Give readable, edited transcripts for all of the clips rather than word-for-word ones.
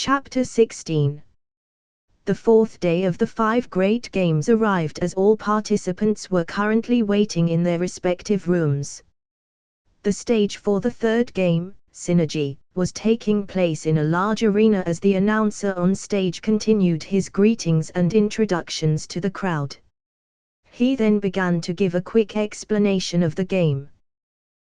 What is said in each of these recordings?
Chapter 16. The fourth day of the 5 great games arrived as all participants were currently waiting in their respective rooms. The stage for the third game, Synergy, was taking place in a large arena as the announcer on stage continued his greetings and introductions to the crowd. He then began to give a quick explanation of the game.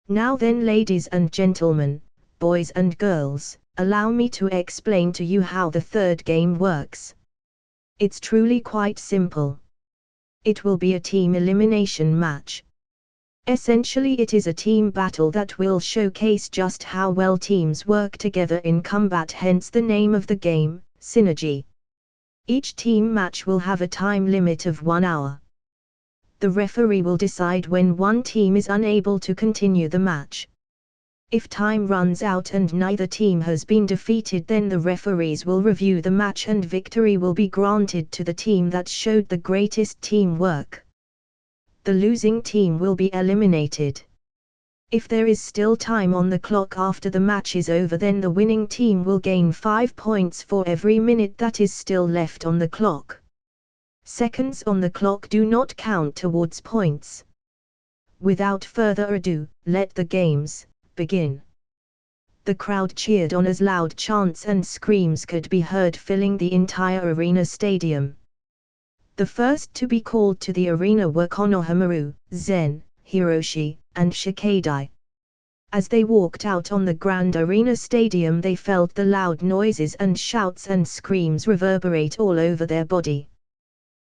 Now then, ladies and gentlemen, boys and girls, allow me to explain to you how the third game works. It's truly quite simple. It will be a team elimination match. Essentially, it is a team battle that will showcase just how well teams work together in combat, hence the name of the game, Synergy. Each team match will have a time limit of 1 hour. The referee will decide when one team is unable to continue the match. If time runs out and neither team has been defeated, then the referees will review the match and victory will be granted to the team that showed the greatest teamwork. The losing team will be eliminated. If there is still time on the clock after the match is over, then the winning team will gain 5 points for every minute that is still left on the clock. Seconds on the clock do not count towards points. Without further ado, let the games begin. The crowd cheered on as loud chants and screams could be heard filling the entire arena stadium. The first to be called to the arena were Konohamaru, Zen, Hiroshi, and Shikadai. As they walked out on the grand arena stadium, they felt the loud noises and shouts and screams reverberate all over their body.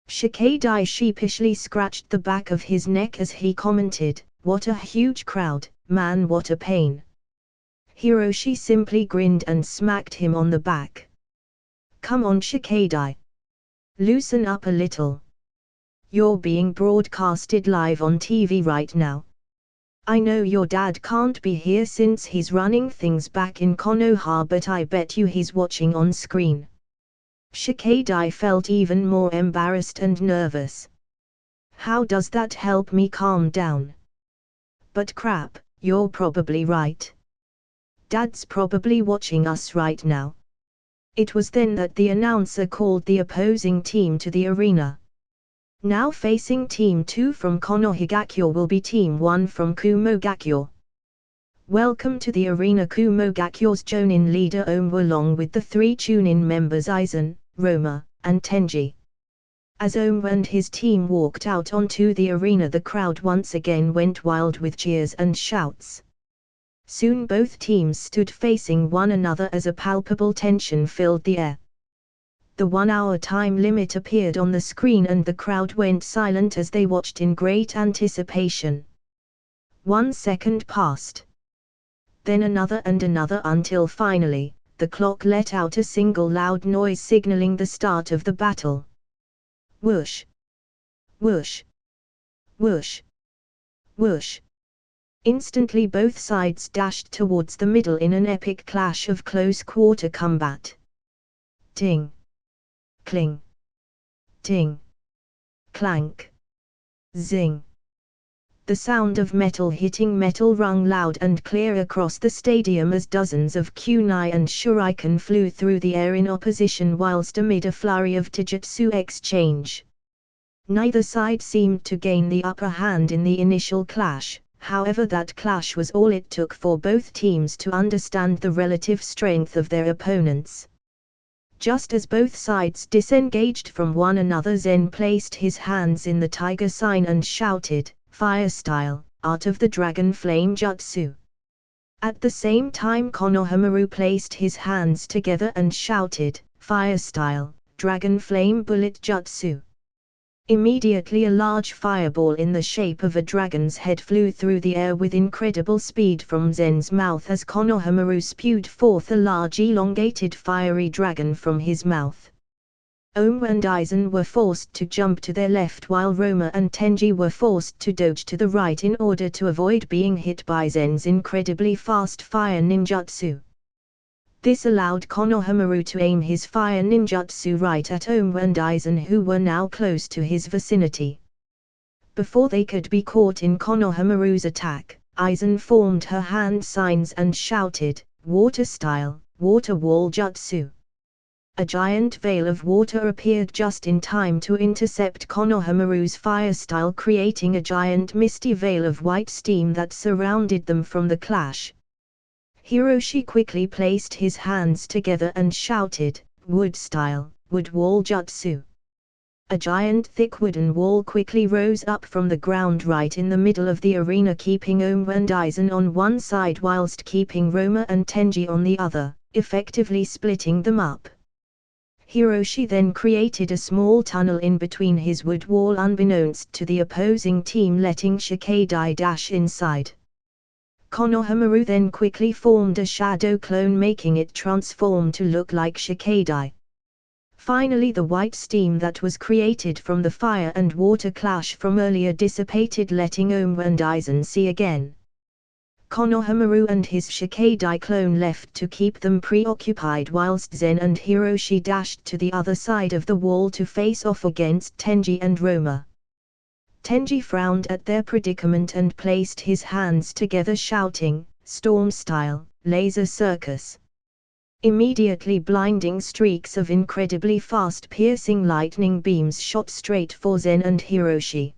Shikadai sheepishly scratched the back of his neck as he commented, "What a huge crowd, man, what a pain." Hiroshi simply grinned and smacked him on the back. "Come on, Shikadai. Loosen up a little. You're being broadcasted live on TV right now. I know your dad can't be here since he's running things back in Konoha, but I bet you he's watching on screen." Shikadai felt even more embarrassed and nervous. "How does that help me calm down? But crap, you're probably right. Dad's probably watching us right now." It was then that the announcer called the opposing team to the arena. Now facing Team 2 from Konohigakyo will be Team 1 from Kumogakyo. Welcome to the arena. Kumogakyo's Jonin leader Omu along with the 3 Chunin members Aizen, Roma, and Tenji. As Omu and his team walked out onto the arena, the crowd once again went wild with cheers and shouts. Soon both teams stood facing one another as a palpable tension filled the air. The 1-hour time limit appeared on the screen and the crowd went silent as they watched in great anticipation. 1 second passed. Then another and another until finally, the clock let out a single loud noise signaling the start of the battle. Whoosh! Whoosh! Whoosh! Whoosh! Instantly both sides dashed towards the middle in an epic clash of close-quarter combat. Ting! Cling! Ting! Clank! Zing! The sound of metal hitting metal rung loud and clear across the stadium as dozens of kunai and shuriken flew through the air in opposition whilst amid a flurry of taijutsu exchange. Neither side seemed to gain the upper hand in the initial clash, however that clash was all it took for both teams to understand the relative strength of their opponents. Just as both sides disengaged from one another, Zen placed his hands in the tiger sign and shouted, "Fire style, art of the dragon flame jutsu." At the same time Konohamaru placed his hands together and shouted, "Fire style, dragon flame bullet jutsu." Immediately a large fireball in the shape of a dragon's head flew through the air with incredible speed from Zen's mouth as Konohamaru spewed forth a large elongated fiery dragon from his mouth. Omu and Aizen were forced to jump to their left while Roma and Tenji were forced to dodge to the right in order to avoid being hit by Zen's incredibly fast fire ninjutsu. This allowed Konohamaru to aim his fire ninjutsu right at Omu and Aizen, who were now close to his vicinity. Before they could be caught in Konohamaru's attack, Aizen formed her hand signs and shouted, "Water style, water wall jutsu." A giant veil of water appeared just in time to intercept Konohamaru's fire style, creating a giant misty veil of white steam that surrounded them from the clash. Hiroshi quickly placed his hands together and shouted, "Wood style, wood wall jutsu." A giant thick wooden wall quickly rose up from the ground right in the middle of the arena, keeping Ouma and Aizen on one side whilst keeping Roma and Tenji on the other, effectively splitting them up. Hiroshi then created a small tunnel in between his wood wall unbeknownst to the opposing team, letting Shikadai dash inside. Konohamaru then quickly formed a shadow clone, making it transform to look like Shikadai. Finally, the white steam that was created from the fire and water clash from earlier dissipated, letting Ouma and Aizen see again. Konohamaru and his Shikadai clone left to keep them preoccupied whilst Zen and Hiroshi dashed to the other side of the wall to face off against Tenji and Roma. Tenji frowned at their predicament and placed his hands together, shouting, "Storm style, laser circus." Immediately, blinding streaks of incredibly fast piercing lightning beams shot straight for Zen and Hiroshi.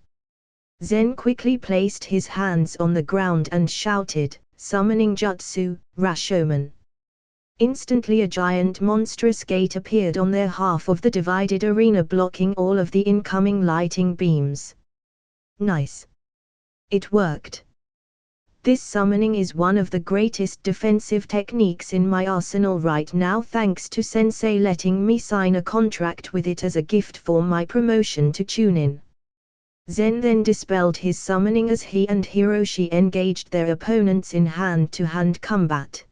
Zen quickly placed his hands on the ground and shouted, "Summoning jutsu, Rashomon." Instantly a giant monstrous gate appeared on their half of the divided arena, blocking all of the incoming lighting beams. Nice. It worked. This summoning is one of the greatest defensive techniques in my arsenal right now, thanks to Sensei letting me sign a contract with it as a gift for my promotion to Chunin. Zen then dispelled his summoning as he and Hiroshi engaged their opponents in hand-to-hand combat.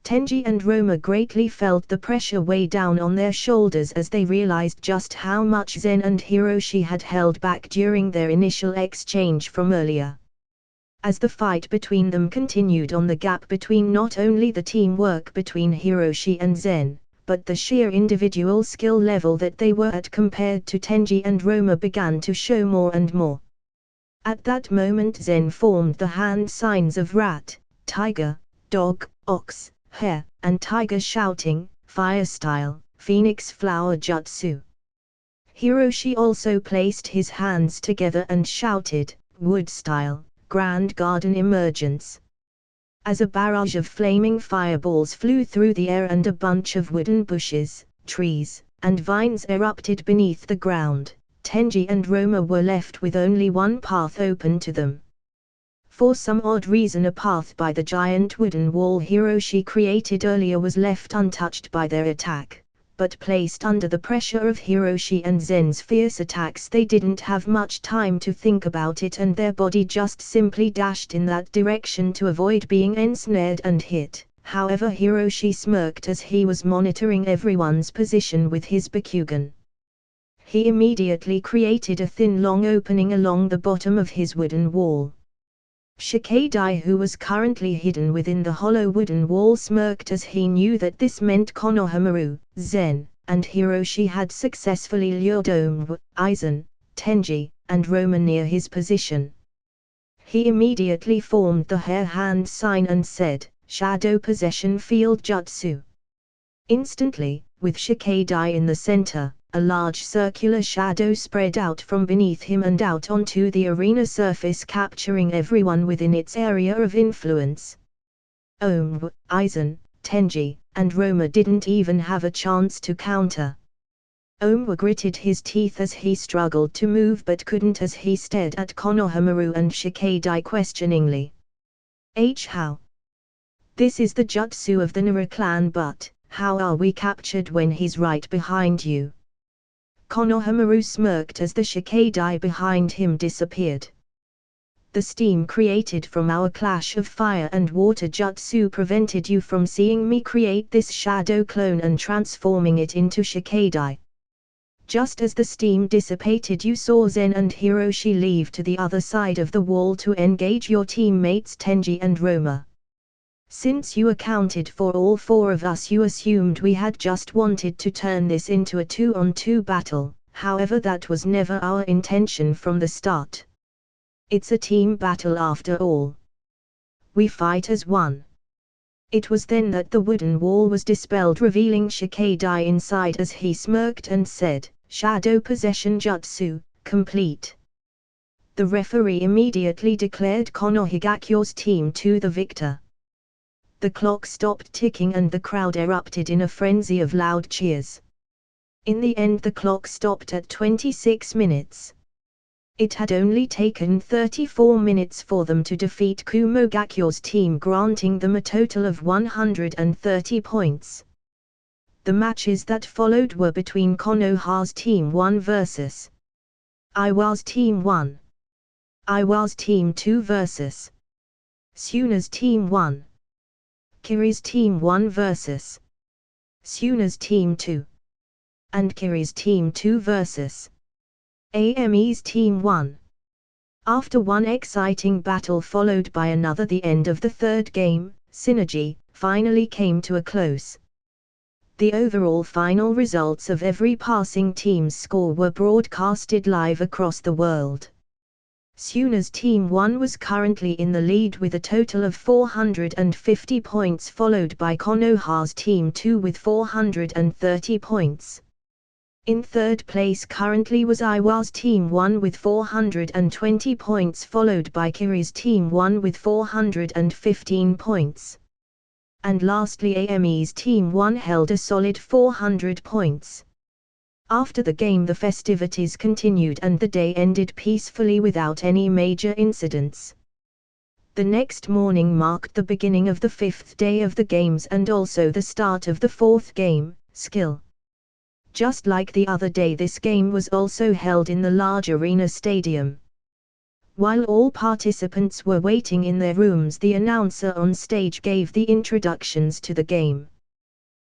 Tenji and Roma greatly felt the pressure weigh down on their shoulders as they realized just how much Zen and Hiroshi had held back during their initial exchange from earlier. As the fight between them continued on, the gap between not only the teamwork between Hiroshi and Zen, but the sheer individual skill level that they were at compared to Tenji and Roma began to show more and more. At that moment Zen formed the hand signs of rat, tiger, dog, ox, hare, and tiger, shouting, "Fire style, phoenix flower jutsu." Hiroshi also placed his hands together and shouted, "Wood style, grand garden emergence." As a barrage of flaming fireballs flew through the air and a bunch of wooden bushes, trees, and vines erupted beneath the ground, Tenji and Roma were left with only one path open to them. For some odd reason, a path by the giant wooden wall Hiroshi created earlier was left untouched by their attack, but placed under the pressure of Hiroshi and Zen's fierce attacks, they didn't have much time to think about it, and their body just simply dashed in that direction to avoid being ensnared and hit. However, Hiroshi smirked as he was monitoring everyone's position with his Bakugan. He immediately created a thin long opening along the bottom of his wooden wall. Shikadai, who was currently hidden within the hollow wooden wall, smirked as he knew that this meant Konohamaru, Zen, and Hiroshi had successfully lured Ouma, Aizen, Tenji, and Roma near his position. He immediately formed the hare hand sign and said, "Shadow Possession Field Jutsu." Instantly, with Shikadai in the center, a large circular shadow spread out from beneath him and out onto the arena surface, capturing everyone within its area of influence. Ouma, Aizen, Tenji, and Roma didn't even have a chance to counter. Ouma gritted his teeth as he struggled to move but couldn't as he stared at Konohamaru and Shikadai questioningly. How? This is the jutsu of the Naruto clan, but how are we captured when he's right behind you? Konohamaru smirked as the Shikadai behind him disappeared. The steam created from our clash of fire and water jutsu prevented you from seeing me create this shadow clone and transforming it into Shikadai. Just as the steam dissipated, you saw Zen and Hiroshi leave to the other side of the wall to engage your teammates Tenji and Roma. Since you accounted for all four of us, you assumed we had just wanted to turn this into a 2-on-2 battle, however that was never our intention from the start. It's a team battle after all. We fight as one. It was then that the wooden wall was dispelled, revealing Shikadai inside as he smirked and said, "Shadow Possession Jutsu, complete." The referee immediately declared Kono Higakyo's team to the victor. The clock stopped ticking and the crowd erupted in a frenzy of loud cheers. In the end the clock stopped at 26 minutes. It had only taken 34 minutes for them to defeat Kumo Gakyo's team, granting them a total of 130 points. The matches that followed were between Konoha's Team 1 vs. Iwa's Team 1. Iwa's Team 2 vs. Suna's Team 1. Kiri's Team 1 vs. Suna's Team 2. And Kiri's Team 2 vs. AME's Team 1. After one exciting battle followed by another, the end of the third game, Synergy, finally came to a close. The overall final results of every passing team's score were broadcasted live across the world. Suna's Team 1 was currently in the lead with a total of 450 points, followed by Konoha's Team 2 with 430 points. In third place currently was Iwa's Team 1 with 420 points, followed by Kiri's Team 1 with 415 points. And lastly AME's Team 1 held a solid 400 points. After the game the festivities continued and the day ended peacefully without any major incidents. The next morning marked the beginning of the fifth day of the games and also the start of the fourth game, Skill. Just like the other day, this game was also held in the large arena stadium. While all participants were waiting in their rooms, the announcer on stage gave the introductions to the game.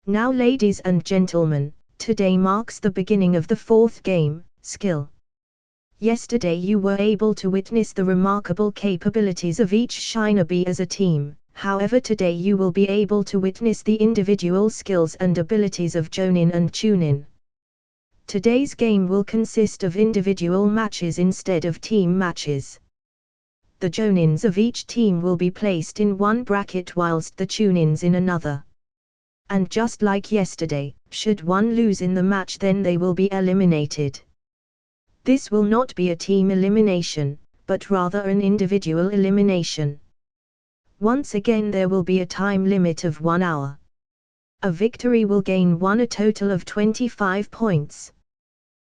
Now, ladies and gentlemen, today marks the beginning of the fourth game, Skill. Yesterday you were able to witness the remarkable capabilities of each shinobi as a team, however today you will be able to witness the individual skills and abilities of Jonin and Chunin. Today's game will consist of individual matches instead of team matches. The Jonins of each team will be placed in one bracket whilst the Chunins in another. And just like yesterday, should one lose in the match then they will be eliminated. This will not be a team elimination, but rather an individual elimination. Once again there will be a time limit of 1 hour. A victory will gain one a total of 25 points.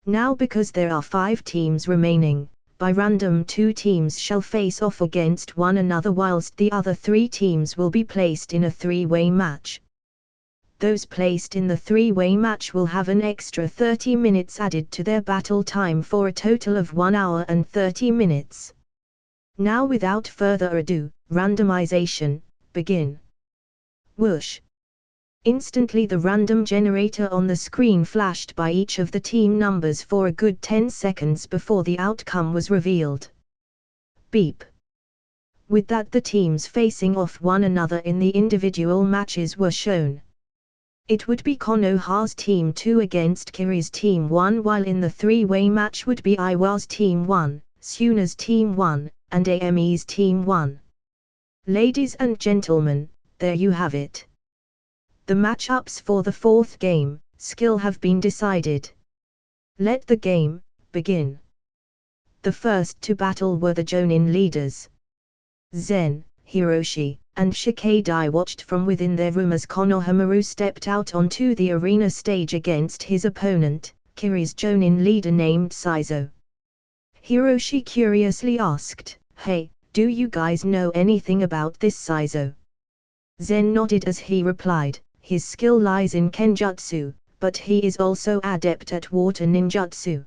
Now because there are 5 teams remaining, by random 2 teams shall face off against one another whilst the other 3 teams will be placed in a 3-way match. Those placed in the 3-way match will have an extra 30 minutes added to their battle time for a total of 1 hour and 30 minutes. Now without further ado, randomization, begin. Whoosh. Instantly the random generator on the screen flashed by each of the team numbers for a good 10 seconds before the outcome was revealed. Beep. With that the teams facing off one another in the individual matches were shown. It would be Konoha's Team 2 against Kiri's Team 1, while in the 3-way match would be Iwa's Team 1, Suna's Team 1, and AME's Team 1. Ladies and gentlemen, there you have it. The matchups for the fourth game, Skill, have been decided. Let the game begin. The first to battle were the Jonin leaders. Zen, Hiroshi, and Shikadai watched from within their room as Konohamaru stepped out onto the arena stage against his opponent, Kiri's Jonin leader named Saizo. Hiroshi curiously asked, "Hey, do you guys know anything about this Saizo?" Zen nodded as he replied, "His skill lies in Kenjutsu, but he is also adept at water ninjutsu.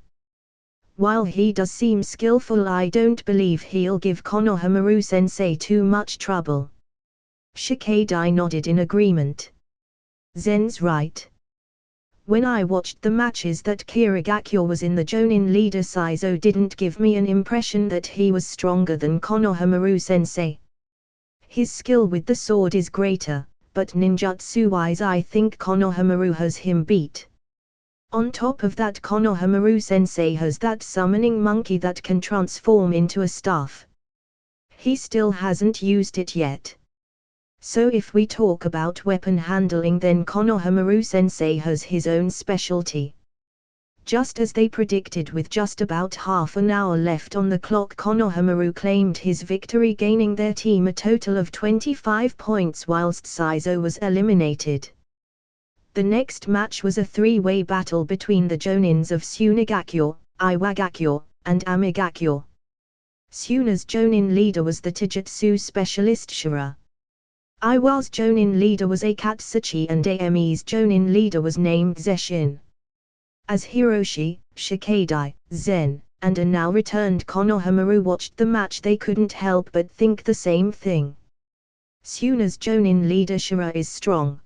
While he does seem skillful, I don't believe he'll give Konohamaru-sensei too much trouble." Shikadai nodded in agreement. Zen's right. When I watched the matches that Kirigakyo was in, the Jonin leader Saizo didn't give me an impression that he was stronger than Konohamaru-sensei. His skill with the sword is greater, but ninjutsu-wise I think Konohamaru has him beat. On top of that, Konohamaru-sensei has that summoning monkey that can transform into a staff. He still hasn't used it yet. So if we talk about weapon handling, then Konohamaru-sensei has his own specialty. Just as they predicted, with just about half an hour left on the clock, Konohamaru claimed his victory, gaining their team a total of 25 points whilst Saizo was eliminated. The next match was a three-way battle between the Jonins of Tsunagakyo, Iwagakyo, and Amigakyo. Tsuna's Jonin leader was the Taijutsu specialist Shura. Iwa's Jonin leader was Akatsuchi and Ame's Jonin leader was named Zeshin. As Hiroshi, Shikadai, Zen, and a now returned Konohamaru watched the match, they couldn't help but think the same thing. Tsuna's Jonin leader Shura is strong.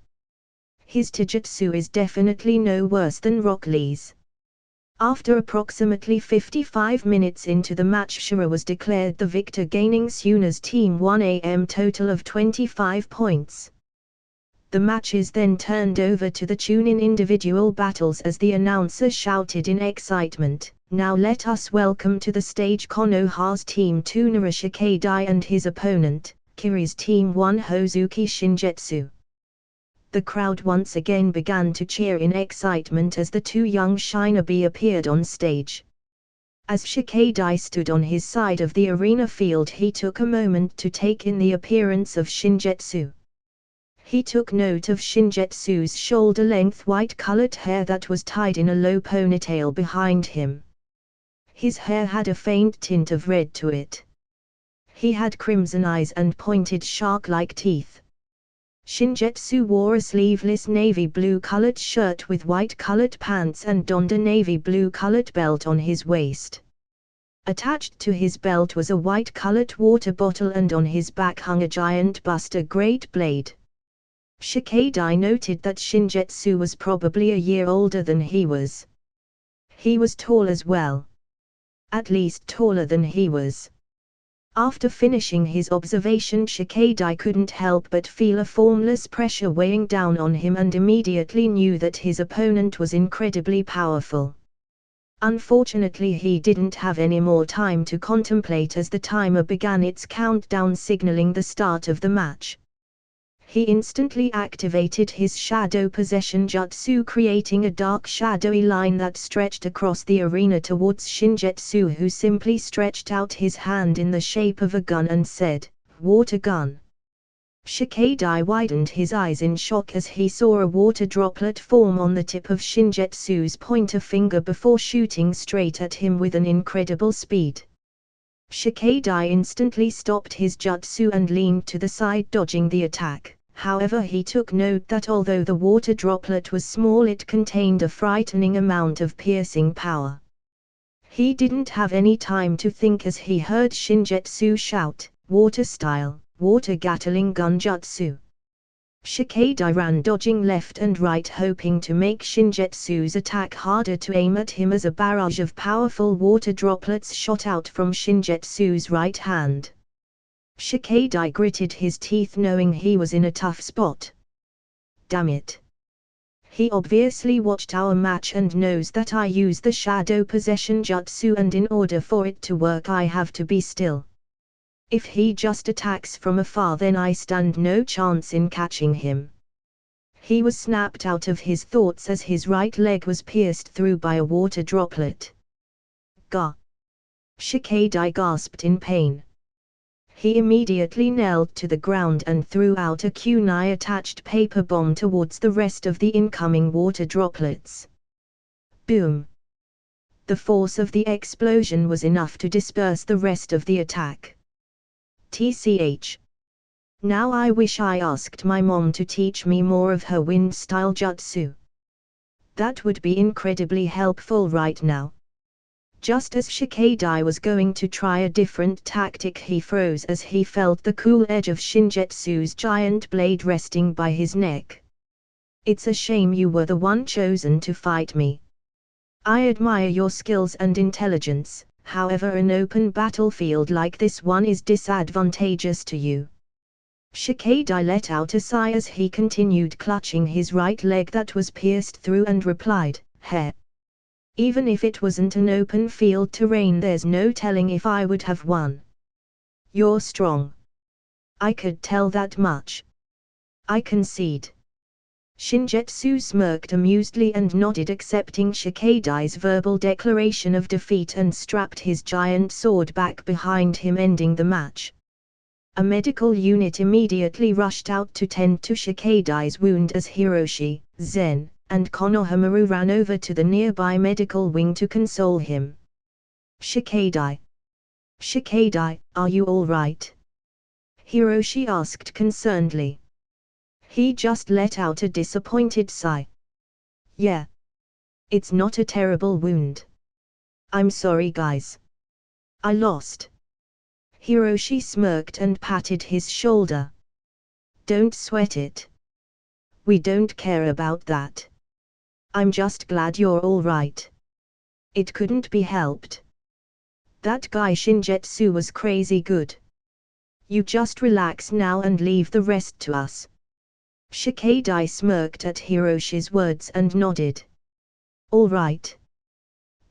His taijutsu is definitely no worse than Rock Lee's. After approximately 55 minutes into the match, Shura was declared the victor, gaining Tsuna's team 1 total of 25 points. The matches then turned over to the Chunin individual battles as the announcer shouted in excitement, "Now let us welcome to the stage Konoha's team 2 Shikadai and his opponent, Kiri's team 1 Hozuki Shinjetsu." The crowd once again began to cheer in excitement as the two young shinobi appeared on stage. As Shikadai stood on his side of the arena field, he took a moment to take in the appearance of Shinjetsu. He took note of Shinjetsu's shoulder-length white-colored hair that was tied in a low ponytail behind him. His hair had a faint tint of red to it. He had crimson eyes and pointed shark-like teeth. Shinjetsu wore a sleeveless navy blue-colored shirt with white-colored pants and donned a navy blue-colored belt on his waist. Attached to his belt was a white-colored water bottle, and on his back hung a giant Buster Great Blade. Shikadai noted that Shinjetsu was probably a year older than he was. He was tall as well. At least taller than he was. After finishing his observation, Shikadai couldn't help but feel a formless pressure weighing down on him and immediately knew that his opponent was incredibly powerful. Unfortunately, he didn't have any more time to contemplate as the timer began its countdown, signaling the start of the match. He instantly activated his shadow possession jutsu, creating a dark shadowy line that stretched across the arena towards Shinjetsu, who simply stretched out his hand in the shape of a gun and said, "Water gun." Shikadai widened his eyes in shock as he saw a water droplet form on the tip of Shinjetsu's pointer finger before shooting straight at him with an incredible speed. Shikadai instantly stopped his jutsu and leaned to the side, dodging the attack. However, he took note that although the water droplet was small, it contained a frightening amount of piercing power. He didn't have any time to think as he heard Shinjetsu shout, "Water style, water Gatling gun jutsu." Shikadai ran, dodging left and right, hoping to make Shinjetsu's attack harder to aim at him as a barrage of powerful water droplets shot out from Shinjetsu's right hand. Shikadai gritted his teeth, knowing he was in a tough spot. Damn it. He obviously watched our match and knows that I use the shadow possession jutsu, and in order for it to work I have to be still. If he just attacks from afar, then I stand no chance in catching him. He was snapped out of his thoughts as his right leg was pierced through by a water droplet. Gah! Shikadai gasped in pain. He immediately knelt to the ground and threw out a kunai-attached paper bomb towards the rest of the incoming water droplets. Boom! The force of the explosion was enough to disperse the rest of the attack. TCH. Now I wish I asked my mom to teach me more of her wind-style jutsu. That would be incredibly helpful right now. Just as Shikadai was going to try a different tactic, he froze as he felt the cool edge of Shinjetsu's giant blade resting by his neck. "It's a shame you were the one chosen to fight me. I admire your skills and intelligence, however an open battlefield like this one is disadvantageous to you." Shikadai let out a sigh as he continued clutching his right leg that was pierced through and replied, "Heh. Even if it wasn't an open field terrain, there's no telling if I would have won. You're strong. I could tell that much." I concede. Shingetsu smirked amusedly and nodded, accepting Shikadai's verbal declaration of defeat, and strapped his giant sword back behind him, ending the match. A medical unit immediately rushed out to tend to Shikadai's wound as Hiroshi, Zen, and Konohamaru ran over to the nearby medical wing to console him. Shikadai, are you all right? Hiroshi asked concernedly. He just let out a disappointed sigh. Yeah. It's not a terrible wound. I'm sorry guys. I lost. Hiroshi smirked and patted his shoulder. Don't sweat it. We don't care about that. I'm just glad you're all right. It couldn't be helped. That guy Shingetsu was crazy good. You just relax now and leave the rest to us. Shikadai smirked at Hiroshi's words and nodded. All right.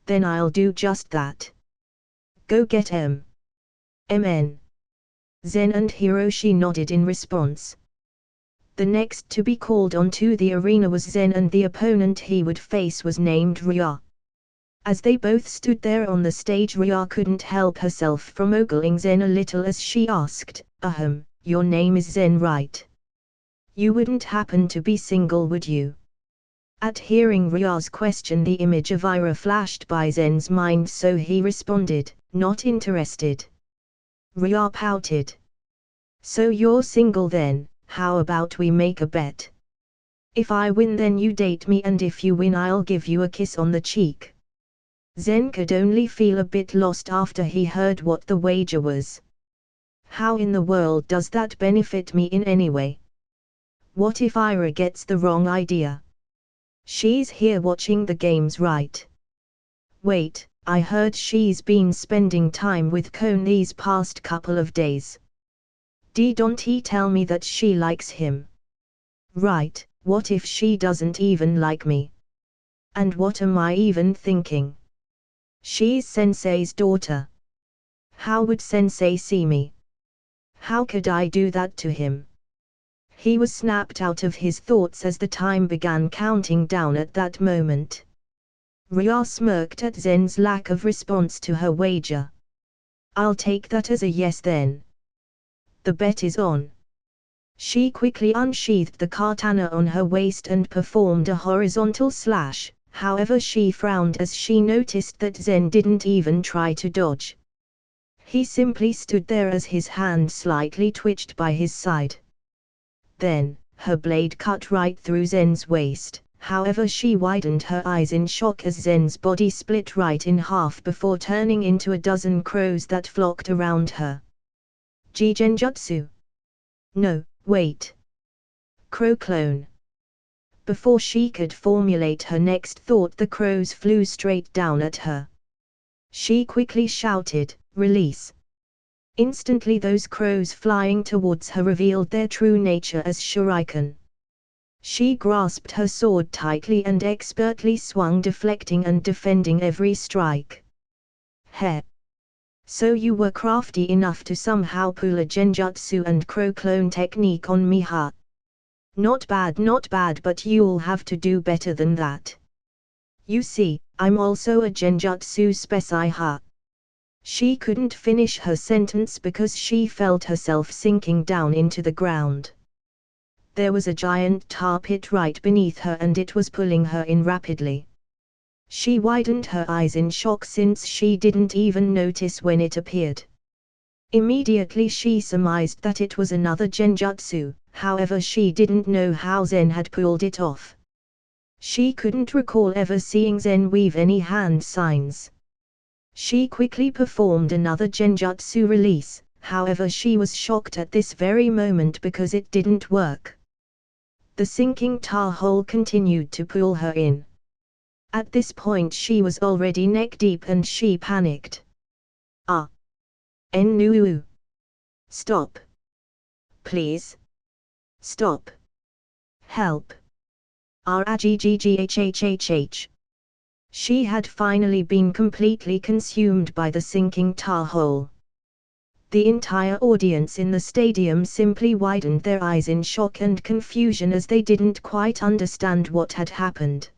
Then I'll do just that. Go get him. MN. Zen and Hiroshi nodded in response. The next to be called onto the arena was Zen, and the opponent he would face was named Rya. As they both stood there on the stage, Rya couldn't help herself from ogling Zen a little as she asked, your name is Zen, right? You wouldn't happen to be single, would you? At hearing Rya's question, the image of Ira flashed by Zen's mind, so he responded, not interested. Rya pouted. So you're single then, how about we make a bet? If I win then you date me, and if you win I'll give you a kiss on the cheek. Zen could only feel a bit lost after he heard what the wager was. How in the world does that benefit me in any way? What if Ira gets the wrong idea? She's here watching the games, right? Wait, I heard she's been spending time with Kon these past couple of days. Don't he tell me that she likes him? Right, what if she doesn't even like me? And what am I even thinking? She's Sensei's daughter. How would Sensei see me? How could I do that to him? He was snapped out of his thoughts as the time began counting down at that moment. Rya smirked at Zen's lack of response to her wager. I'll take that as a yes then. The bet is on. She quickly unsheathed the katana on her waist and performed a horizontal slash, however she frowned as she noticed that Zen didn't even try to dodge. He simply stood there as his hand slightly twitched by his side. Then, her blade cut right through Zen's waist, however she widened her eyes in shock as Zen's body split right in half before turning into a dozen crows that flocked around her. Jigenjutsu. No, wait. Crow clone. Before she could formulate her next thought, the crows flew straight down at her. She quickly shouted, "Release!" Instantly those crows flying towards her revealed their true nature as shuriken. She grasped her sword tightly and expertly swung, deflecting and defending every strike. Heh! So you were crafty enough to somehow pull a genjutsu and crow clone technique on me, huh? Not bad, but you'll have to do better than that. You see, I'm also a genjutsu speci, huh? She couldn't finish her sentence because she felt herself sinking down into the ground. There was a giant tar pit right beneath her and it was pulling her in rapidly. She widened her eyes in shock since she didn't even notice when it appeared. Immediately she surmised that it was another genjutsu, however she didn't know how Zen had pulled it off. She couldn't recall ever seeing Zen weave any hand signs. She quickly performed another genjutsu release, however she was shocked at this very moment because it didn't work. The sinking tar hole continued to pull her in. At this point she was already neck deep and she panicked. Ah! Nuu! Stop! Please! Stop! Help! Raggghhhh! She had finally been completely consumed by the sinking tar hole. The entire audience in the stadium simply widened their eyes in shock and confusion as they didn't quite understand what had happened.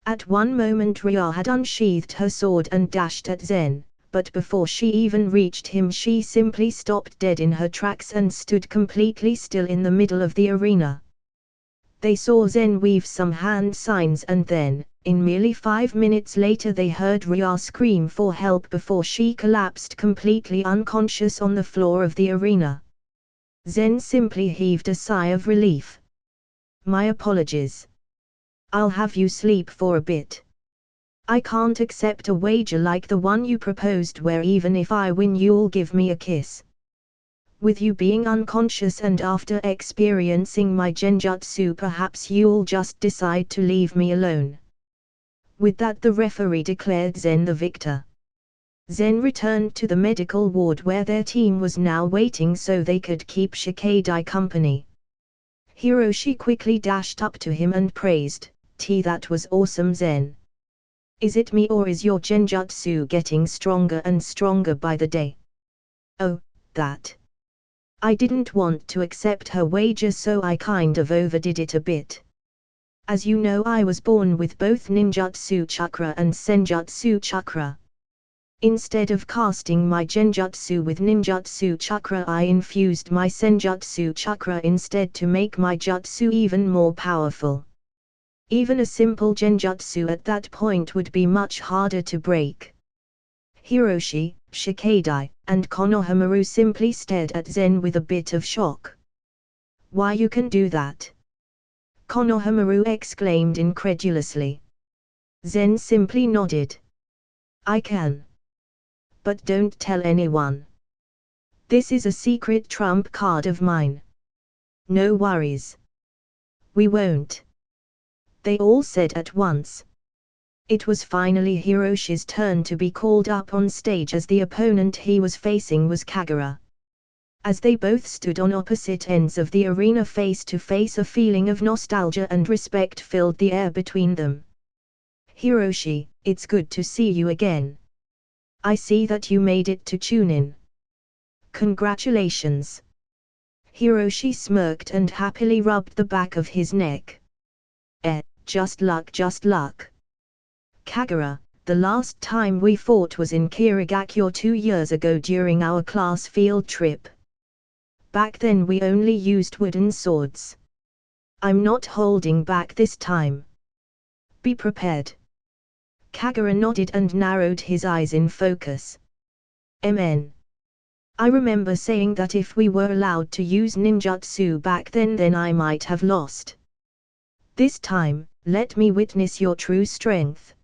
At one moment Rhea had unsheathed her sword and dashed at Zen, but before she even reached him she simply stopped dead in her tracks and stood completely still in the middle of the arena. They saw Zen weave some hand signs and then, in merely 5 minutes later they heard Rhea scream for help before she collapsed completely unconscious on the floor of the arena. Zen simply heaved a sigh of relief. "My apologies. I'll have you sleep for a bit. I can't accept a wager like the one you proposed where even if I win you'll give me a kiss. With you being unconscious and after experiencing my genjutsu perhaps you'll just decide to leave me alone." With that the referee declared Zen the victor. Zen returned to the medical ward where their team was now waiting so they could keep Shikadai company. Hiroshi quickly dashed up to him and praised, "That was awesome, Zen. Is it me or is your genjutsu getting stronger and stronger by the day?" "Oh, that. I didn't want to accept her wager so I kind of overdid it a bit. As you know I was born with both ninjutsu chakra and senjutsu chakra. Instead of casting my genjutsu with ninjutsu chakra I infused my senjutsu chakra instead to make my jutsu even more powerful. Even a simple genjutsu at that point would be much harder to break." Hiroshi, Shikadai, and Konohamaru simply stared at Zen with a bit of shock. "Why you can do that?" Konohamaru exclaimed incredulously. Zen simply nodded. "I can. But don't tell anyone. This is a secret trump card of mine." "No worries. We won't," they all said at once. It was finally Hiroshi's turn to be called up on stage as the opponent he was facing was Kagura. As they both stood on opposite ends of the arena face to face a feeling of nostalgia and respect filled the air between them. "Hiroshi, it's good to see you again. I see that you made it to Chunin. Congratulations." Hiroshi smirked and happily rubbed the back of his neck. Just luck, just luck. Kagura, the last time we fought was in Kirigakure 2 years ago during our class field trip. Back then we only used wooden swords. I'm not holding back this time. Be prepared." Kagura nodded and narrowed his eyes in focus. "MN. I remember saying that if we were allowed to use ninjutsu back then I might have lost. This time, let me witness your true strength."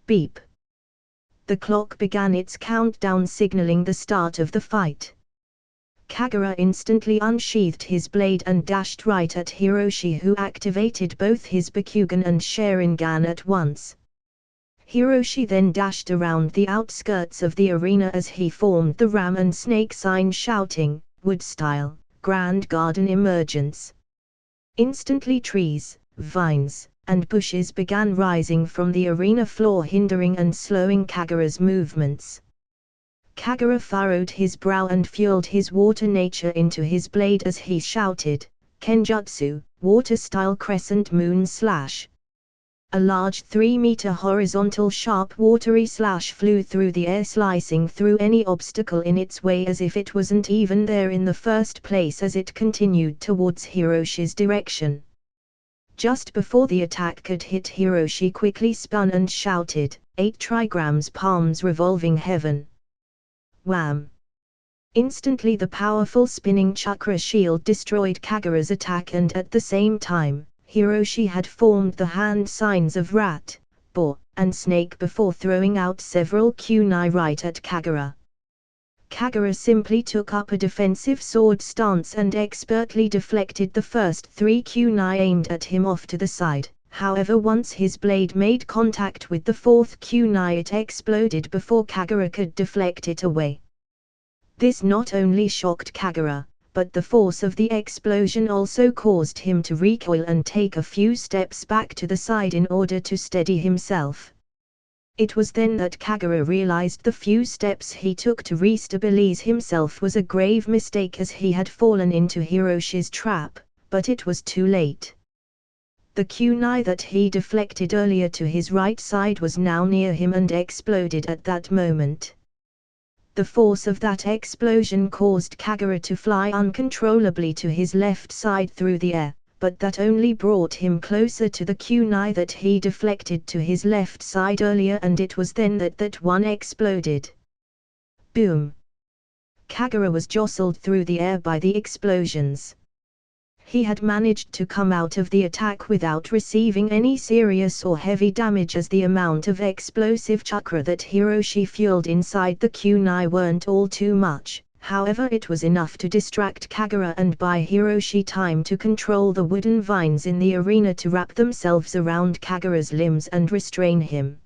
Beep. The clock began its countdown signaling the start of the fight. Kagura instantly unsheathed his blade and dashed right at Hiroshi who activated both his Bakugan and Sharingan at once. Hiroshi then dashed around the outskirts of the arena as he formed the ram and snake sign shouting, "Wood style, Grand Garden Emergence." Instantly trees, vines, and bushes began rising from the arena floor hindering and slowing Kagura's movements. Kagura furrowed his brow and fueled his water nature into his blade as he shouted, "Kenjutsu, water-style crescent moon slash." A large 3-meter horizontal sharp watery slash flew through the air slicing through any obstacle in its way as if it wasn't even there in the first place as it continued towards Hiroshi's direction. Just before the attack could hit Hiroshi quickly spun and shouted, 8 trigrams palms revolving heaven. Wham! Instantly the powerful spinning chakra shield destroyed Kagura's attack and at the same time, Hiroshi had formed the hand signs of rat, boar, and snake before throwing out several kunai right at Kagura. Kagura simply took up a defensive sword stance and expertly deflected the first 3 kunai aimed at him off to the side. However, once his blade made contact with the 4th kunai it exploded before Kagura could deflect it away. This not only shocked Kagura, but the force of the explosion also caused him to recoil and take a few steps back to the side in order to steady himself. It was then that Kagura realized the few steps he took to restabilize himself was a grave mistake, as he had fallen into Hiroshi's trap, but it was too late. The kunai that he deflected earlier to his right side was now near him and exploded at that moment. The force of that explosion caused Kagura to fly uncontrollably to his left side through the air, but that only brought him closer to the kunai that he deflected to his left side earlier, and it was then that one exploded. Boom! Kagura was jostled through the air by the explosions. He had managed to come out of the attack without receiving any serious or heavy damage, as the amount of explosive chakra that Hiroshi fueled inside the kunai weren't all too much. However, it was enough to distract Kagura and buy Hiroshi time to control the wooden vines in the arena to wrap themselves around Kagura's limbs and restrain him.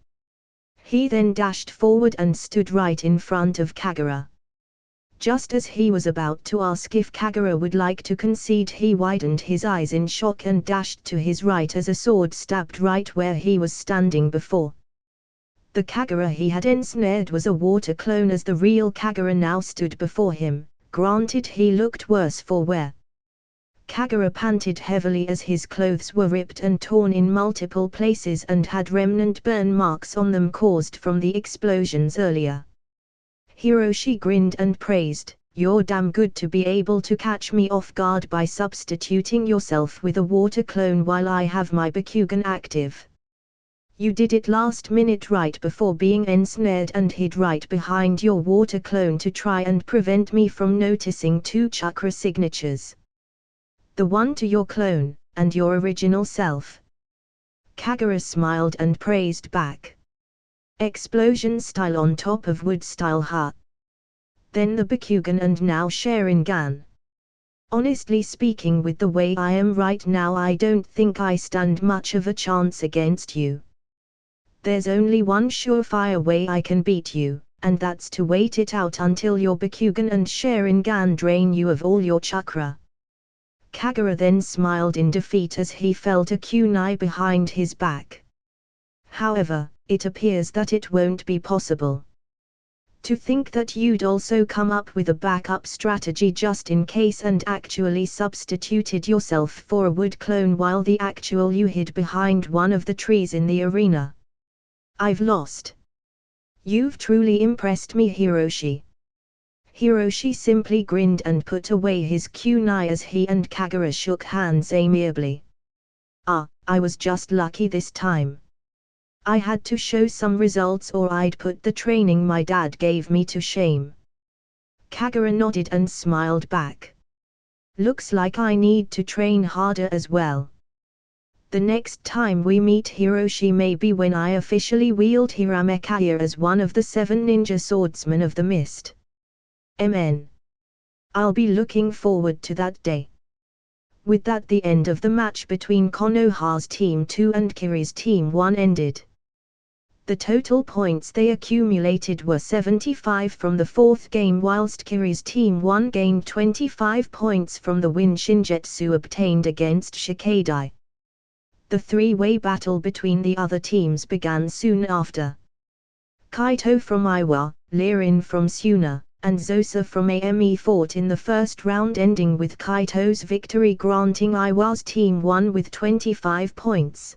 He then dashed forward and stood right in front of Kagura. Just as he was about to ask if Kagura would like to concede, he widened his eyes in shock and dashed to his right as a sword stabbed right where he was standing before. The Kagura he had ensnared was a water clone, as the real Kagura now stood before him. Granted, he looked worse for wear. Kagura panted heavily as his clothes were ripped and torn in multiple places and had remnant burn marks on them caused from the explosions earlier. Hiroshi grinned and praised, "You're damn good to be able to catch me off guard by substituting yourself with a water clone while I have my Bakugan active. You did it last minute right before being ensnared and hid right behind your water clone to try and prevent me from noticing two chakra signatures. The one to your clone, and your original self." Kagura smiled and praised back. Explosion style on top of wood style, ha. Then the Bakugan and now Sharingan. Honestly speaking, with the way I am right now, I don't think I stand much of a chance against you. There's only one surefire way I can beat you, and that's to wait it out until your Bakugan and Sharingan drain you of all your chakra. Kagura then smiled in defeat as he felt a kunai behind his back. However, it appears that it won't be possible. To think that you'd also come up with a backup strategy just in case and actually substituted yourself for a wood clone while the actual you hid behind one of the trees in the arena. I've lost. You've truly impressed me, Hiroshi. Hiroshi simply grinned and put away his kunai as he and Kagura shook hands amiably. I was just lucky this time. I had to show some results or I'd put the training my dad gave me to shame. Kagura nodded and smiled back. Looks like I need to train harder as well. The next time we meet, Hiroshi, may be when I officially wield Hiramekaya as one of the 7 ninja swordsmen of the mist. Amen. I'll be looking forward to that day. With that, the end of the match between Konoha's Team 2 and Kiri's Team 1 ended. The total points they accumulated were 75 from the 4th game, whilst Kiri's Team 1 gained 25 points from the win Shinjutsu obtained against Shikadai. The 3-way battle between the other teams began soon after. Kaito from Iwa, Lirin from Suna, and Zosa from AME fought in the first round, ending with Kaito's victory granting Iwa's Team 1 with 25 points.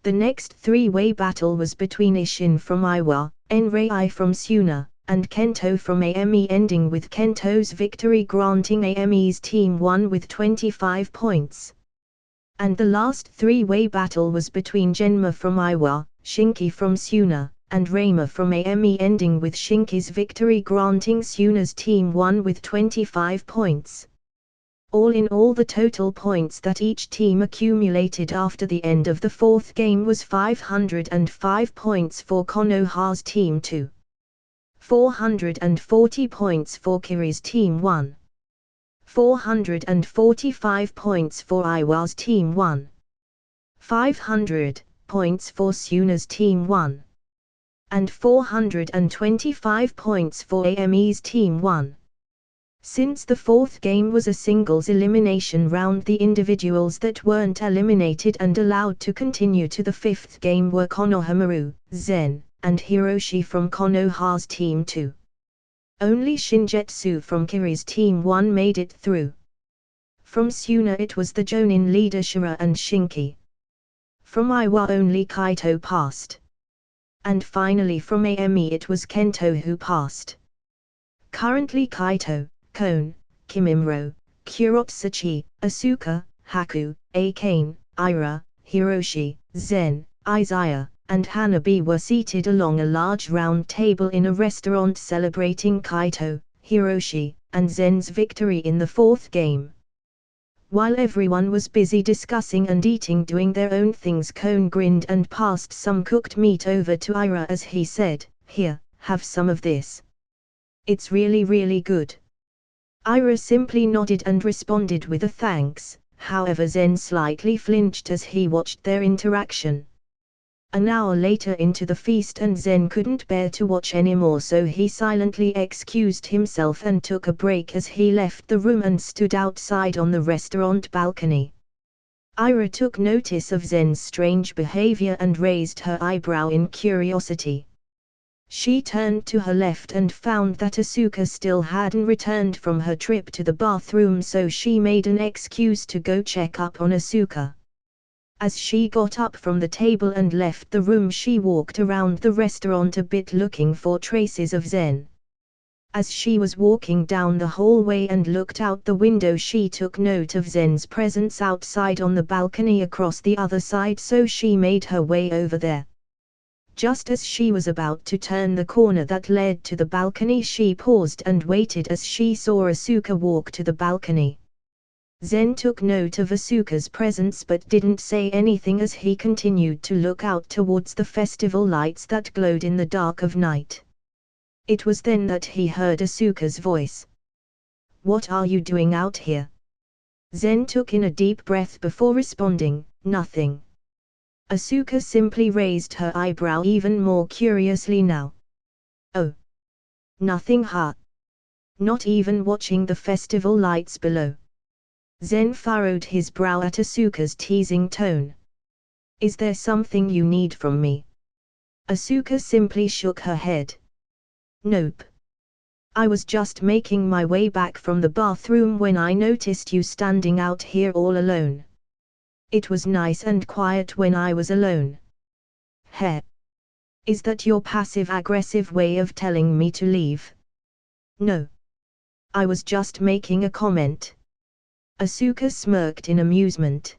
The next 3-way battle was between Ishin from Iwa, Enrei from Suna, and Kento from AME, ending with Kento's victory granting AME's Team 1 with 25 points. And the last 3-way battle was between Genma from Iwa, Shinki from Suna, and Reima from AME, ending with Shinki's victory granting Suna's Team 1 with 25 points. All in all, the total points that each team accumulated after the end of the 4th game was 505 points for Konoha's Team 2, 440 points for Kiri's Team 1, 445 points for Iwa's Team 1, 500 points for Suna's Team 1, and 425 points for AME's Team 1. Since the fourth game was a singles elimination round, the individuals that weren't eliminated and allowed to continue to the fifth game were Konohamaru, Zen, and Hiroshi from Konoha's Team 2. Only Shinjetsu from Kiri's Team 1 made it through. From Suna it was the Jonin leader Shira and Shinki. From Iwa only Kaito passed. And finally from Ame it was Kento who passed. Currently Kaito, Kon, Kimimaro, Kurotsuchi, Asuka, Haku, Akane, Ira, Hiroshi, Zen, Izaya, and Hanabi were seated along a large round table in a restaurant celebrating Kaito, Hiroshi, and Zen's victory in the fourth game. While everyone was busy discussing and eating, doing their own things, Kon grinned and passed some cooked meat over to Ira as he said, "Here, have some of this. It's really really good." Ira simply nodded and responded with a thanks. However, Zen slightly flinched as he watched their interaction. An hour later into the feast, and Zen couldn't bear to watch anymore, so he silently excused himself and took a break as he left the room and stood outside on the restaurant balcony. Ira took notice of Zen's strange behavior and raised her eyebrow in curiosity. She turned to her left and found that Asuka still hadn't returned from her trip to the bathroom, so she made an excuse to go check up on Asuka. As she got up from the table and left the room, she walked around the restaurant a bit looking for traces of Zen. As she was walking down the hallway and looked out the window, she took note of Zen's presence outside on the balcony across the other side, so she made her way over there. Just as she was about to turn the corner that led to the balcony, she paused and waited as she saw Asuka walk to the balcony. Zen took note of Asuka's presence but didn't say anything as he continued to look out towards the festival lights that glowed in the dark of night. It was then that he heard Asuka's voice. "What are you doing out here?" Zen took in a deep breath before responding, "Nothing." Asuka simply raised her eyebrow even more curiously now. "Oh. Nothing, huh? Not even watching the festival lights below?" Zen furrowed his brow at Asuka's teasing tone. "Is there something you need from me?" Asuka simply shook her head. "Nope. I was just making my way back from the bathroom when I noticed you standing out here all alone. It was nice and quiet when I was alone." "Heh. Is that your passive-aggressive way of telling me to leave?" "No. I was just making a comment." Asuka smirked in amusement.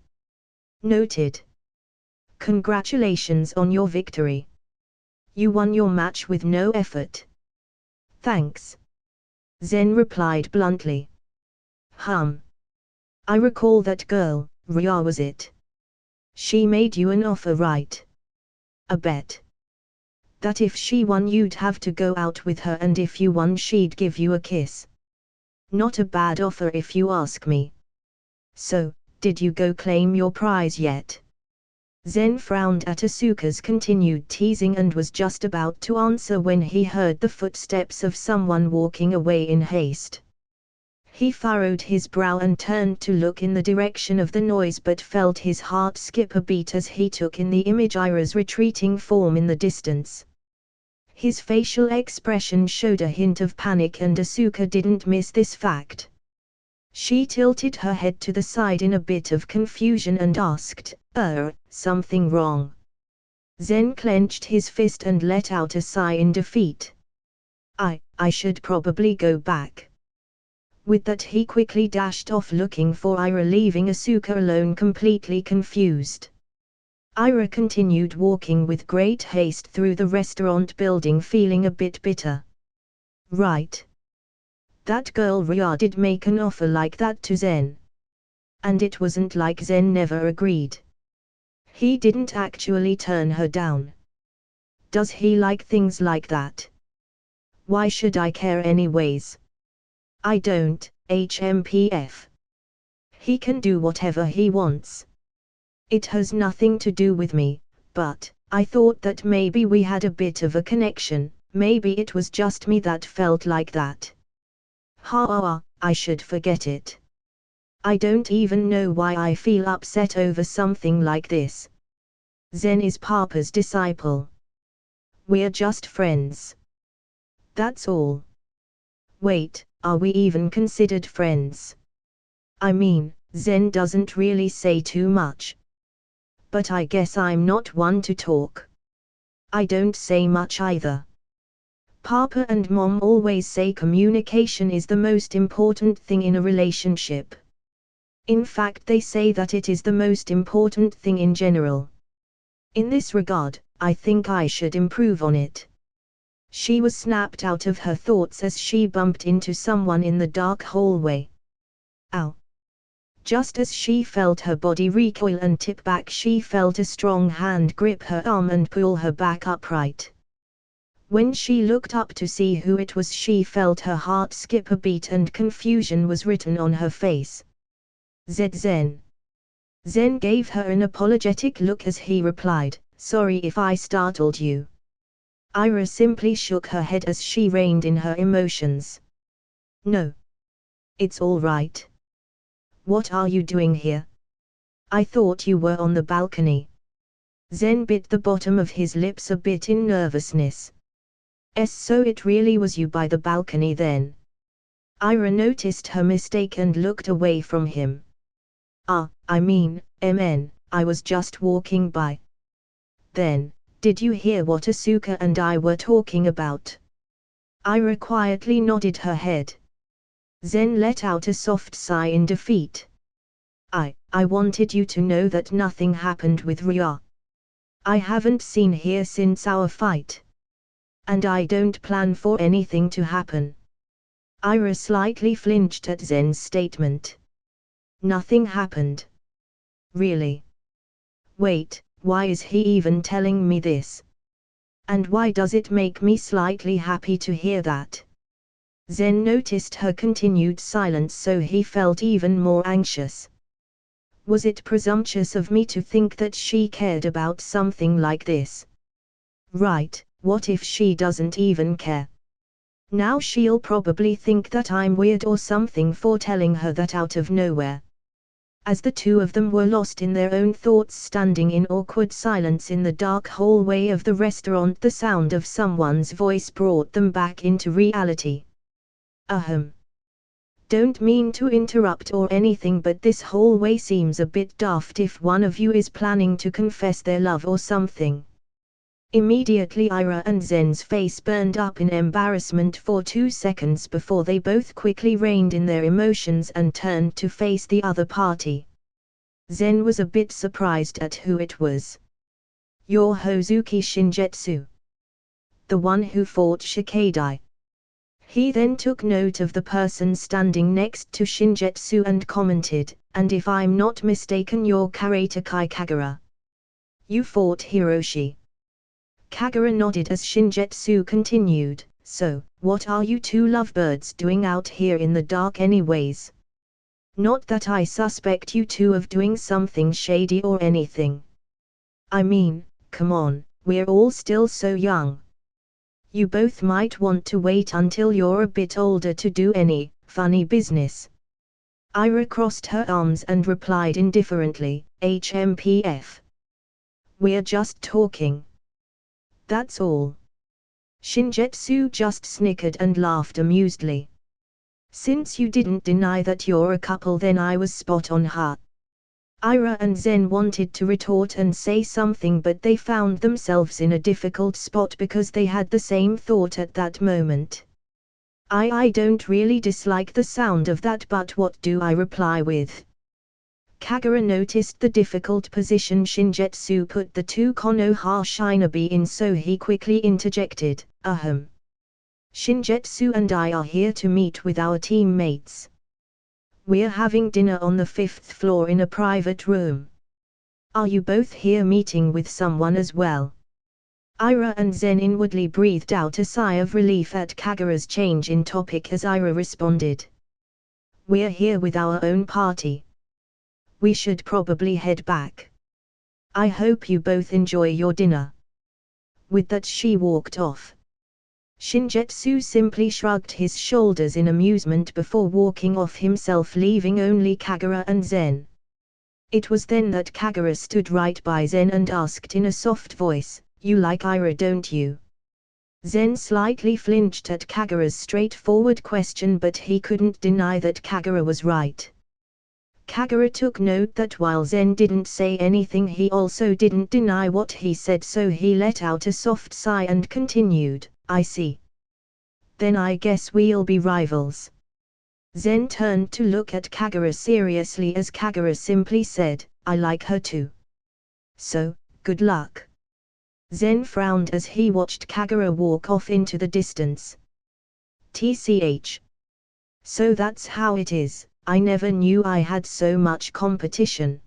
"Noted. Congratulations on your victory. You won your match with no effort." "Thanks." Zen replied bluntly. I recall that girl, Rhea, was it? She made you an offer, right? A bet. That if she won you'd have to go out with her, and if you won she'd give you a kiss. Not a bad offer if you ask me. So, did you go claim your prize yet?" Zen frowned at Asuka's continued teasing and was just about to answer when he heard the footsteps of someone walking away in haste. He furrowed his brow and turned to look in the direction of the noise, but felt his heart skip a beat as he took in the image Ira's retreating form in the distance. His facial expression showed a hint of panic, and Asuka didn't miss this fact. She tilted her head to the side in a bit of confusion and asked, something wrong?" Zen clenched his fist and let out a sigh in defeat. I should probably go back." With that he quickly dashed off looking for Ira, leaving Asuka alone completely confused. Ira continued walking with great haste through the restaurant building, feeling a bit bitter. Right. That girl Rhea did make an offer like that to Zen. And it wasn't like Zen never agreed. He didn't actually turn her down. Does he like things like that? Why should I care anyways? I don't, HMPF. He can do whatever he wants. It has nothing to do with me, but I thought that maybe we had a bit of a connection, maybe it was just me that felt like that. Ha ha, I should forget it. I don't even know why I feel upset over something like this. Zen is Papa's disciple. We're just friends. That's all. Wait, are we even considered friends? I mean, Zen doesn't really say too much. But I guess I'm not one to talk. I don't say much either. Papa and Mom always say communication is the most important thing in a relationship. In fact, they say that it is the most important thing in general. In this regard, I think I should improve on it. She was snapped out of her thoughts as she bumped into someone in the dark hallway. Ow! Just as she felt her body recoil and tip back, she felt a strong hand grip her arm and pull her back upright. When she looked up to see who it was, she felt her heart skip a beat and confusion was written on her face. Zen. Zen gave her an apologetic look as he replied, "Sorry if I startled you." Ira simply shook her head as she reined in her emotions. "No. It's all right. What are you doing here? I thought you were on the balcony." Zen bit the bottom of his lips a bit in nervousness. So it really was you by the balcony then?" Ira noticed her mistake and looked away from him. I mean, I was just walking by." "Then, did you hear what Asuka and I were talking about?" Ira quietly nodded her head. Zen let out a soft sigh in defeat. I wanted you to know that nothing happened with Rhea. I haven't seen her since our fight. And I don't plan for anything to happen." Ira slightly flinched at Zen's statement. "Nothing happened. Really? Wait, why is he even telling me this? And why does it make me slightly happy to hear that?" Zen noticed her continued silence, so he felt even more anxious. Was it presumptuous of me to think that she cared about something like this? Right, what if she doesn't even care? Now she'll probably think that I'm weird or something for telling her that out of nowhere. As the two of them were lost in their own thoughts, standing in awkward silence in the dark hallway of the restaurant, the sound of someone's voice brought them back into reality. Ahem. Don't mean to interrupt or anything, but this hallway seems a bit daft if one of you is planning to confess their love or something. Immediately Ira and Zen's face burned up in embarrassment for 2 seconds before they both quickly reined in their emotions and turned to face the other party. Zen was a bit surprised at who it was. "You're Hozuki Shinjetsu. The one who fought Shikadai." He then took note of the person standing next to Shinjetsu and commented, "And if I'm not mistaken, you're Karate Kagura. You fought Hiroshi." Kagura nodded as Shinjetsu continued, "So, what are you two lovebirds doing out here in the dark anyways? Not that I suspect you two of doing something shady or anything. I mean, come on, we're all still so young. You both might want to wait until you're a bit older to do any funny business." Ira crossed her arms and replied indifferently, "HMPF. We're just talking. That's all." Shinjetsu just snickered and laughed amusedly. "Since you didn't deny that you're a couple, then I was spot on, huh?" Ira and Zen wanted to retort and say something, but they found themselves in a difficult spot because they had the same thought at that moment. I don't really dislike the sound of that, but what do I reply with?" Kagura noticed the difficult position Shinjetsu put the two Konoha shinobi in, so he quickly interjected, "Ahem. Shinjetsu and I are here to meet with our teammates. We're having dinner on the 5th floor in a private room. Are you both here meeting with someone as well?" Ira and Zen inwardly breathed out a sigh of relief at Kagura's change in topic as Ira responded, "We're here with our own party. We should probably head back. I hope you both enjoy your dinner." With that she walked off. Shingetsu simply shrugged his shoulders in amusement before walking off himself, leaving only Kagura and Zen. It was then that Kagura stood right by Zen and asked in a soft voice, "You like Ira, don't you?" Zen slightly flinched at Kagura's straightforward question, but he couldn't deny that Kagura was right. Kagura took note that while Zen didn't say anything, he also didn't deny what he said, so he let out a soft sigh and continued, "I see. Then I guess we'll be rivals." Zen turned to look at Kagura seriously as Kagura simply said, "I like her too. So, good luck." Zen frowned as he watched Kagura walk off into the distance. TCH. So that's how it is. I never knew I had so much competition.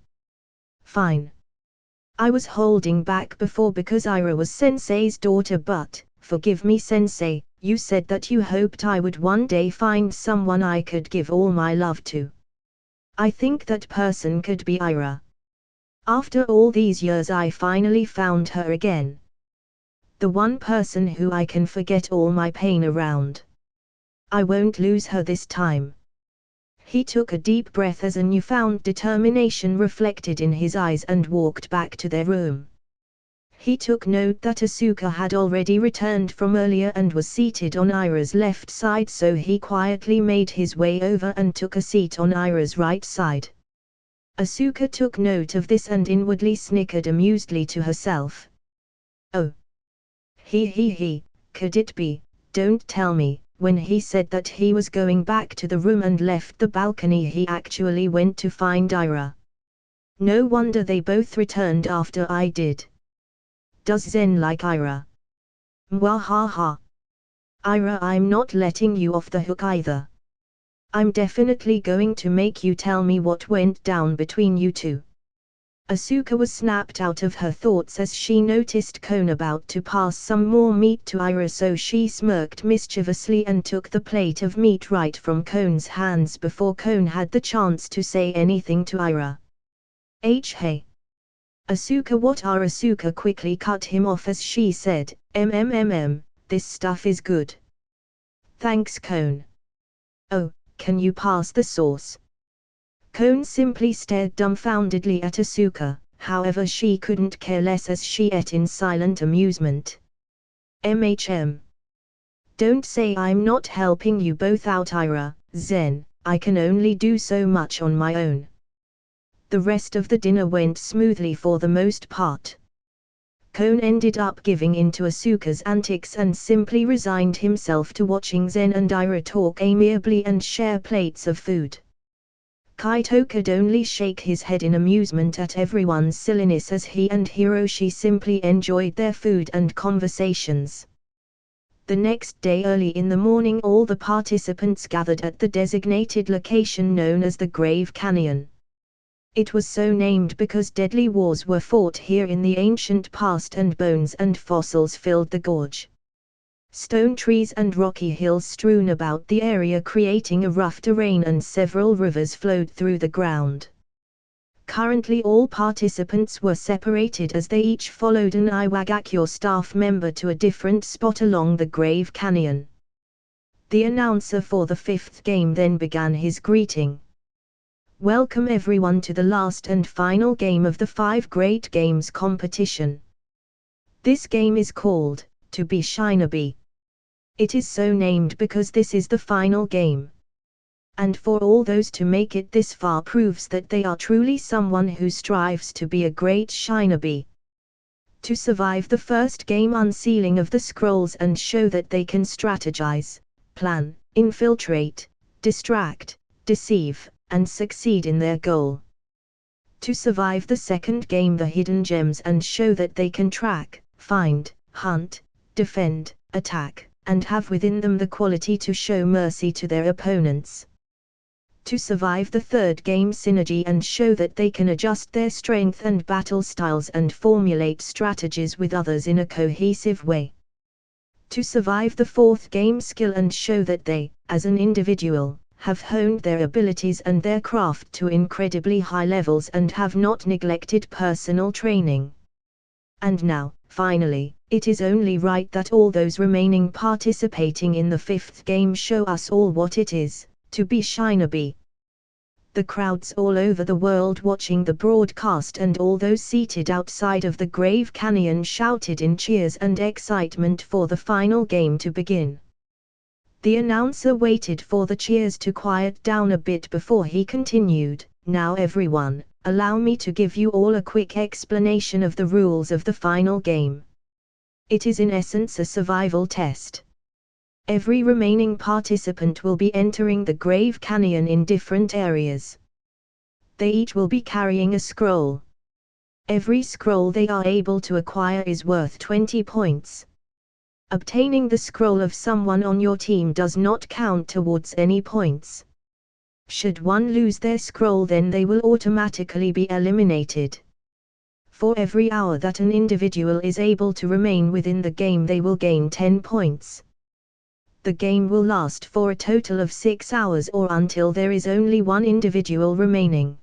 Fine. I was holding back before because Ira was Sensei's daughter, but, forgive me Sensei, you said that you hoped I would one day find someone I could give all my love to. I think that person could be Ira. After all these years I finally found her again. The one person who I can forget all my pain around. I won't lose her this time. He took a deep breath as a newfound determination reflected in his eyes and walked back to their room. He took note that Asuka had already returned from earlier and was seated on Ira's left side, so he quietly made his way over and took a seat on Ira's right side. Asuka took note of this and inwardly snickered amusedly to herself. Oh. He, could it be, don't tell me. When he said that he was going back to the room and left the balcony, he actually went to find Ira. No wonder they both returned after I did. Does Zen like Ira? Mwahaha. Ira, I'm not letting you off the hook either. I'm definitely going to make you tell me what went down between you two. Asuka was snapped out of her thoughts as she noticed Kon about to pass some more meat to Ira, so she smirked mischievously and took the plate of meat right from Kon's hands before Kon had the chance to say anything to Ira. Hey. Asuka, what are? Asuka quickly cut him off as she said, this stuff is good. Thanks, Kon. Oh, can you pass the sauce? Kon simply stared dumbfoundedly at Asuka, however she couldn't care less as she ate in silent amusement. Don't say I'm not helping you both out, Ira, Zen, I can only do so much on my own. The rest of the dinner went smoothly for the most part. Kon ended up giving in to Asuka's antics and simply resigned himself to watching Zen and Ira talk amiably and share plates of food. Kaito could only shake his head in amusement at everyone's silliness as he and Hiroshi simply enjoyed their food and conversations. The next day early in the morning, all the participants gathered at the designated location known as the Grave Canyon. It was so named because deadly wars were fought here in the ancient past and bones and fossils filled the gorge. Stone trees and rocky hills strewn about the area creating a rough terrain, and several rivers flowed through the ground. Currently all participants were separated as they each followed an Iwagakure staff member to a different spot along the Grave Canyon. The announcer for the fifth game then began his greeting. Welcome everyone to the last and final game of the 5 Great Games competition. This game is called, To Be Shinobi. It is so named because this is the final game. And for all those to make it this far proves that they are truly someone who strives to be a great shinobi. To survive the first game unsealing of the scrolls and show that they can strategize, plan, infiltrate, distract, deceive, and succeed in their goal. To survive the second game, the hidden gems, and show that they can track, find, hunt, defend, attack, and have within them the quality to show mercy to their opponents. To survive the third game, synergy, and show that they can adjust their strength and battle styles and formulate strategies with others in a cohesive way. To survive the fourth game, skill, and show that they, as an individual, have honed their abilities and their craft to incredibly high levels and have not neglected personal training. And now, finally, It is only right that all those remaining participating in the fifth game show us all what it is to be Shinobi. The crowds all over the world watching the broadcast and all those seated outside of the Grave Canyon shouted in cheers and excitement for the final game to begin. The announcer waited for the cheers to quiet down a bit before he continued, "Now everyone, allow me to give you all a quick explanation of the rules of the final game. It is in essence a survival test. Every remaining participant will be entering the Grave Canyon in different areas. They each will be carrying a scroll. Every scroll they are able to acquire is worth 20 points. Obtaining the scroll of someone on your team does not count towards any points. Should one lose their scroll, then they will automatically be eliminated. For every hour that an individual is able to remain within the game, they will gain 10 points. The game will last for a total of 6 hours or until there is only one individual remaining.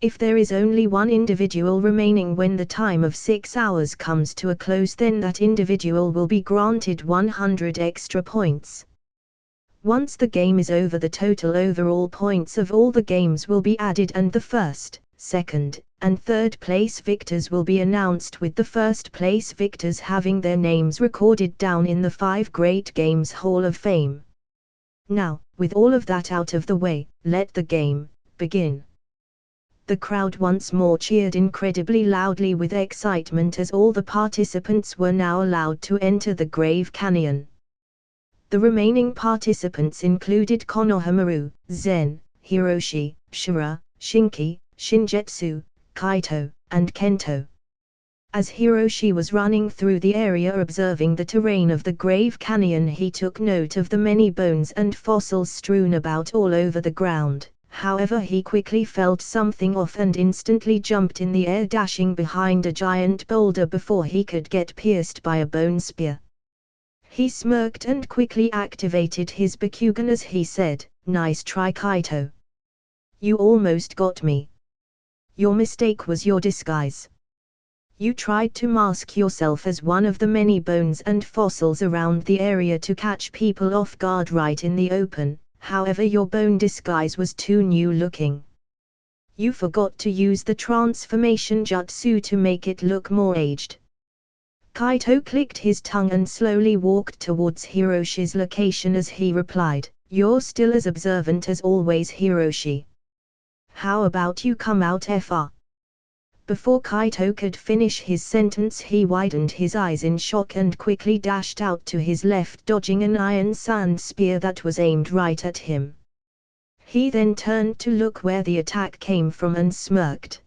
If there is only one individual remaining when the time of 6 hours comes to a close, then that individual will be granted 100 extra points. Once the game is over, the total overall points of all the games will be added and the first, second, and third place victors will be announced, with the first place victors having their names recorded down in the 5 Great Games Hall of Fame. Now, with all of that out of the way, let the game begin. The crowd once more cheered incredibly loudly with excitement as all the participants were now allowed to enter the Grave Canyon. The remaining participants included Konohamaru, Zen, Hiroshi, Shura, Shinki, Shinjetsu, Kaito, and Kento. As Hiroshi was running through the area observing the terrain of the Grave Canyon, he took note of the many bones and fossils strewn about all over the ground. However, he quickly felt something off and instantly jumped in the air, dashing behind a giant boulder before he could get pierced by a bone spear. He smirked and quickly activated his Bakugan as he said, "Nice try, Kaito. You almost got me. Your mistake was your disguise. You tried to mask yourself as one of the many bones and fossils around the area to catch people off guard right in the open. However, your bone disguise was too new looking. You forgot to use the transformation jutsu to make it look more aged." Kaito clicked his tongue and slowly walked towards Hiroshi's location as he replied, "You're still as observant as always, Hiroshi. How about you come out FR?" Before Kaito could finish his sentence, he widened his eyes in shock and quickly dashed out to his left, dodging an iron sand spear that was aimed right at him. He then turned to look where the attack came from and smirked.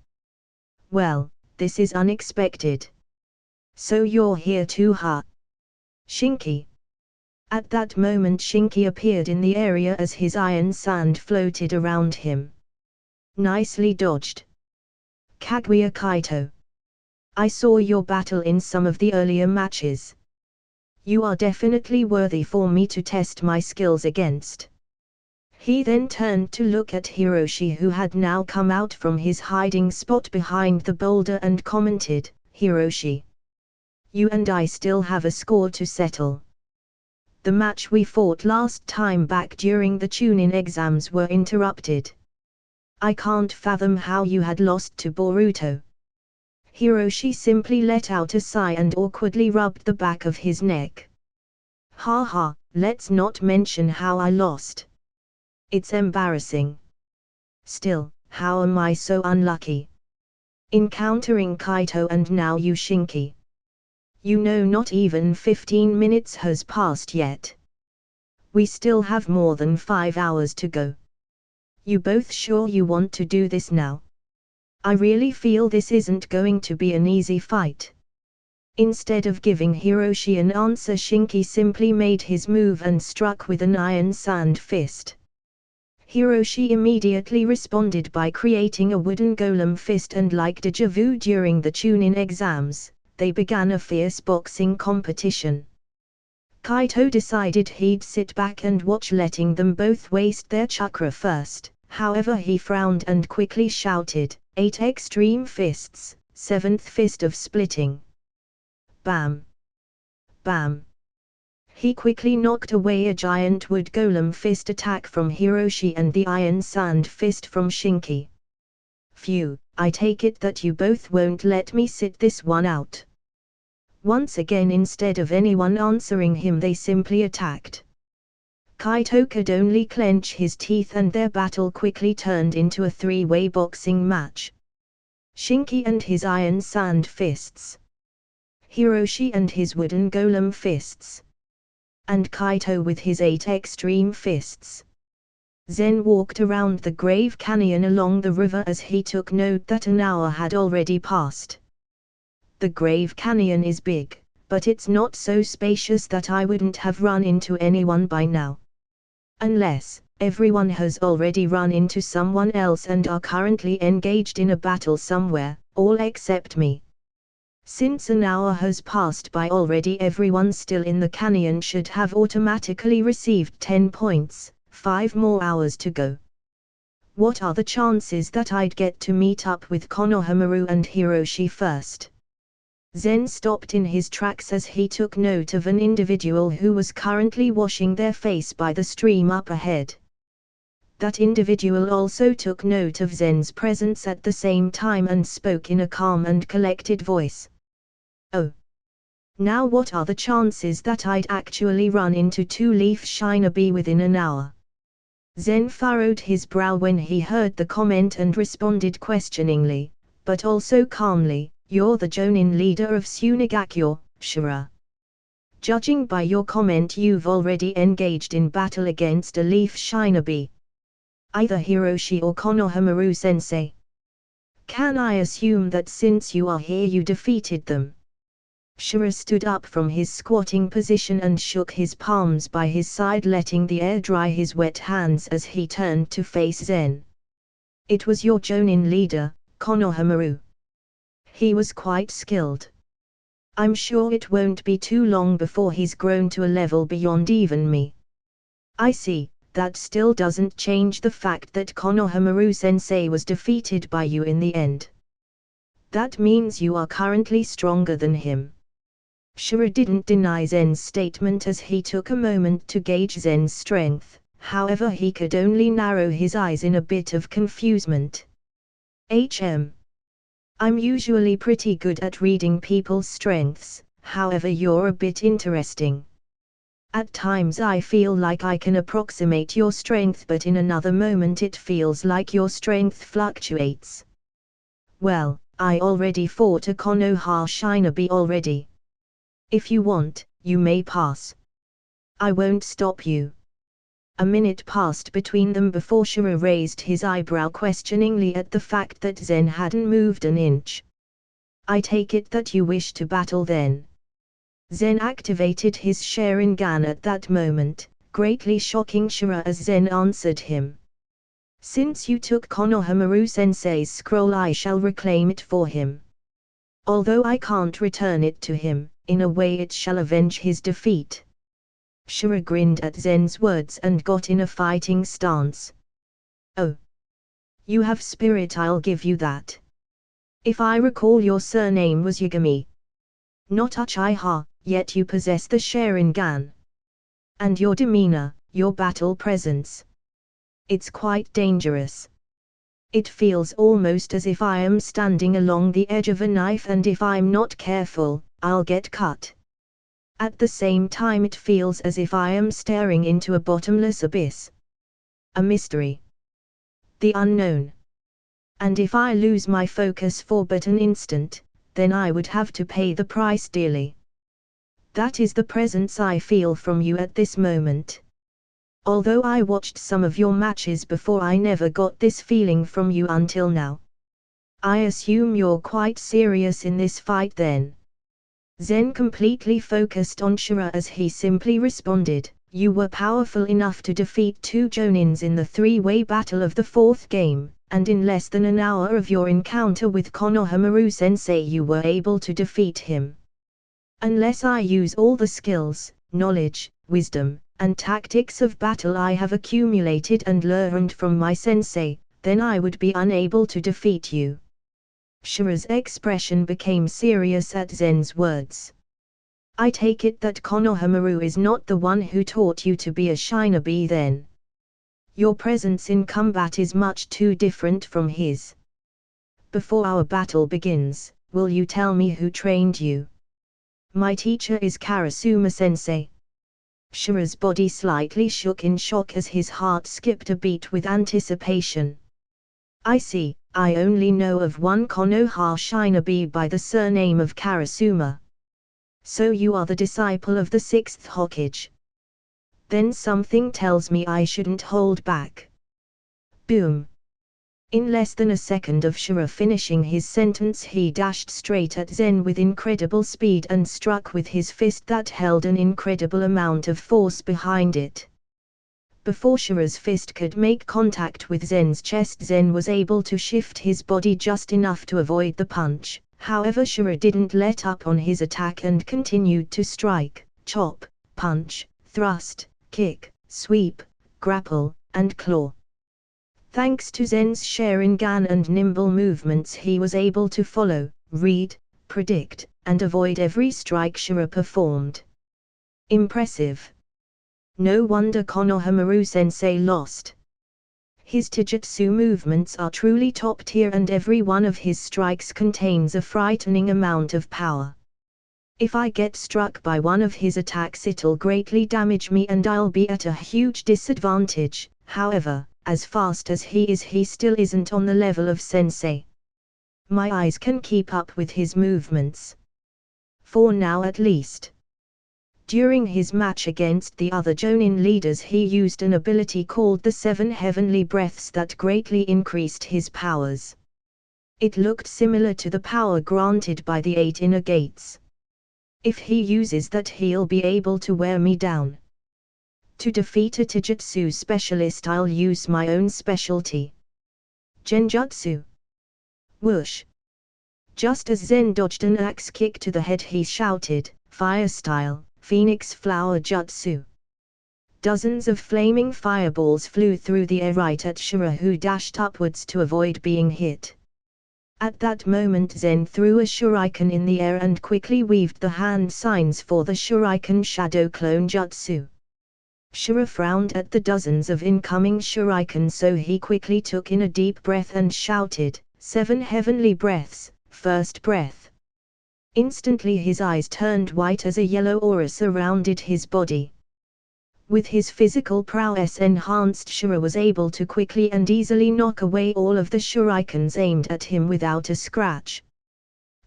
"Well, this is unexpected. So you're here too, huh? Shinki." At that moment Shinki appeared in the area as his iron sand floated around him. "Nicely dodged, Kaguya Kaito. I saw your battle in some of the earlier matches. You are definitely worthy for me to test my skills against." He then turned to look at Hiroshi, who had now come out from his hiding spot behind the boulder, and commented, "Hiroshi, you and I still have a score to settle. The match we fought last time back during the tune-in exams were interrupted. I can't fathom how you had lost to Boruto." Hiroshi simply let out a sigh and awkwardly rubbed the back of his neck. "Ha ha, let's not mention how I lost. It's embarrassing. Still, how am I so unlucky? Encountering Kaito and now you, Shinki. You know, not even 15 minutes has passed yet. We still have more than 5 hours to go. You both sure you want to do this now? I really feel this isn't going to be an easy fight." Instead of giving Hiroshi an answer, Shinki simply made his move and struck with an iron sand fist. Hiroshi immediately responded by creating a wooden golem fist, and like deja vu during the tune-in exams, they began a fierce boxing competition. Kaito decided he'd sit back and watch, letting them both waste their chakra first. However, he frowned and quickly shouted, 8 extreme fists, 7th fist of splitting. Bam! Bam! He quickly knocked away a giant wood golem fist attack from Hiroshi and the iron sand fist from Shinki. Phew, I take it that you both won't let me sit this one out. Once again, instead of anyone answering him, they simply attacked. Kaito could only clench his teeth, and their battle quickly turned into a three-way boxing match. Shinki and his iron sand fists, Hiroshi and his wooden golem fists, and Kaito with his 8 extreme fists. Zen walked around the Grave Canyon along the river as he took note that an hour had already passed. The Grave Canyon is big, but it's not so spacious that I wouldn't have run into anyone by now. Unless everyone has already run into someone else and are currently engaged in a battle somewhere, all except me. Since an hour has passed by already, everyone still in the canyon should have automatically received 10 points, 5 more hours to go. What are the chances that I'd get to meet up with Konohamaru and Hiroshi first? Zen stopped in his tracks as he took note of an individual who was currently washing their face by the stream up ahead. That individual also took note of Zen's presence at the same time and spoke in a calm and collected voice. Oh. Now what are the chances that I'd actually run into two-leaf shinobi within an hour? Zen furrowed his brow when he heard the comment and responded questioningly, but also calmly. You're the Jonin leader of Tsunegakyo, Shura. Judging by your comment, you've already engaged in battle against a leaf shinobi. Either Hiroshi or Konohamaru-sensei. Can I assume that since you are here you defeated them? Shura stood up from his squatting position and shook his palms by his side, letting the air dry his wet hands as he turned to face Zen. It was your Jonin leader, Konohamaru. He was quite skilled. I'm sure it won't be too long before he's grown to a level beyond even me. I see, that still doesn't change the fact that Konohamaru-sensei was defeated by you in the end. That means you are currently stronger than him. Shura didn't deny Zen's statement as he took a moment to gauge Zen's strength, however he could only narrow his eyes in a bit of confusement. I'm usually pretty good at reading people's strengths, however you're a bit interesting. At times I feel like I can approximate your strength, but in another moment it feels like your strength fluctuates. Well, I already fought a Konoha shinobi already. If you want, you may pass. I won't stop you. A minute passed between them before Shura raised his eyebrow questioningly at the fact that Zen hadn't moved an inch. I take it that you wish to battle then. Zen activated his Sharingan at that moment, greatly shocking Shura as Zen answered him. Since you took Konohamaru-sensei's scroll, I shall reclaim it for him. Although I can't return it to him, in a way it shall avenge his defeat. Shura grinned at Zen's words and got in a fighting stance. Oh. You have spirit, I'll give you that. If I recall, your surname was Yagami. Not Uchiha, yet you possess the Sharingan. And your demeanor, your battle presence. It's quite dangerous. It feels almost as if I am standing along the edge of a knife, and if I'm not careful, I'll get cut. At the same time it feels as if I am staring into a bottomless abyss. A mystery. The unknown. And if I lose my focus for but an instant, then I would have to pay the price dearly. That is the presence I feel from you at this moment. Although I watched some of your matches before, I never got this feeling from you until now. I assume you're quite serious in this fight then. Zen completely focused on Shura as he simply responded, you were powerful enough to defeat 2 Jonins in the 3-way battle of the 4th game, and in less than an hour of your encounter with Konohamaru-sensei you were able to defeat him. Unless I use all the skills, knowledge, wisdom, and tactics of battle I have accumulated and learned from my sensei, then I would be unable to defeat you. Shura's expression became serious at Zen's words. I take it that Konohamaru is not the one who taught you to be a shinobi then. Your presence in combat is much too different from his. Before our battle begins, will you tell me who trained you? My teacher is Karasuma-sensei. Shura's body slightly shook in shock as his heart skipped a beat with anticipation. I see, I only know of one Konoha shinobi by the surname of Karasuma. So you are the disciple of the 6th Hokage. Then something tells me I shouldn't hold back. Boom. In less than a second of Shura finishing his sentence, he dashed straight at Zen with incredible speed and struck with his fist that held an incredible amount of force behind it. Before Shura's fist could make contact with Zen's chest, Zen was able to shift his body just enough to avoid the punch. However, Shura didn't let up on his attack and continued to strike, chop, punch, thrust, kick, sweep, grapple, and claw. Thanks to Zen's Sharingan and nimble movements, he was able to follow, read, predict, and avoid every strike Shura performed. Impressive. No wonder Konohamaru-sensei lost. His taijutsu movements are truly top tier and every one of his strikes contains a frightening amount of power. If I get struck by one of his attacks, it'll greatly damage me and I'll be at a huge disadvantage. However, as fast as he still isn't on the level of sensei. My eyes can keep up with his movements. For now at least. During his match against the other Jonin leaders, he used an ability called the 7 Heavenly Breaths that greatly increased his powers. It looked similar to the power granted by the 8 inner gates. If he uses that, he'll be able to wear me down. To defeat a taijutsu specialist, I'll use my own specialty. Genjutsu. Whoosh. Just as Zen dodged an axe kick to the head, he shouted, "Fire style, Phoenix Flower Jutsu." Dozens of flaming fireballs flew through the air right at Shura, who dashed upwards to avoid being hit. At that moment, Zen threw a shuriken in the air and quickly weaved the hand signs for the shuriken shadow clone jutsu. Shura frowned at the dozens of incoming shurikens, so he quickly took in a deep breath and shouted, 7 heavenly breaths, first breath. Instantly his eyes turned white as a yellow aura surrounded his body. With his physical prowess enhanced, Shura was able to quickly and easily knock away all of the shurikens aimed at him without a scratch.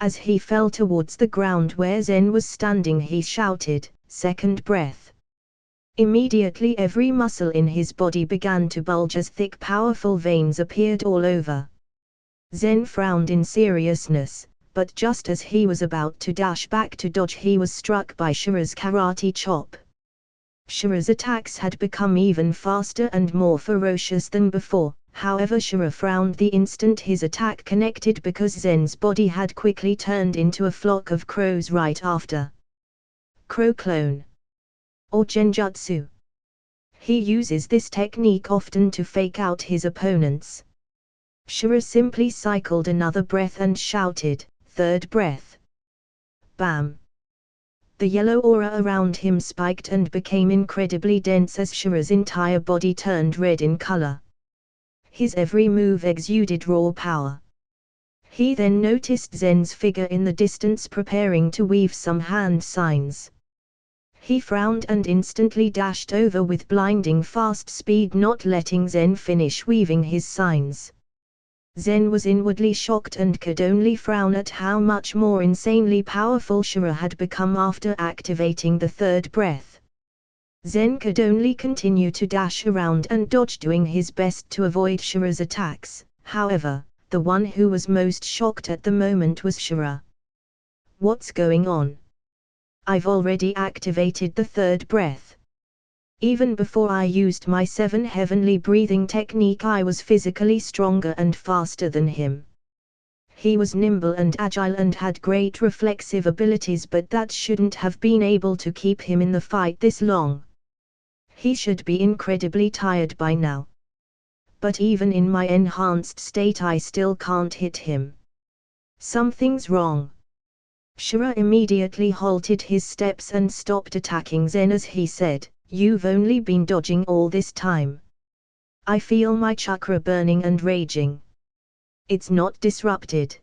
As he fell towards the ground where Zen was standing, he shouted, "Second breath." Immediately every muscle in his body began to bulge as thick powerful veins appeared all over. Zen frowned in seriousness, but just as he was about to dash back to dodge, he was struck by Shura's karate chop. Shura's attacks had become even faster and more ferocious than before, however Shura frowned the instant his attack connected because Zen's body had quickly turned into a flock of crows right after. Crow clone. Or genjutsu. He uses this technique often to fake out his opponents. Shura simply cycled another breath and shouted, "Third breath." Bam! The yellow aura around him spiked and became incredibly dense as Shura's entire body turned red in color. His every move exuded raw power. He then noticed Zen's figure in the distance preparing to weave some hand signs. He frowned and instantly dashed over with blinding fast speed, not letting Zen finish weaving his signs. Zen was inwardly shocked and could only frown at how much more insanely powerful Shura had become after activating the third breath. Zen could only continue to dash around and dodge, doing his best to avoid Shura's attacks. However, the one who was most shocked at the moment was Shura. What's going on? I've already activated the third breath. Even before I used my 7 heavenly breathing technique, I was physically stronger and faster than him. He was nimble and agile and had great reflexive abilities, but that shouldn't have been able to keep him in the fight this long. He should be incredibly tired by now. But even in my enhanced state, I still can't hit him. Something's wrong. Shura immediately halted his steps and stopped attacking Zen as he said, "You've only been dodging all this time. I feel my chakra burning and raging. It's not disrupted.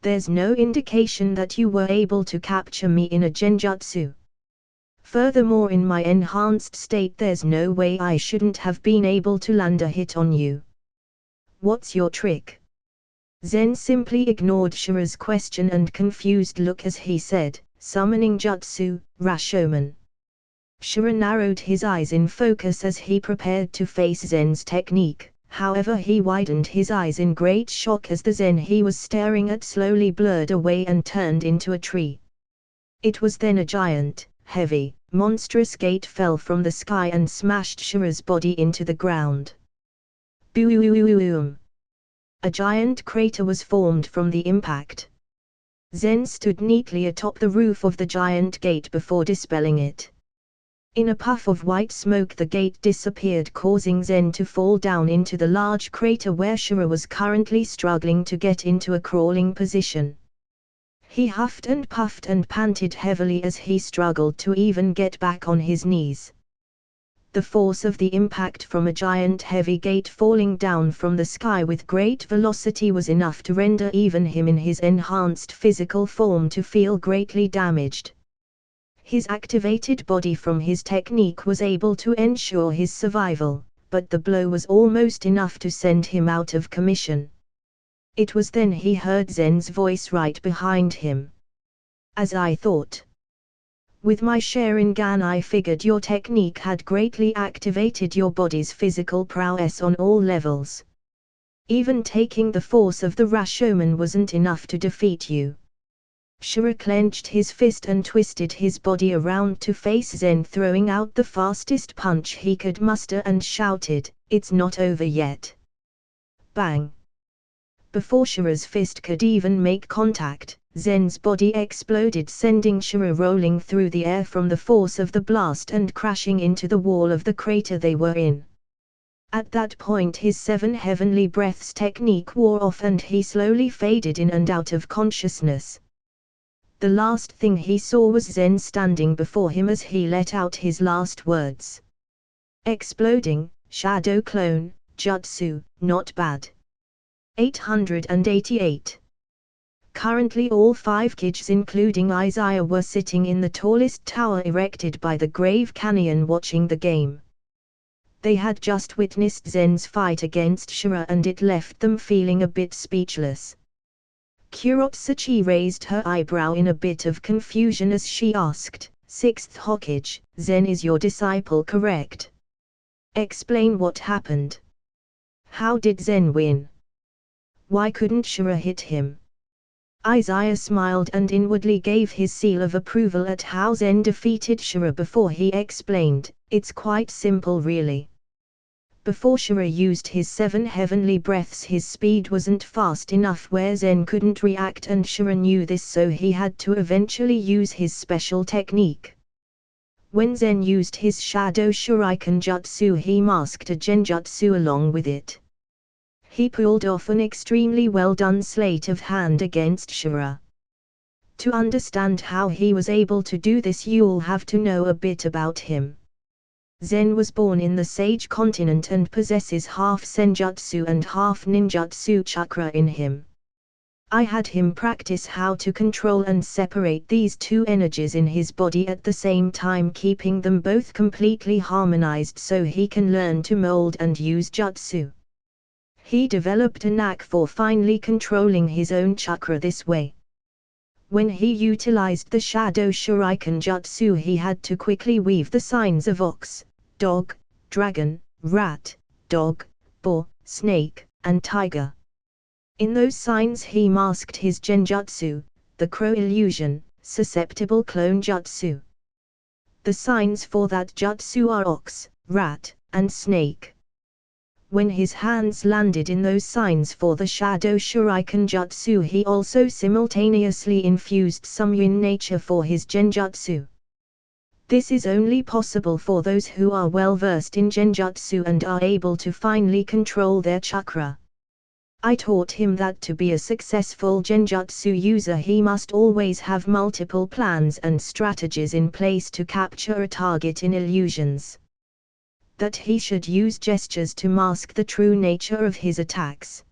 There's no indication that you were able to capture me in a genjutsu. Furthermore, in my enhanced state there's no way I shouldn't have been able to land a hit on you. What's your trick?" Zen simply ignored Shura's question and confused look as he said, "Summoning jutsu, Rashomon." Shura narrowed his eyes in focus as he prepared to face Zen's technique, however he widened his eyes in great shock as the Zen he was staring at slowly blurred away and turned into a tree. It was then a giant, heavy, monstrous gate fell from the sky and smashed Shura's body into the ground. Boom! A giant crater was formed from the impact. Zen stood neatly atop the roof of the giant gate before dispelling it. In a puff of white smoke the gate disappeared, causing Zen to fall down into the large crater where Shura was currently struggling to get into a crawling position. He huffed and puffed and panted heavily as he struggled to even get back on his knees. The force of the impact from a giant heavy gate falling down from the sky with great velocity was enough to render even him in his enhanced physical form to feel greatly damaged. His activated body from his technique was able to ensure his survival, but the blow was almost enough to send him out of commission. It was then he heard Zen's voice right behind him. "As I thought. With my Sharingan I figured your technique had greatly activated your body's physical prowess on all levels. Even taking the force of the Rashomon wasn't enough to defeat you." Shura clenched his fist and twisted his body around to face Zen, throwing out the fastest punch he could muster and shouted, "It's not over yet." Bang! Before Shura's fist could even make contact, Zen's body exploded, sending Shura rolling through the air from the force of the blast and crashing into the wall of the crater they were in. At that point his 7 heavenly breaths technique wore off and he slowly faded in and out of consciousness. The last thing he saw was Zen standing before him as he let out his last words. "Exploding, shadow clone, jutsu, not bad." 888. Currently all 5 kids including Izaya were sitting in the tallest tower erected by the Grave Canyon watching the game. They had just witnessed Zen's fight against Shura and it left them feeling a bit speechless. Kurotsuchi raised her eyebrow in a bit of confusion as she asked, "6th Hokage, Zen is your disciple, correct? Explain what happened. How did Zen win? Why couldn't Shura hit him?" Izaya smiled and inwardly gave his seal of approval at how Zen defeated Shura before he explained, "It's quite simple really. Before Shura used his 7 heavenly breaths his speed wasn't fast enough where Zen couldn't react and Shura knew this, so he had to eventually use his special technique. When Zen used his Shadow Shuriken Jutsu he masked a genjutsu along with it. He pulled off an extremely well done sleight of hand against Shura. To understand how he was able to do this you'll have to know a bit about him. Zen was born in the Sage continent and possesses half Senjutsu and half Ninjutsu chakra in him. I had him practice how to control and separate these 2 energies in his body at the same time, keeping them both completely harmonized so he can learn to mold and use jutsu. He developed a knack for finely controlling his own chakra this way. When he utilized the Shadow Shuriken Jutsu he had to quickly weave the signs of ox, dog, dragon, rat, dog, boar, snake, and tiger. In those signs he masked his genjutsu, the crow illusion, susceptible clone jutsu. The signs for that jutsu are ox, rat, and snake. When his hands landed in those signs for the Shadow Shuriken Jutsu he also simultaneously infused some yin nature for his genjutsu. This is only possible for those who are well versed in genjutsu and are able to finely control their chakra. I taught him that to be a successful genjutsu user he must always have multiple plans and strategies in place to capture a target in illusions. That he should use gestures to mask the true nature of his attacks.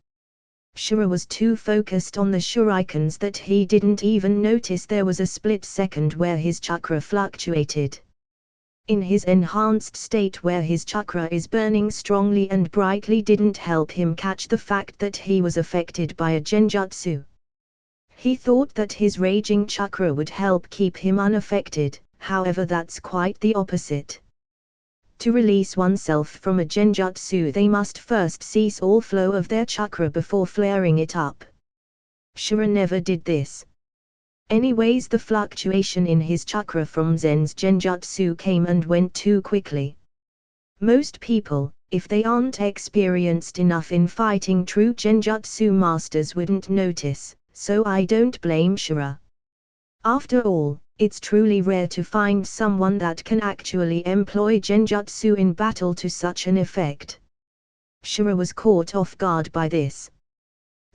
Shura was too focused on the shurikens that he didn't even notice there was a split second where his chakra fluctuated. In his enhanced state where his chakra is burning strongly and brightly didn't help him catch the fact that he was affected by a genjutsu. He thought that his raging chakra would help keep him unaffected, however that's quite the opposite. To release oneself from a genjutsu they must first cease all flow of their chakra before flaring it up. Shura never did this. Anyways, the fluctuation in his chakra from Zen's genjutsu came and went too quickly. Most people, if they aren't experienced enough in fighting true genjutsu masters, wouldn't notice, so I don't blame Shura. After all, it's truly rare to find someone that can actually employ genjutsu in battle to such an effect. Shura was caught off guard by this.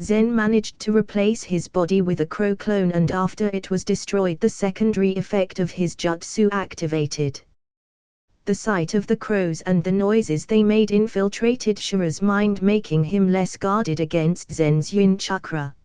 Zen managed to replace his body with a crow clone, and after it was destroyed the secondary effect of his jutsu activated. The sight of the crows and the noises they made infiltrated Shura's mind, making him less guarded against Zen's yin chakra.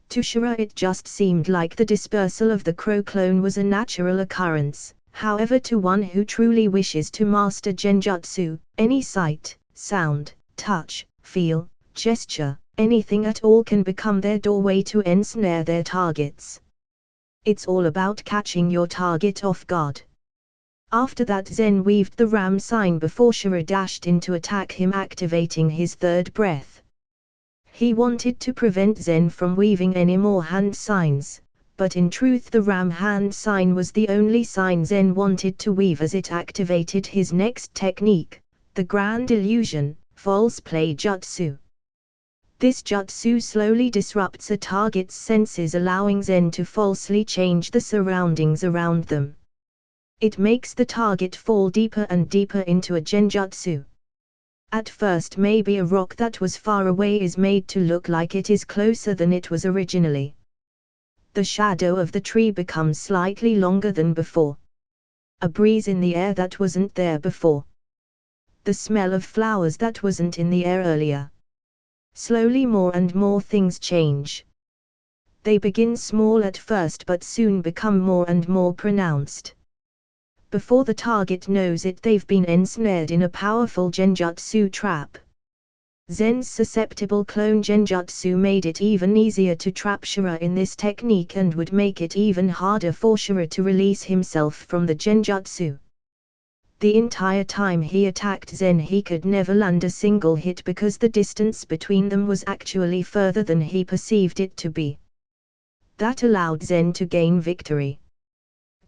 To Shura it just seemed like the dispersal of the crow clone was a natural occurrence, however to one who truly wishes to master genjutsu, any sight, sound, touch, feel, gesture, anything at all can become their doorway to ensnare their targets. It's all about catching your target off guard. After that Zen weaved the ram sign before Shura dashed in to attack him, activating his third breath. He wanted to prevent Zen from weaving any more hand signs, but in truth the ram hand sign was the only sign Zen wanted to weave, as it activated his next technique, the Grand Illusion, False Play Jutsu. This jutsu slowly disrupts a target's senses, allowing Zen to falsely change the surroundings around them. It makes the target fall deeper and deeper into a genjutsu. At first maybe a rock that was far away is made to look like it is closer than it was originally. The shadow of the tree becomes slightly longer than before. A breeze in the air that wasn't there before. The smell of flowers that wasn't in the air earlier. Slowly more and more things change. They begin small at first but soon become more and more pronounced. Before the target knows it, they've been ensnared in a powerful genjutsu trap. Zen's susceptible clone genjutsu made it even easier to trap Shura in this technique and would make it even harder for Shura to release himself from the genjutsu. The entire time he attacked Zen he could never land a single hit because the distance between them was actually further than he perceived it to be. That allowed Zen to gain victory.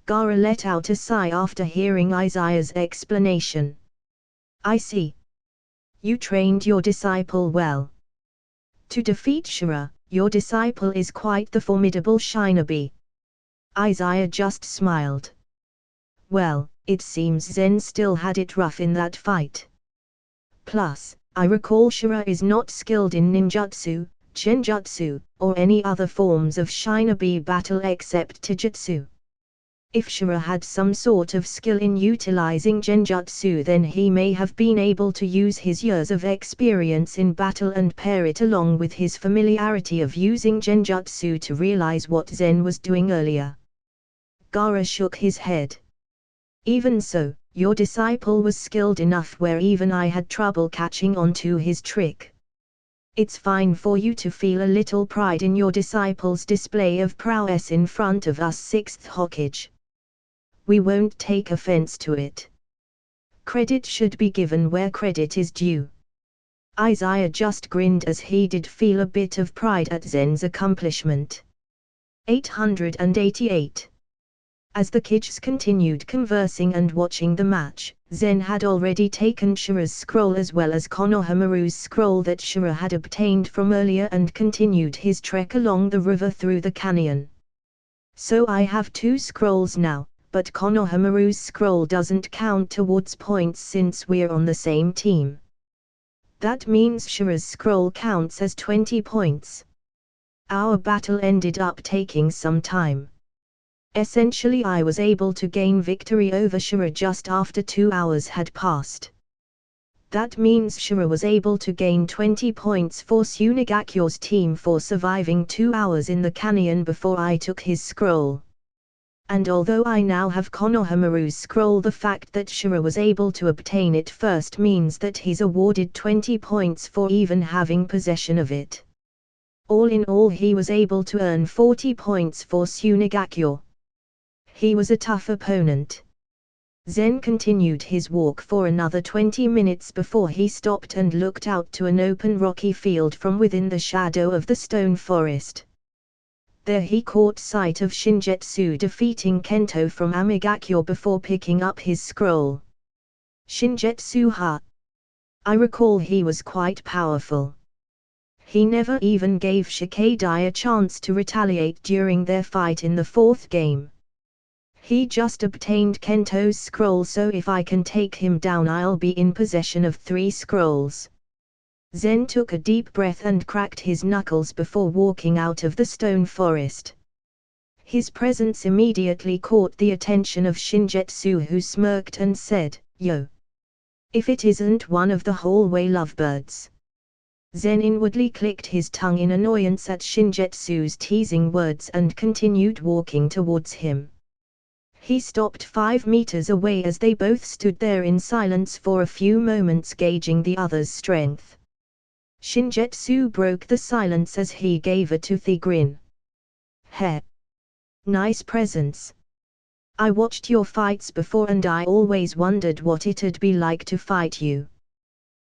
Gaara let out a sigh after hearing Izaya's explanation. I see. You trained your disciple well. To defeat Shura, your disciple is quite the formidable shinobi. Izaya just smiled. Well, it seems Zen still had it rough in that fight. Plus, I recall Shura is not skilled in ninjutsu, genjutsu, or any other forms of shinobi battle except taijutsu. If Shura had some sort of skill in utilizing genjutsu, then he may have been able to use his years of experience in battle and pair it along with his familiarity of using genjutsu to realize what Zen was doing earlier. Gaara shook his head. Even so, your disciple was skilled enough where even I had trouble catching on to his trick. It's fine for you to feel a little pride in your disciple's display of prowess in front of us, 6th Hokage. We won't take offense to it. Credit should be given where credit is due. Izaya just grinned as he did feel a bit of pride at Zen's accomplishment. 888. As the kids continued conversing and watching the match, Zen had already taken Shura's scroll as well as Konohamaru's scroll that Shura had obtained from earlier and continued his trek along the river through the canyon. So I have 2 scrolls now, but Konohamaru's scroll doesn't count towards points since we're on the same team. That means Shura's scroll counts as 20 points. Our battle ended up taking some time. Essentially I was able to gain victory over Shura just after 2 hours had passed. That means Shura was able to gain 20 points for Tsunegakyo's team for surviving 2 hours in the canyon before I took his scroll. And although I now have Konohamaru's scroll, the fact that Shura was able to obtain it first means that he's awarded 20 points for even having possession of it. All in all he was able to earn 40 points for Tsunegakyo. He was a tough opponent. Zen continued his walk for another 20 minutes before he stopped and looked out to an open rocky field from within the shadow of the stone forest. There he caught sight of Shingetsu defeating Kento from Amigakyo before picking up his scroll. Shingetsu, ha! I recall he was quite powerful. He never even gave Shikadai a chance to retaliate during their fight in the 4th game. He just obtained Kento's scroll, so if I can take him down I'll be in possession of 3 scrolls. Zen took a deep breath and cracked his knuckles before walking out of the stone forest. His presence immediately caught the attention of Shingetsu, who smirked and said, "Yo! If it isn't one of the hallway lovebirds." Zen inwardly clicked his tongue in annoyance at Shingetsu's teasing words and continued walking towards him. He stopped 5 meters away as they both stood there in silence for a few moments, gauging the other's strength. Shingetsu broke the silence as he gave a toothy grin. "Heh. Nice presence. I watched your fights before and I always wondered what it'd be like to fight you.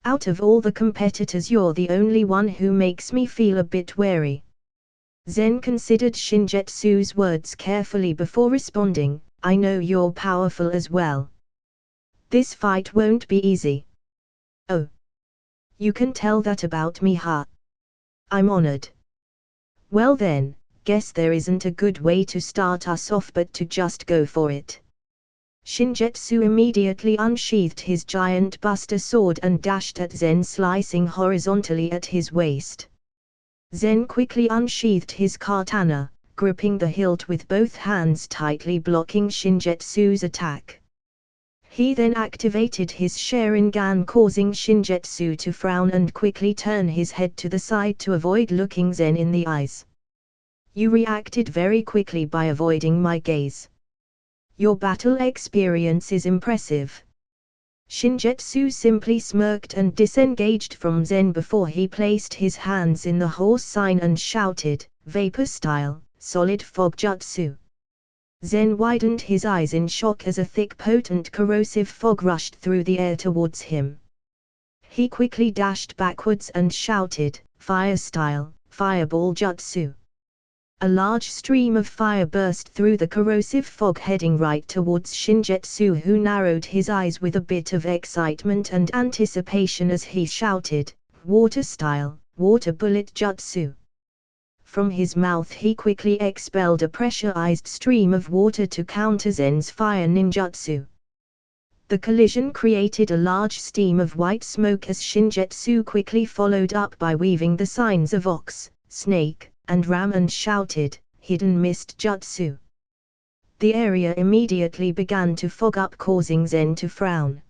Out of all the competitors you're the only one who makes me feel a bit wary." Zen considered Shingetsu's words carefully before responding, "I know you're powerful as well. This fight won't be easy." "Oh. You can tell that about me, huh? I'm honored. Well then, guess there isn't a good way to start us off but to just go for it." Shingetsu immediately unsheathed his giant buster sword and dashed at Zen, slicing horizontally at his waist. Zen quickly unsheathed his katana, gripping the hilt with both hands tightly, blocking Shingetsu's attack. He then activated his Sharingan, causing Shingetsu to frown and quickly turn his head to the side to avoid looking Zen in the eyes. "You reacted very quickly by avoiding my gaze. Your battle experience is impressive." Shingetsu simply smirked and disengaged from Zen before he placed his hands in the horse sign and shouted, "Vapor style, solid fog jutsu." Zen widened his eyes in shock as a thick, potent, corrosive fog rushed through the air towards him. He quickly dashed backwards and shouted, "Fire style, fireball jutsu." A large stream of fire burst through the corrosive fog, heading right towards Shingetsu, who narrowed his eyes with a bit of excitement and anticipation as he shouted, "Water style, water bullet jutsu." From his mouth he quickly expelled a pressurized stream of water to counter Zen's fire ninjutsu. The collision created a large stream of white smoke as Shingetsu quickly followed up by weaving the signs of ox, snake, and ram and shouted, "Hidden mist jutsu." The area immediately began to fog up, causing Zen to frown.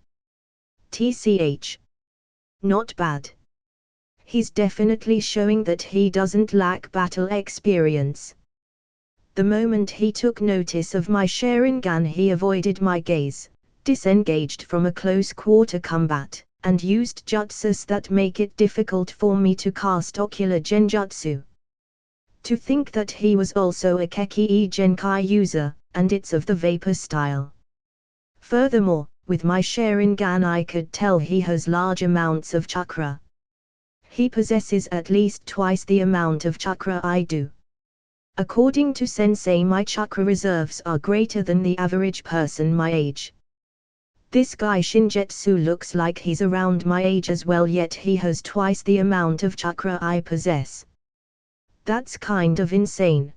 "TCH. Not bad. He's definitely showing that he doesn't lack battle experience." The moment he took notice of my Sharingan, he avoided my gaze, disengaged from a close-quarter combat, and used jutsus that make it difficult for me to cast ocular genjutsu. To think that he was also a Keki Genkai user, and it's of the vapor style. Furthermore, with my Sharingan I could tell he has large amounts of chakra. He possesses at least twice the amount of chakra I do. According to Sensei, my chakra reserves are greater than the average person my age. This guy Shingetsu looks like he's around my age as well, yet he has twice the amount of chakra I possess. That's kind of insane.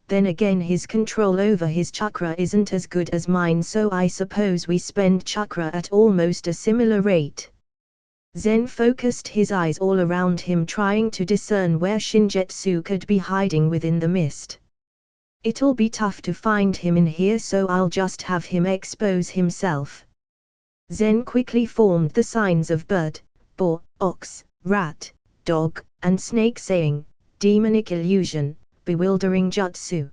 Then again, his control over his chakra isn't as good as mine, so I suppose we spend chakra at almost a similar rate. Zen focused his eyes all around him, trying to discern where Shingetsu could be hiding within the mist. It'll be tough to find him in here, so I'll just have him expose himself. Zen quickly formed the signs of bird, boar, ox, rat, dog, and snake, saying, demonic illusion, bewildering jutsu.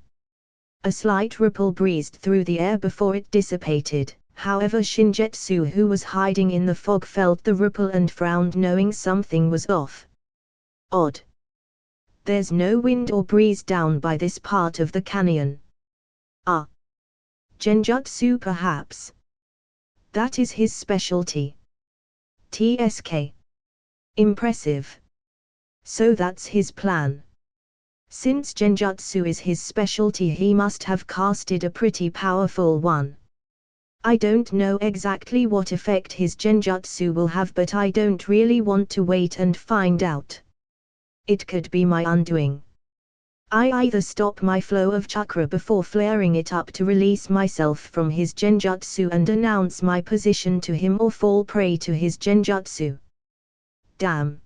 A slight ripple breezed through the air before it dissipated. However, Shingetsu, who was hiding in the fog, felt the ripple and frowned, knowing something was off. Odd. There's no wind or breeze down by this part of the canyon. Ah. Genjutsu perhaps. That is his specialty. TSK. Impressive. So that's his plan. Since genjutsu is his specialty, he must have casted a pretty powerful one. I don't know exactly what effect his genjutsu will have, but I don't really want to wait and find out. It could be my undoing. I either stop my flow of chakra before flaring it up to release myself from his genjutsu and announce my position to him, or fall prey to his genjutsu. Damn.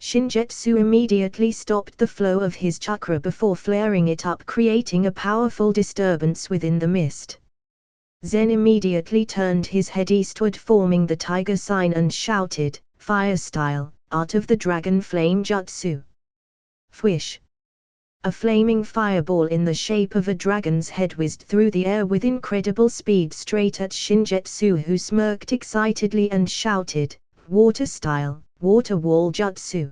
Shingetsu immediately stopped the flow of his chakra before flaring it up, creating a powerful disturbance within the mist. Zen immediately turned his head eastward, forming the tiger sign, and shouted, fire style, art of the dragon flame jutsu. Fwish. A flaming fireball in the shape of a dragon's head whizzed through the air with incredible speed straight at Shingetsu, who smirked excitedly and shouted, water style, water wall jutsu.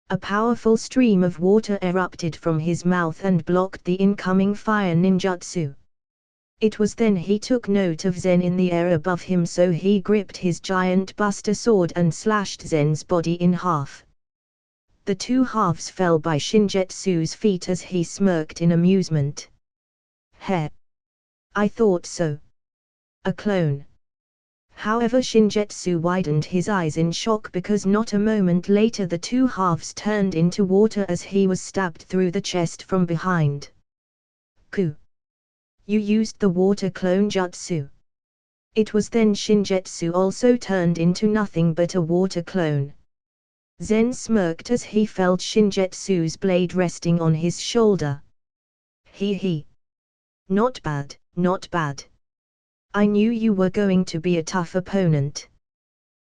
A powerful stream of water erupted from his mouth and blocked the incoming fire ninjutsu. It was then he took note of Zen in the air above him, so he gripped his giant buster sword and slashed Zen's body in half. The two halves fell by Shingetsu's feet as he smirked in amusement. Heh. I thought so. A clone. However, Shingetsu widened his eyes in shock, because not a moment later the two halves turned into water as he was stabbed through the chest from behind. Ku. You used the water clone jutsu. It was then Shingetsu also turned into nothing but a water clone. Zen smirked as he felt Shingetsu's blade resting on his shoulder. He. Not bad, not bad. I knew you were going to be a tough opponent.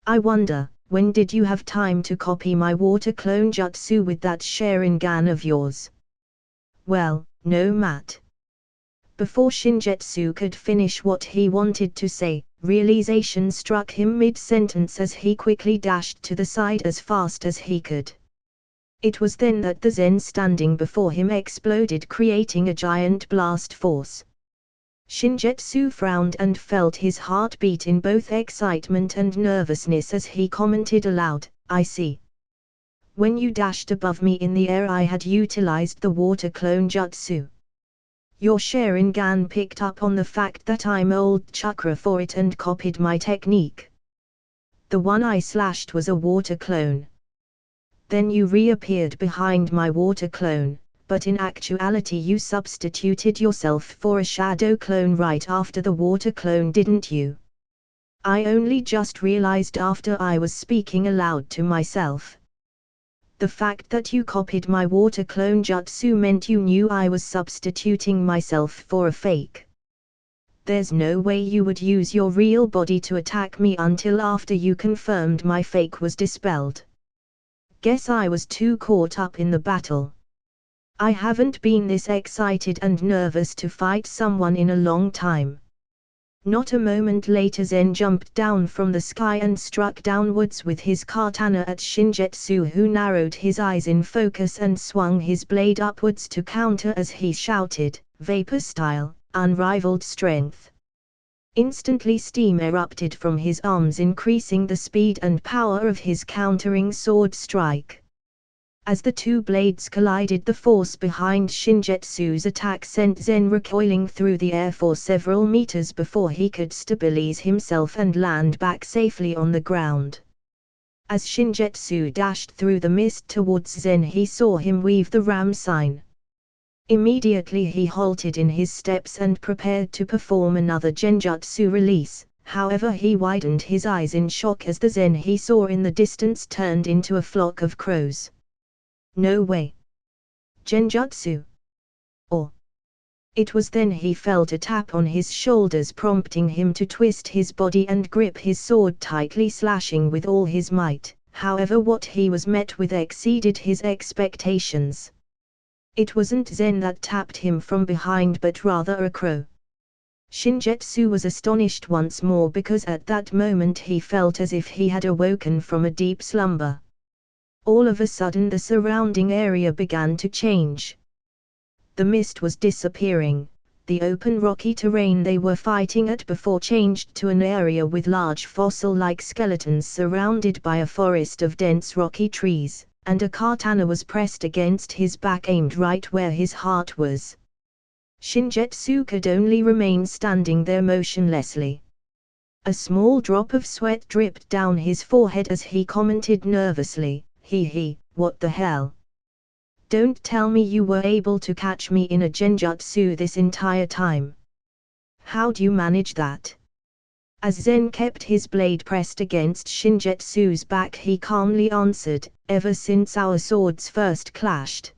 I wonder, when did you have time to copy my water clone jutsu with that Sharingan of yours? Well, no Matt. Before Shingetsu could finish what he wanted to say, realization struck him mid-sentence as he quickly dashed to the side as fast as he could. It was then that the Zen standing before him exploded, creating a giant blast force. Shingetsu frowned and felt his heart beat in both excitement and nervousness as he commented aloud, I see. When you dashed above me in the air, I had utilized the water clone jutsu. Your Sharingan picked up on the fact that I'm old chakra for it and copied my technique. The one I slashed was a water clone. Then you reappeared behind my water clone, but in actuality you substituted yourself for a shadow clone right after the water clone, didn't you? I only just realized after I was speaking aloud to myself. The fact that you copied my water clone jutsu meant you knew I was substituting myself for a fake. There's no way you would use your real body to attack me until after you confirmed my fake was dispelled. Guess I was too caught up in the battle. I haven't been this excited and nervous to fight someone in a long time. Not a moment later Zen jumped down from the sky and struck downwards with his katana at Shingetsu, who narrowed his eyes in focus and swung his blade upwards to counter as he shouted, vapor style, unrivaled strength. Instantly steam erupted from his arms, increasing the speed and power of his countering sword strike. As the two blades collided, the force behind Shingetsu's attack sent Zen recoiling through the air for several meters before he could stabilize himself and land back safely on the ground. As Shingetsu dashed through the mist towards Zen, he saw him weave the ram sign. Immediately he halted in his steps and prepared to perform another genjutsu release, However, he widened his eyes in shock as the Zen he saw in the distance turned into a flock of crows. No way. Genjutsu. Or. It was then he felt a tap on his shoulders, prompting him to twist his body and grip his sword tightly, slashing with all his might. However, what he was met with exceeded his expectations. It wasn't Zen that tapped him from behind, but rather a crow. Shinjitsu was astonished once more, because at that moment he felt as if he had awoken from a deep slumber. All of a sudden the surrounding area began to change. The mist was disappearing. The open rocky terrain they were fighting at before changed to an area with large fossil-like skeletons surrounded by a forest of dense rocky trees, and a katana was pressed against his back, aimed right where his heart was. Shinjitsu could only remain standing there motionlessly. A small drop of sweat dripped down his forehead as he commented nervously, what the hell? Don't tell me you were able to catch me in a genjutsu this entire time. How'd you manage that? As Zen kept his blade pressed against Shinjitsu's back, he calmly answered, ever since our swords first clashed.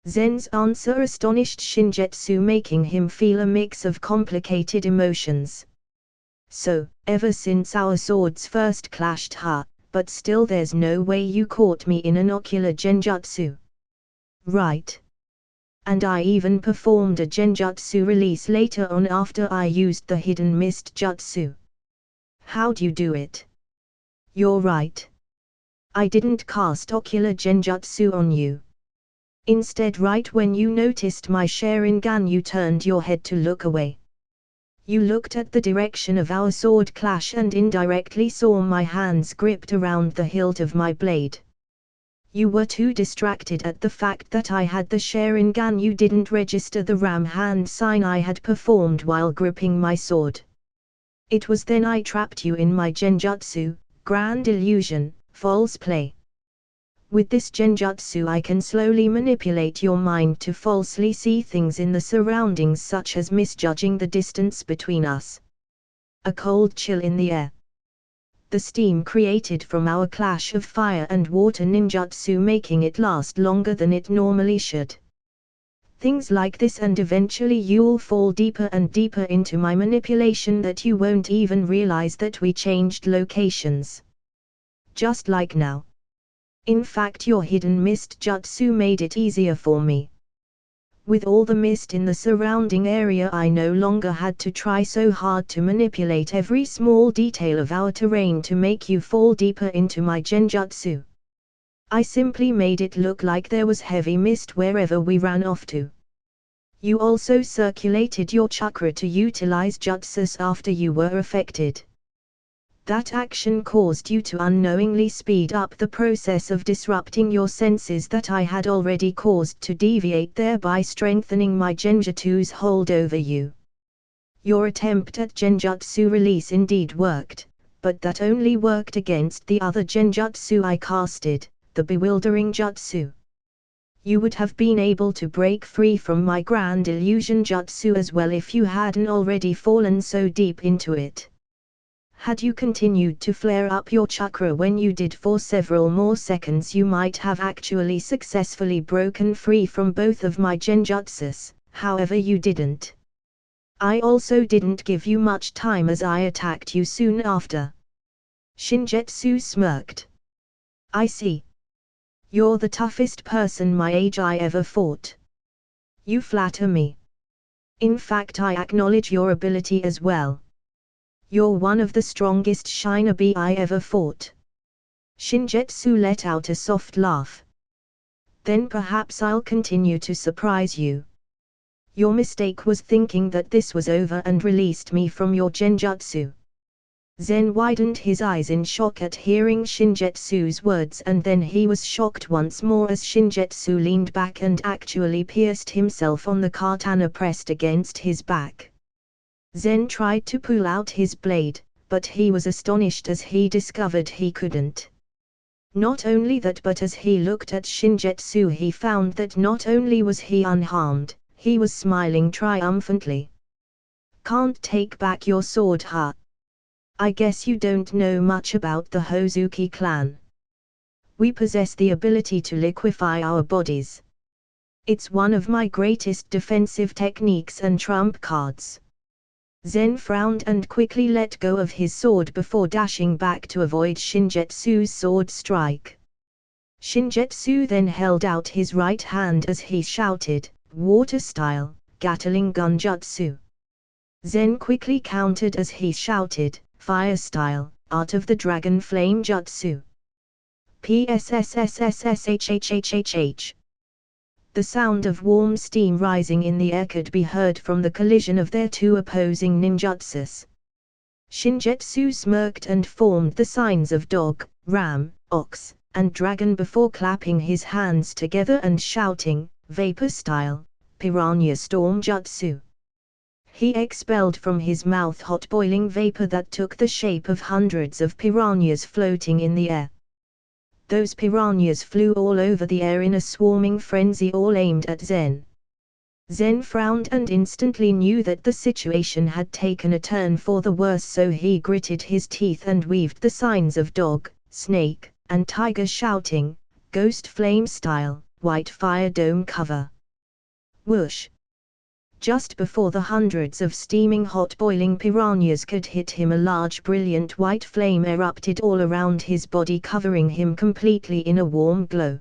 Zen's answer astonished Shinjitsu, making him feel a mix of complicated emotions. So, ever since our swords first clashed, but still there's no way you caught me in an ocular genjutsu. Right. And I even performed a genjutsu release later on after I used the hidden mist jutsu. How'd you do it? You're right. I didn't cast ocular genjutsu on you. Instead, right when you noticed my Sharingan, you turned your head to look away. You looked at the direction of our sword clash and indirectly saw my hands gripped around the hilt of my blade. You were too distracted at the fact that I had the Sharingan. You didn't register the ram hand sign I had performed while gripping my sword. It was then I trapped you in my genjutsu, grand illusion, false play. With this genjutsu I can slowly manipulate your mind to falsely see things in the surroundings, such as misjudging the distance between us. A cold chill in the air. The steam created from our clash of fire and water ninjutsu, making it last longer than it normally should. Things like this, and eventually you'll fall deeper and deeper into my manipulation that you won't even realize that we changed locations. Just like now. In fact, your hidden mist jutsu made it easier for me. With all the mist in the surrounding area, I no longer had to try so hard to manipulate every small detail of our terrain to make you fall deeper into my genjutsu. I simply made it look like there was heavy mist wherever we ran off to. You also circulated your chakra to utilize jutsus after you were affected. That action caused you to unknowingly speed up the process of disrupting your senses that I had already caused to deviate, thereby strengthening my genjutsu's hold over you. Your attempt at genjutsu release indeed worked, but that only worked against the other genjutsu I casted, the bewildering jutsu. You would have been able to break free from my grand illusion jutsu as well if you hadn't already fallen so deep into it. Had you continued to flare up your chakra when you did for several more seconds, you might have actually successfully broken free from both of my genjutsus, however you didn't. I also didn't give you much time as I attacked you soon after. Shinjitsu smirked. I see. You're the toughest person my age I ever fought. You flatter me. In fact, I acknowledge your ability as well. You're one of the strongest shinobi I ever fought. Shinjitsu let out a soft laugh. Then perhaps I'll continue to surprise you. Your mistake was thinking that this was over and released me from your genjutsu. Zen widened his eyes in shock at hearing Shinjitsu's words, and then he was shocked once more as Shinjitsu leaned back and actually pierced himself on the katana pressed against his back. Zen tried to pull out his blade, but he was astonished as he discovered he couldn't. Not only that, but as he looked at Shinjitsu he found that not only was he unharmed, he was smiling triumphantly. Can't take back your sword, huh? I guess you don't know much about the Hozuki clan. We possess the ability to liquefy our bodies. It's one of my greatest defensive techniques and trump cards. Zen frowned and quickly let go of his sword before dashing back to avoid Shinjetsu's sword strike. Shinjetsu then held out his right hand as he shouted, "Water style, Gatling gun jutsu." Zen quickly countered as he shouted, "Fire style, Art of the Dragon Flame Jutsu." PSSSSSHHHHH. The sound of warm steam rising in the air could be heard from the collision of their two opposing ninjutsus. Shinjetsu smirked and formed the signs of dog, ram, ox, and dragon before clapping his hands together and shouting, "Vapor style, Piranha Storm Jutsu." He expelled from his mouth hot boiling vapor that took the shape of hundreds of piranhas floating in the air. Those piranhas flew all over the air in a swarming frenzy, all aimed at Zen. Zen frowned and instantly knew that the situation had taken a turn for the worse, so he gritted his teeth and weaved the signs of dog, snake, and tiger, shouting, "Ghost flame style, white fire dome cover." Whoosh! Just before the hundreds of steaming hot boiling piranhas could hit him, a large brilliant white flame erupted all around his body, covering him completely in a warm glow.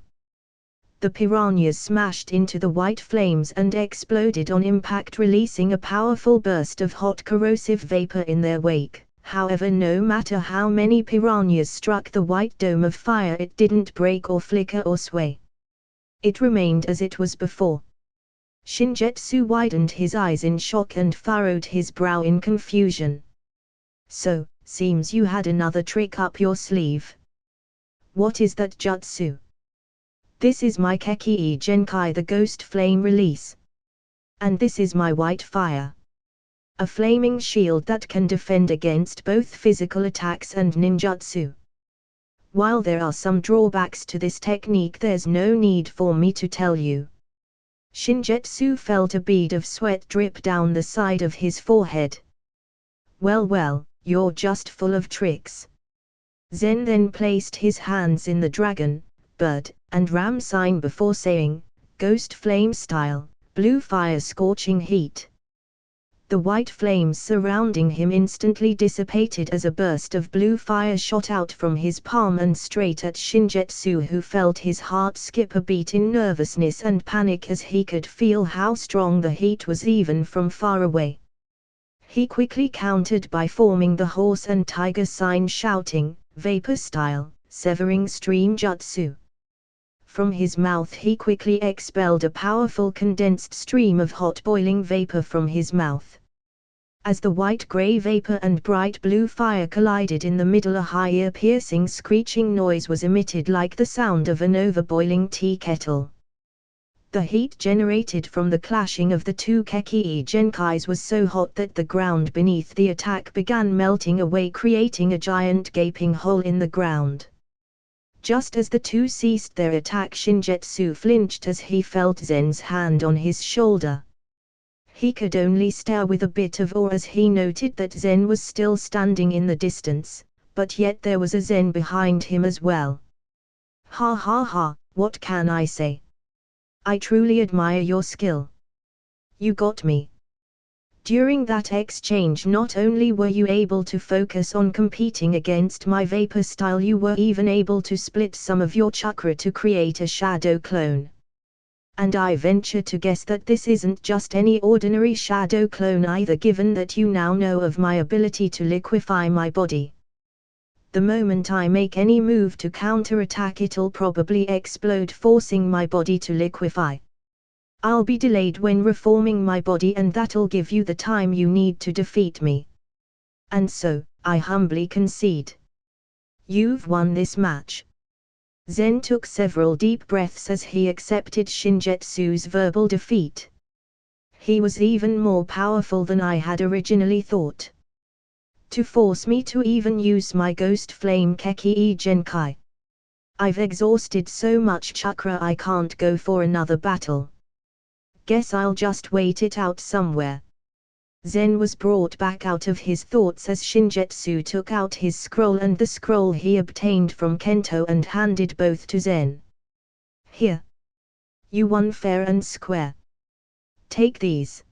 The piranhas smashed into the white flames and exploded on impact, releasing a powerful burst of hot corrosive vapor in their wake. However, no matter how many piranhas struck the white dome of fire, it didn't break or flicker or sway. It remained as it was before. Shinjetsu widened his eyes in shock and furrowed his brow in confusion. "So, seems you had another trick up your sleeve. What is that jutsu?" "This is my Kekii Genkai, the Ghost Flame release. And this is my White Fire. A flaming shield that can defend against both physical attacks and ninjutsu. While there are some drawbacks to this technique, there's no need for me to tell you." Shinjetsu felt a bead of sweat drip down the side of his forehead. Well, you're just full of tricks." Zen then placed his hands in the dragon, bird, and ram sign before saying, "Ghost flame style, blue fire scorching heat." The white flames surrounding him instantly dissipated as a burst of blue fire shot out from his palm and straight at Shinjetsu, who felt his heart skip a beat in nervousness and panic as he could feel how strong the heat was even from far away. He quickly countered by forming the horse and tiger sign, shouting, "Vapor style, severing stream jutsu." From his mouth he quickly expelled a powerful condensed stream of hot boiling vapor from his mouth. As the white-gray vapor and bright blue fire collided in the middle, a high ear-piercing screeching noise was emitted like the sound of an overboiling tea kettle. The heat generated from the clashing of the two Kekii Genkais was so hot that the ground beneath the attack began melting away, creating a giant gaping hole in the ground. Just as the two ceased their attack, Shinjetsu flinched as he felt Zen's hand on his shoulder. He could only stare with a bit of awe as he noted that Zen was still standing in the distance, but yet there was a Zen behind him as well. "Ha ha ha, what can I say? I truly admire your skill. You got me." During that exchange, not only were you able to focus on competing against my vapor style, you were even able to split some of your chakra to create a shadow clone. And I venture to guess that this isn't just any ordinary shadow clone either, given that you now know of my ability to liquefy my body. The moment I make any move to counterattack, it'll probably explode, forcing my body to liquefy. I'll be delayed when reforming my body, and that'll give you the time you need to defeat me. And so, I humbly concede. You've won this match." Zen took several deep breaths as he accepted Shinjetsu's verbal defeat. He was even more powerful than I had originally thought. To force me to even use my Ghost Flame Kekii Genkai. I've exhausted so much chakra I can't go for another battle. Guess I'll just wait it out somewhere. Zen was brought back out of his thoughts as Shingetsu took out his scroll and the scroll he obtained from Kento and handed both to Zen. Here. You won fair and square. Take these.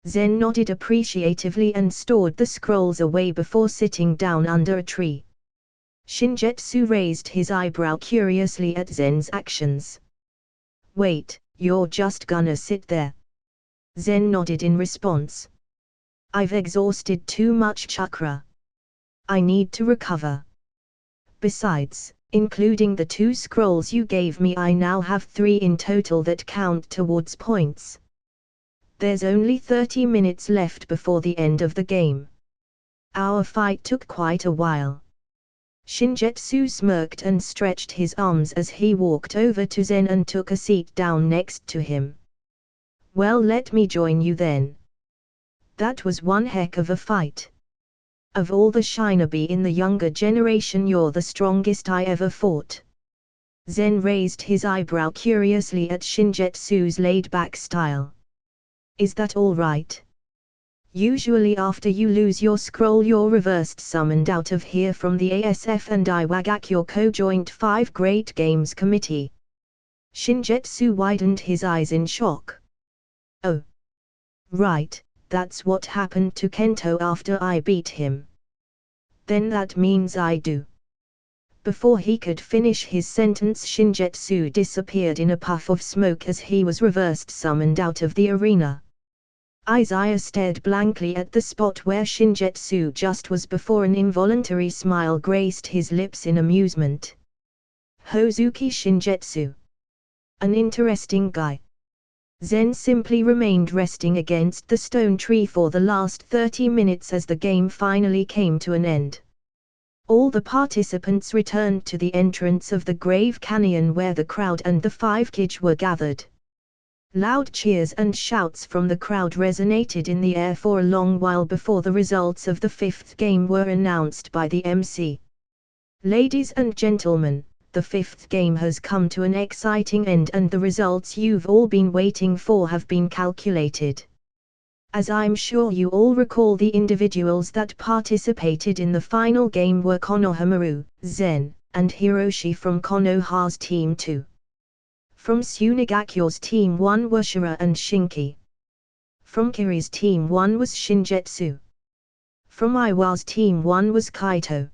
Zen nodded appreciatively and stored the scrolls away before sitting down under a tree. Shingetsu raised his eyebrow curiously at Zen's actions. Wait, you're just gonna sit there? Zen nodded in response. I've exhausted too much chakra. I need to recover. Besides, including the 2 scrolls you gave me, I now have 3 in total that count towards points. There's only 30 minutes left before the end of the game. Our fight took quite a while. Shingetsu smirked and stretched his arms as he walked over to Zen and took a seat down next to him. Well, let me join you then. That was one heck of a fight. Of all the shinobi in the younger generation, you're the strongest I ever fought. Zen raised his eyebrow curiously at Shingetsu's laid-back style. Is that all right? Usually after you lose your scroll you're reversed summoned out of here from the ASF and Iwagakure co-joint 5 Great Games Committee. Shingetsu widened his eyes in shock. Oh. Right, that's what happened to Kento after I beat him. Then that means I do. Before he could finish his sentence, Shingetsu disappeared in a puff of smoke as he was reversed summoned out of the arena. Izaya stared blankly at the spot where Shingetsu just was before an involuntary smile graced his lips in amusement. Hozuki Shingetsu. An interesting guy. Zen simply remained resting against the stone tree for the last 30 minutes as the game finally came to an end. All the participants returned to the entrance of the Grave Canyon where the crowd and the 5 Kage were gathered. Loud cheers and shouts from the crowd resonated in the air for a long while before the results of the 5th game were announced by the MC. Ladies and gentlemen, the 5th game has come to an exciting end and the results you've all been waiting for have been calculated. As I'm sure you all recall, the individuals that participated in the final game were Konohamaru, Zen, and Hiroshi from Konoha's Team 2. From Tsunegakure's Team 1 were Shira and Shinki. From Kiri's Team 1 was Shingetsu. From Iwa's Team 1 was Kaito.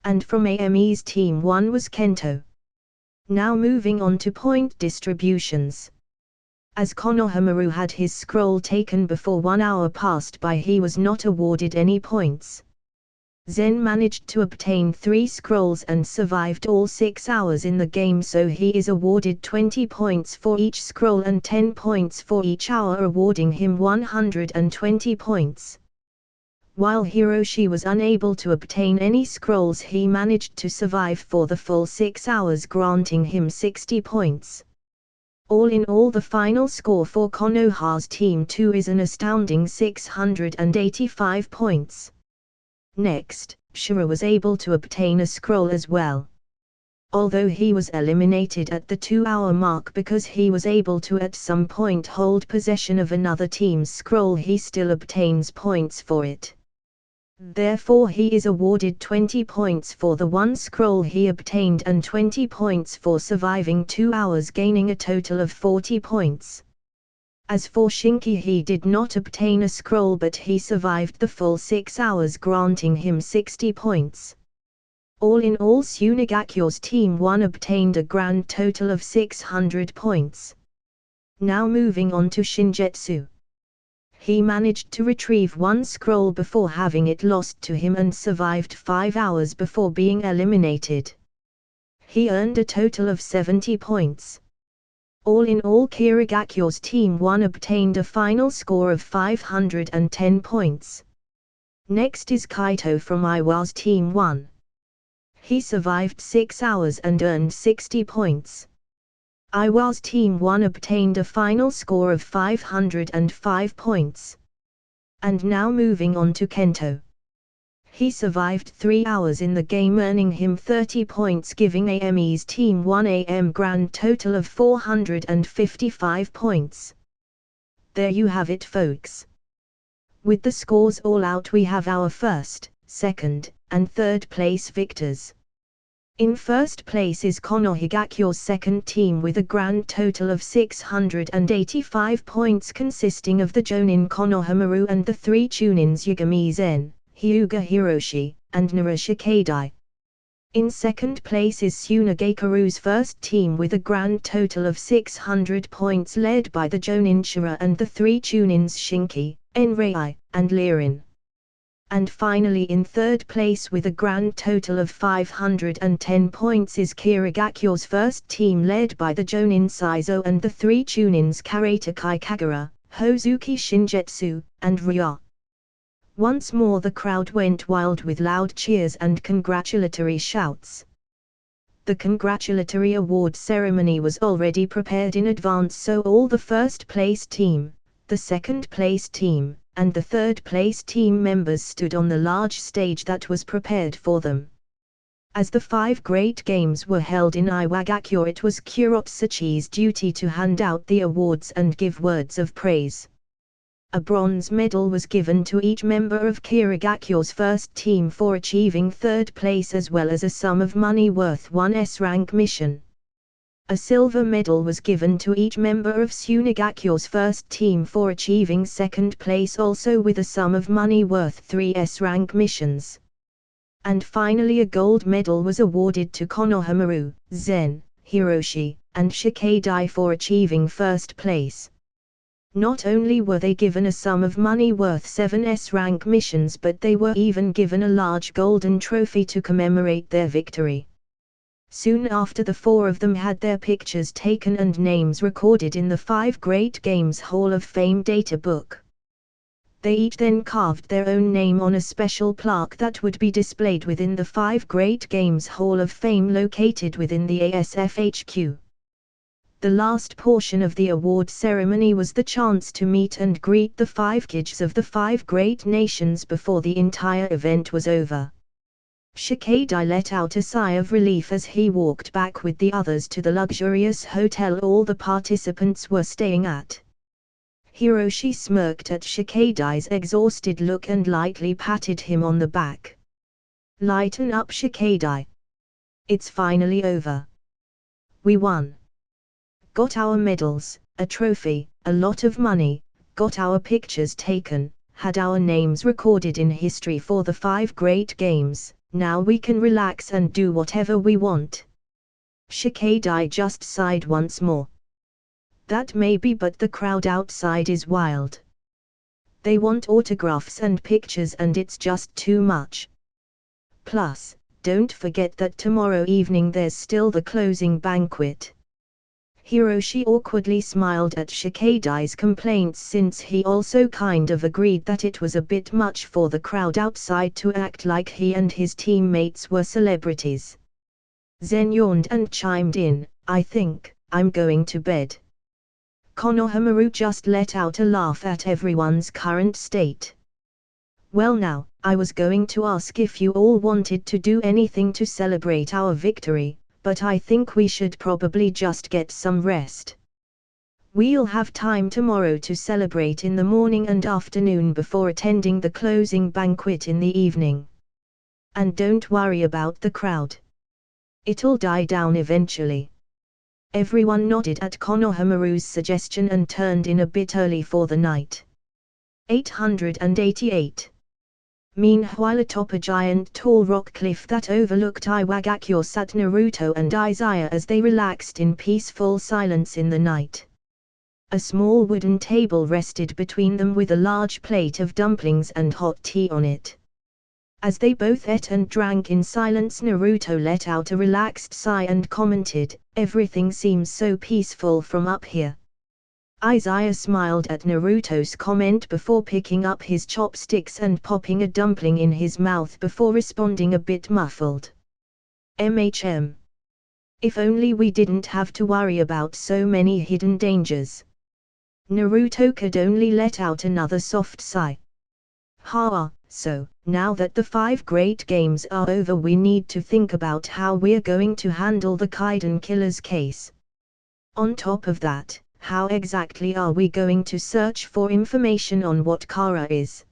And from AME's Team 1 was Kento. Now moving on to point distributions. As Konohamaru had his scroll taken before 1 hour passed by, he was not awarded any points. Zen managed to obtain 3 scrolls and survived all 6 hours in the game, so he is awarded 20 points for each scroll and 10 points for each hour, awarding him 120 points. While Hiroshi was unable to obtain any scrolls, he managed to survive for the full 6 hours, granting him 60 points. All in all, the final score for Konoha's Team 2 is an astounding 685 points. Next, Shira was able to obtain a scroll as well. Although he was eliminated at the 2-hour mark because he was able to at some point hold possession of another team's scroll, he still obtains points for it. Therefore he is awarded 20 points for the 1 scroll he obtained and 20 points for surviving 2 hours, gaining a total of 40 points. As for Shinki, he did not obtain a scroll but he survived the full 6 hours, granting him 60 points. All in all, Tsunegakure's Team 1 obtained a grand total of 600 points. Now moving on to Shingetsu. He managed to retrieve 1 scroll before having it lost to him and survived 5 hours before being eliminated. He earned a total of 70 points. All in all, Kirigakure's Team 1 obtained a final score of 510 points. Next is Kaito from Iwa's Team 1. He survived 6 hours and earned 60 points. Iwa's Team 1 obtained a final score of 505 points. And now moving on to Kento. He survived 3 hours in the game, earning him 30 points, giving AME's Team 1 AM grand total of 455 points. There you have it, folks. With the scores all out, we have our first, second, and third place victors. In first place is Konohigakyo's second team with a grand total of 685 points, consisting of the Jonin Konohamaru and the 3 Chunins Yagami Zen, Hyuga Hiroshi, and Nara Shikadai. In second place is Tsunagakaru's first team with a grand total of 600 points, led by the Jonin Shira and the 3 Chunins Shinki, Enrei, and Lirin. And finally, in third place with a grand total of 510 points is Kirigakyo's first team, led by the Jonin Saizo and the 3 Chunins Karatakai Kagura, Hozuki Shinjetsu, and Rya. Once more the crowd went wild with loud cheers and congratulatory shouts. The congratulatory award ceremony was already prepared in advance, so all the first place team, the second place team, and the third place team members stood on the large stage that was prepared for them. As the 5 great games were held in Iwagakure, it was Kurotsuchi's duty to hand out the awards and give words of praise. A bronze medal was given to each member of Kirigakyo's first team for achieving third place, as well as a sum of money worth 1 S-rank mission. A silver medal was given to each member of Tsunagakyo's first team for achieving second place, also with a sum of money worth 3 S-rank missions. And finally a gold medal was awarded to Konohamaru, Zen, Hiroshi, and Shikadai for achieving first place. Not only were they given a sum of money worth 7 S-rank missions, but they were even given a large golden trophy to commemorate their victory. Soon after, the 4 of them had their pictures taken and names recorded in the 5 Great Games Hall of Fame data book. They each then carved their own name on a special plaque that would be displayed within the 5 Great Games Hall of Fame located within the ASF HQ. The last portion of the award ceremony was the chance to meet and greet the 5 kids of the 5 great nations before the entire event was over. Shikadai let out a sigh of relief as he walked back with the others to the luxurious hotel all the participants were staying at. Hiroshi smirked at Shikadai's exhausted look and lightly patted him on the back. "Lighten up, Shikadai. It's finally over. We won. Got our medals, a trophy, a lot of money, got our pictures taken, had our names recorded in history for the 5 great games, now we can relax and do whatever we want." Shikadai just sighed once more. That may be, but the crowd outside is wild. They want autographs and pictures and it's just too much. Plus, don't forget that tomorrow evening there's still the closing banquet. Hiroshi awkwardly smiled at Shikadai's complaints, since he also kind of agreed that it was a bit much for the crowd outside to act like he and his teammates were celebrities. Zen yawned and chimed in, "I think I'm going to bed." Konohamaru just let out a laugh at everyone's current state. "Well, now, I was going to ask if you all wanted to do anything to celebrate our victory, but I think we should probably just get some rest. We'll have time tomorrow to celebrate in the morning and afternoon before attending the closing banquet in the evening. And don't worry about the crowd. It'll die down eventually." Everyone nodded at Konohamaru's suggestion and turned in a bit early for the night. 888. Meanwhile, atop a giant tall rock cliff that overlooked Iwagakure sat Naruto and Izaya as they relaxed in peaceful silence in the night. A small wooden table rested between them with a large plate of dumplings and hot tea on it. As they both ate and drank in silence, Naruto let out a relaxed sigh and commented, "Everything seems so peaceful from up here." Izaya smiled at Naruto's comment before picking up his chopsticks and popping a dumpling in his mouth before responding a bit muffled. If only we didn't have to worry about so many hidden dangers." Naruto could only let out another soft sigh. So, now that the 5 great games are over, we need to think about how we're going to handle the Kaiden killer's case. On top of that, how exactly are we going to search for information on what Kara is?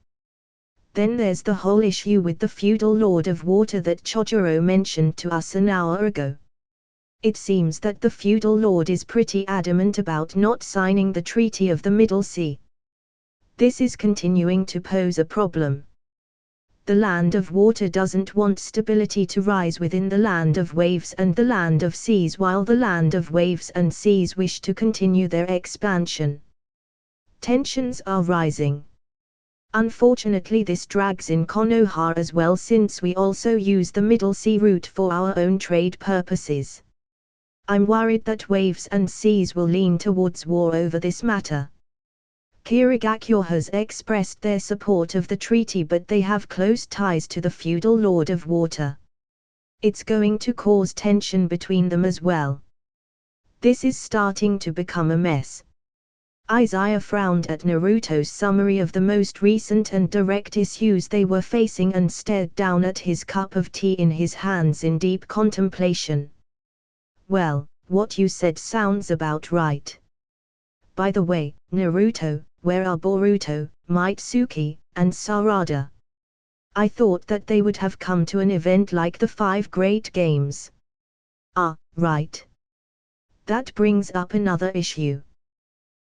Then there's the whole issue with the feudal lord of water that Chojuro mentioned to us an hour ago. It seems that the feudal lord is pretty adamant about not signing the Treaty of the Middle Sea. This is continuing to pose a problem. The land of water doesn't want stability to rise within the land of waves and the land of seas, while the land of waves and seas wish to continue their expansion. Tensions are rising. Unfortunately, this drags in Konoha as well, since we also use the Middle Sea route for our own trade purposes. I'm worried that waves and seas will lean towards war over this matter. Kirigakyo has expressed their support of the treaty, but they have close ties to the feudal lord of water. It's going to cause tension between them as well. This is starting to become a mess. Izaya frowned at Naruto's summary of the most recent and direct issues they were facing and stared down at his cup of tea in his hands in deep contemplation. Well, what you said sounds about right. By the way, Naruto, where are Boruto, Mitsuki, and Sarada? I thought that they would have come to an event like the 5 Great Games. Ah, right. That brings up another issue.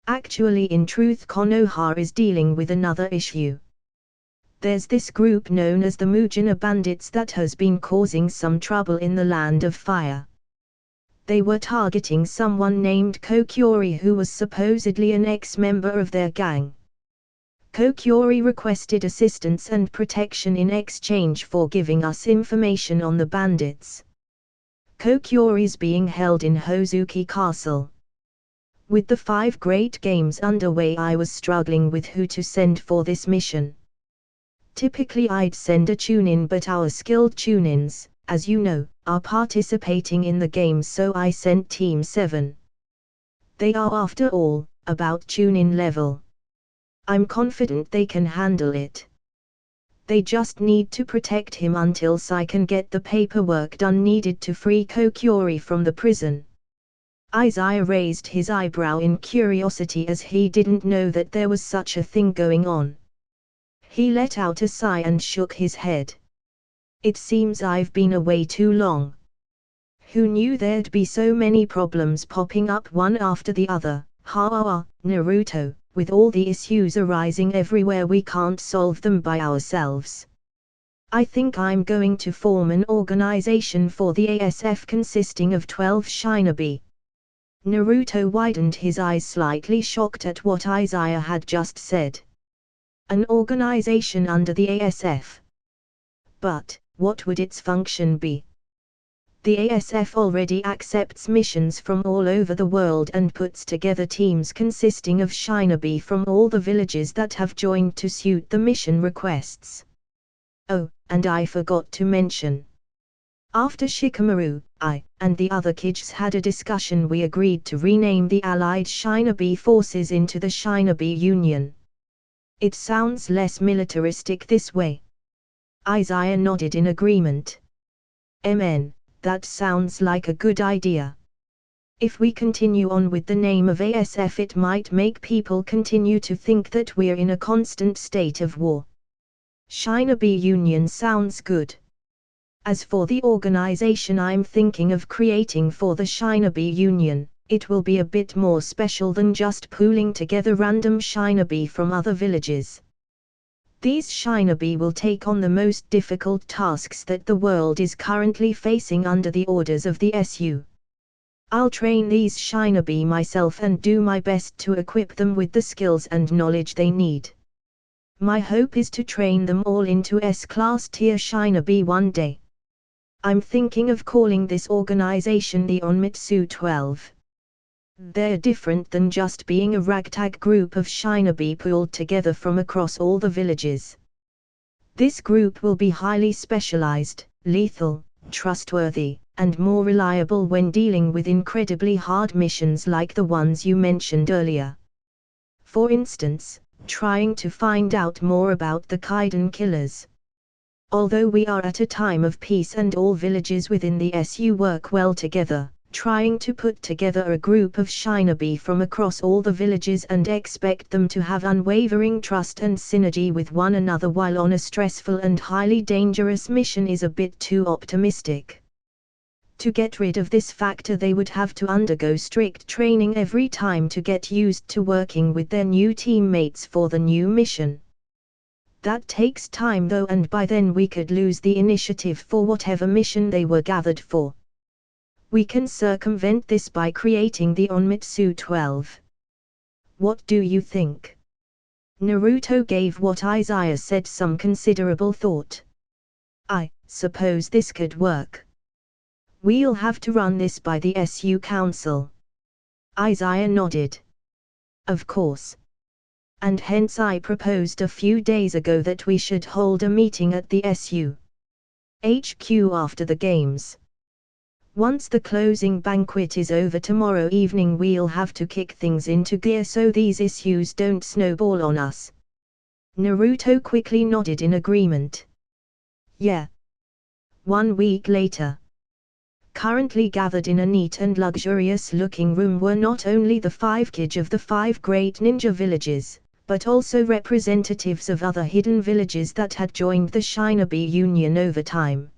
Actually, in truth, Konoha is dealing with another issue. There's this group known as the Mujina Bandits that has been causing some trouble in the Land of Fire. They were targeting someone named Kokyori, who was supposedly an ex-member of their gang. Kokyori requested assistance and protection in exchange for giving us information on the bandits. Kokyori's being held in Hozuki Castle. With the 5 Great Games underway, I was struggling with who to send for this mission. Typically I'd send a Chunin, but our skilled Chunins, as you know, are participating in the games, so I sent Team 7. They are, after all, about Chunin level. I'm confident they can handle it. They just need to protect him until Sai can get the paperwork done needed to free Kokyori from the prison. Izaya raised his eyebrow in curiosity, as he didn't know that there was such a thing going on. He let out a sigh and shook his head. It seems I've been away too long. Who knew there'd be so many problems popping up one after the other? Naruto, with all the issues arising everywhere, we can't solve them by ourselves. I think I'm going to form an organization for the ASF consisting of 12 shinobi. Naruto widened his eyes, slightly shocked at what Izaya had just said. An organization under the ASF? But what would its function be? The ASF already accepts missions from all over the world and puts together teams consisting of shinobi from all the villages that have joined to suit the mission requests. Oh, and I forgot to mention. After Shikamaru, I, and the other kids had a discussion, we agreed to rename the Allied Shinobi Forces into the Shinobi Union. It sounds less militaristic this way. Izaya nodded in agreement. That sounds like a good idea. If we continue on with the name of ASF, it might make people continue to think that we're in a constant state of war. Shinobi Union sounds good. As for the organization I'm thinking of creating for the Shinobi Union, it will be a bit more special than just pooling together random shinobi from other villages. These shinobi will take on the most difficult tasks that the world is currently facing under the orders of the SU. I'll train these shinobi myself and do my best to equip them with the skills and knowledge they need. My hope is to train them all into S-class tier shinobi one day. I'm thinking of calling this organization the Onmitsu 12. They're different than just being a ragtag group of shinobi pooled together from across all the villages. This group will be highly specialized, lethal, trustworthy, and more reliable when dealing with incredibly hard missions like the ones you mentioned earlier. For instance, trying to find out more about the Kaiden killers. Although we are at a time of peace and all villages within the SU work well together, trying to put together a group of shinobi from across all the villages and expect them to have unwavering trust and synergy with one another while on a stressful and highly dangerous mission is a bit too optimistic. To get rid of this factor, they would have to undergo strict training every time to get used to working with their new teammates for the new mission. That takes time though, and by then we could lose the initiative for whatever mission they were gathered for. We can circumvent this by creating the Onmitsu 12. What do you think? Naruto gave what Izaya said some considerable thought. I suppose this could work. We'll have to run this by the SU Council. Izaya nodded. Of course. And hence I proposed a few days ago that we should hold a meeting at the SU HQ after the games. Once the closing banquet is over tomorrow evening, we'll have to kick things into gear so these issues don't snowball on us. Naruto quickly nodded in agreement. Yeah. 1 week later. Currently gathered in a neat and luxurious-looking room were not only the 5 kage of the 5 great ninja villages, but also representatives of other hidden villages that had joined the Shinobi Union over time.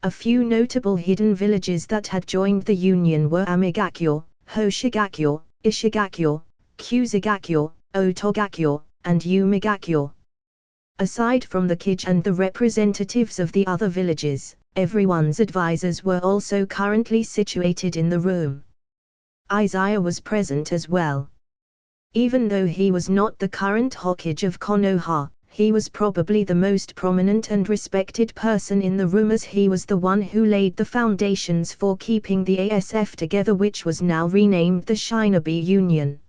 A few notable hidden villages that had joined the Union were Amigakyo, Hoshigakyo, Ishigakyo, Kusagakyo, Otogakyo, and Umigakyo. Aside from the kage and the representatives of the other villages, everyone's advisors were also currently situated in the room. Izaya was present as well. Even though he was not the current Hokage of Konoha, he was probably the most prominent and respected person in the room, as he was the one who laid the foundations for keeping the ASF together, which was now renamed the Shinobi Union.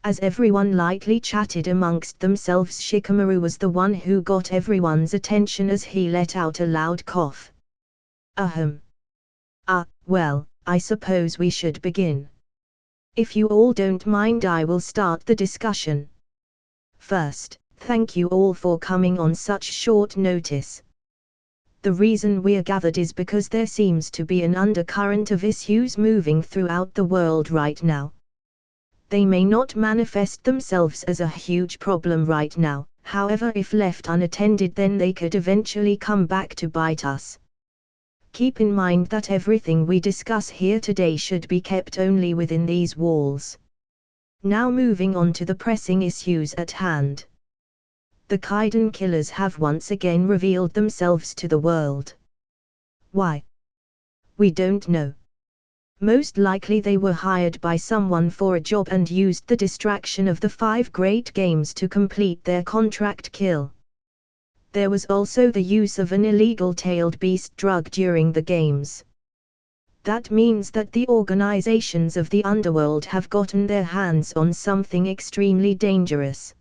As everyone lightly chatted amongst themselves, Shikamaru was the one who got everyone's attention as he let out a loud cough. Ahem. Well, I suppose we should begin. If you all don't mind, I will start the discussion. First, thank you all for coming on such short notice. The reason we're gathered is because there seems to be an undercurrent of issues moving throughout the world right now. They may not manifest themselves as a huge problem right now, however, if left unattended, then they could eventually come back to bite us. Keep in mind that everything we discuss here today should be kept only within these walls. Now moving on to the pressing issues at hand. The Kaiden killers have once again revealed themselves to the world. Why? We don't know. Most likely they were hired by someone for a job and used the distraction of the 5 great games to complete their contract kill. There was also the use of an illegal tailed beast drug during the games. That means that the organizations of the underworld have gotten their hands on something extremely dangerous.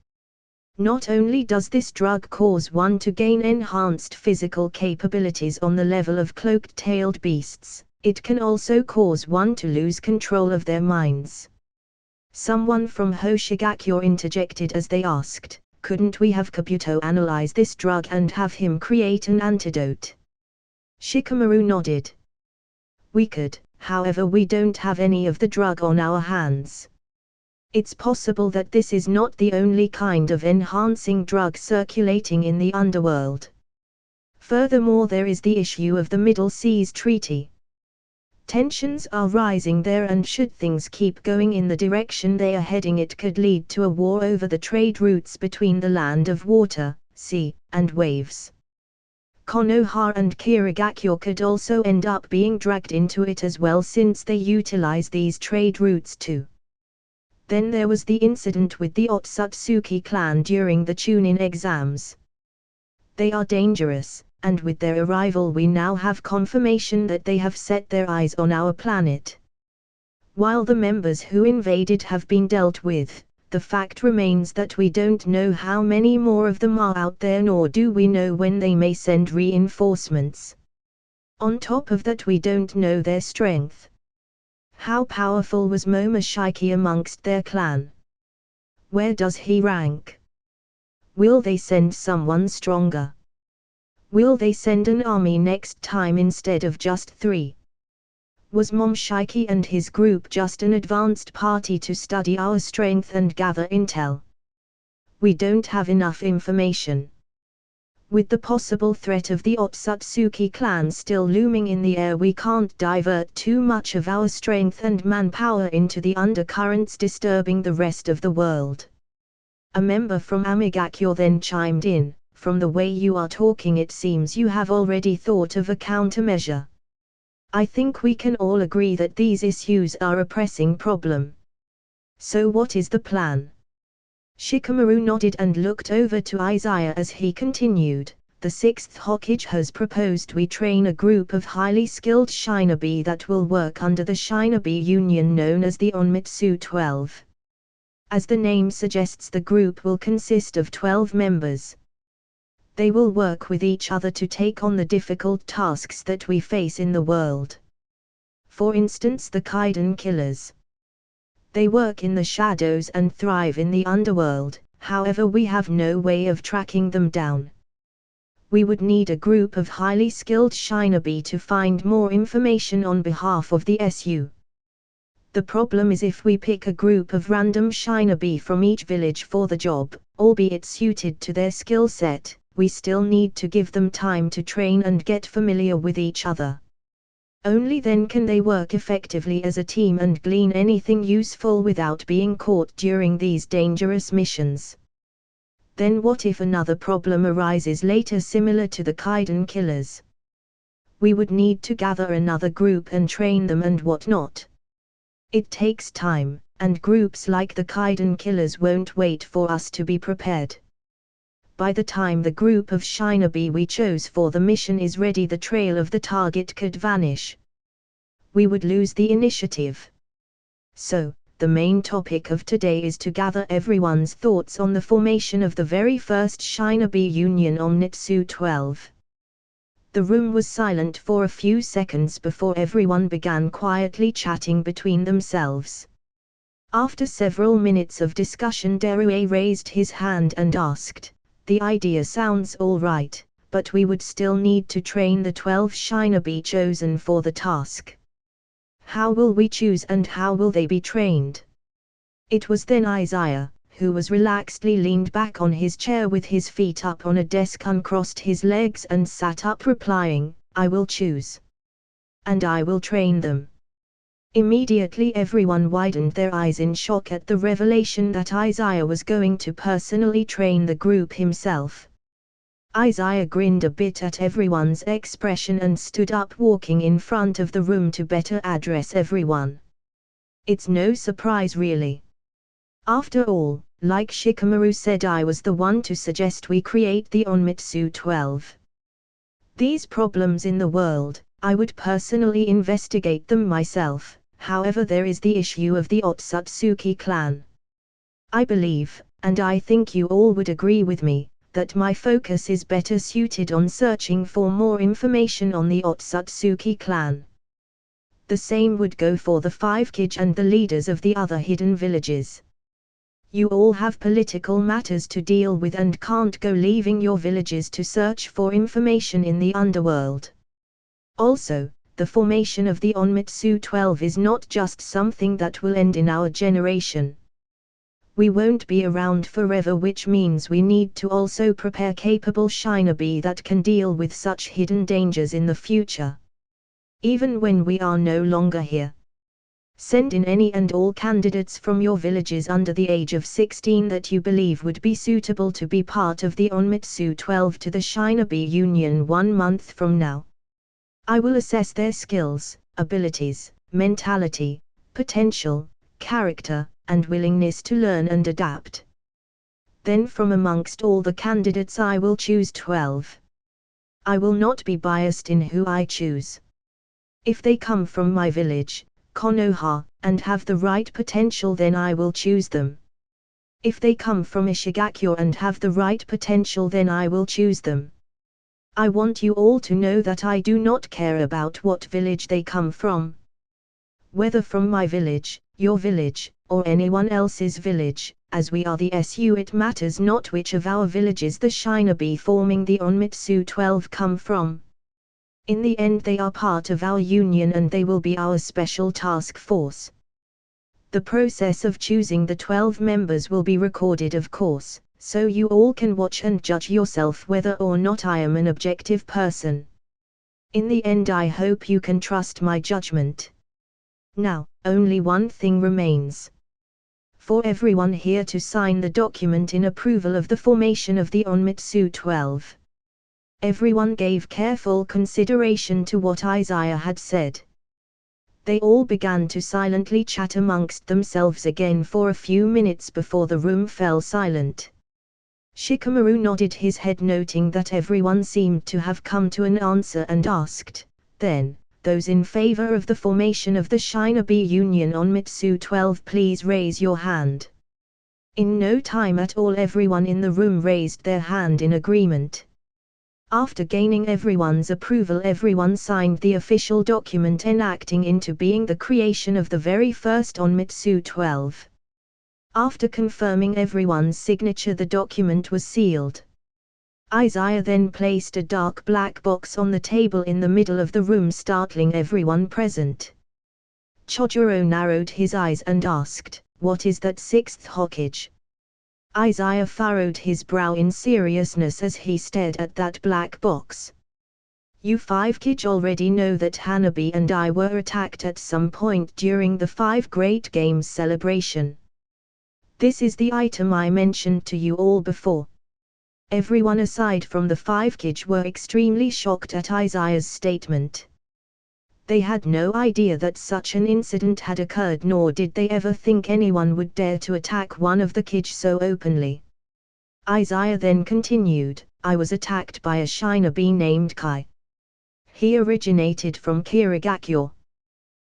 Not only does this drug cause one to gain enhanced physical capabilities on the level of cloaked tailed beasts, it can also cause one to lose control of their minds. Someone from Hoshigakyo interjected as they asked, couldn't we have Kabuto analyze this drug and have him create an antidote? Shikamaru nodded. We could, however we don't have any of the drug on our hands. It's possible that this is not the only kind of enhancing drug circulating in the underworld. Furthermore, there is the issue of the Middle Seas Treaty. Tensions are rising there, and should things keep going in the direction they are heading, it could lead to a war over the trade routes between the land of water, sea, and waves. Konoha and Kirigakyo could also end up being dragged into it as well, since they utilize these trade routes too. Then there was the incident with the Otsutsuki clan during the Chunin exams. They are dangerous, and with their arrival we now have confirmation that they have set their eyes on our planet. While the members who invaded have been dealt with, the fact remains that we don't know how many more of them are out there, nor do we know when they may send reinforcements. On top of that, we don't know their strength. How powerful was Momoshiki amongst their clan? Where does he rank? Will they send someone stronger? Will they send an army next time instead of just 3? Was Momshiki and his group just an advanced party to study our strength and gather intel? We don't have enough information. With the possible threat of the Otsutsuki clan still looming in the air, we can't divert too much of our strength and manpower into the undercurrents disturbing the rest of the world. A member from Amigakyo then chimed in, "From the way you are talking it seems you have already thought of a countermeasure. I think we can all agree that these issues are a pressing problem. So what is the plan?" Shikamaru nodded and looked over to Izaya as he continued. "The 6th Hokage has proposed we train a group of highly skilled shinobi that will work under the shinobi union known as the Onmitsu 12. As the name suggests, the group will consist of 12 members. They will work with each other to take on the difficult tasks that we face in the world. For instance, the Kaiden killers. They work in the shadows and thrive in the underworld, however we have no way of tracking them down. We would need a group of highly skilled shinobi to find more information on behalf of the SU. The problem is if we pick a group of random shinobi from each village for the job, albeit suited to their skill set, we still need to give them time to train and get familiar with each other. Only then can they work effectively as a team and glean anything useful without being caught during these dangerous missions. Then what if another problem arises later similar to the Kaiden killers? We would need to gather another group and train them and whatnot. It takes time, and groups like the Kaiden killers won't wait for us to be prepared. By the time the group of shinobi we chose for the mission is ready, the trail of the target could vanish. We would lose the initiative. So, the main topic of today is to gather everyone's thoughts on the formation of the very first shinobi union Onmitsu 12. The room was silent for a few seconds before everyone began quietly chatting between themselves. After several minutes of discussion, Derue raised his hand and asked, "The idea sounds all right, but we would still need to train the 12 shinobi chosen for the task. How will we choose and how will they be trained?" It was then Izaya, who was relaxedly leaned back on his chair with his feet up on a desk, uncrossed his legs and sat up, replying, "I will choose. And I will train them." Immediately everyone widened their eyes in shock at the revelation that Izaya was going to personally train the group himself. Izaya grinned a bit at everyone's expression and stood up, walking in front of the room to better address everyone. "It's no surprise really. After all, like Shikamaru said, I was the one to suggest we create the Onmitsu 12. These problems in the world, I would personally investigate them myself. However, there is the issue of the Otsutsuki clan. I believe, and I think you all would agree with me, that my focus is better suited on searching for more information on the Otsutsuki clan. The same would go for the 5 Kage and the leaders of the other hidden villages. You all have political matters to deal with and can't go leaving your villages to search for information in the underworld. Also, the formation of the Onmitsu 12 is not just something that will end in our generation. We won't be around forever, which means we need to also prepare capable shinobi that can deal with such hidden dangers in the future. Even when we are no longer here. Send in any and all candidates from your villages under the age of 16 that you believe would be suitable to be part of the Onmitsu 12 to the Shinobi Union 1 month from now. I will assess their skills, abilities, mentality, potential, character, and willingness to learn and adapt. Then from amongst all the candidates I will choose 12. I will not be biased in who I choose. If they come from my village, Konoha, and have the right potential, then I will choose them. If they come from Ishigakyo and have the right potential, then I will choose them. I want you all to know that I do not care about what village they come from. Whether from my village, your village, or anyone else's village, as we are the SU, it matters not which of our villages the shinobi forming the Onmitsu 12 come from. In the end they are part of our union and they will be our special task force. The process of choosing the 12 members will be recorded, of course, so you all can watch and judge yourself whether or not I am an objective person. In the end I hope you can trust my judgment. Now, only one thing remains. For everyone here to sign the document in approval of the formation of the Onmitsu 12. Everyone gave careful consideration to what Izaya had said. They all began to silently chat amongst themselves again for a few minutes before the room fell silent. Shikamaru nodded his head, noting that everyone seemed to have come to an answer, and asked, "Then, those in favor of the formation of the Shinobi Union Onmitsu 12, please raise your hand." In no time at all everyone in the room raised their hand in agreement. After gaining everyone's approval, everyone signed the official document enacting into being the creation of the very first Onmitsu 12. After confirming everyone's signature, the document was sealed. Izaya then placed a dark black box on the table in the middle of the room, startling everyone present. Chojuro narrowed his eyes and asked, "What is that sixth Hokage?" Izaya furrowed his brow in seriousness as he stared at that black box. "You 5 Kage already know that Hanabi and I were attacked at some point during the 5 Great Games celebration. This is the item I mentioned to you all before." Everyone aside from the 5 Kage were extremely shocked at Izaya's statement. They had no idea that such an incident had occurred, nor did they ever think anyone would dare to attack one of the Kage so openly. Izaya then continued, "I was attacked by a shinobi named Kai. He originated from Kirigakyo.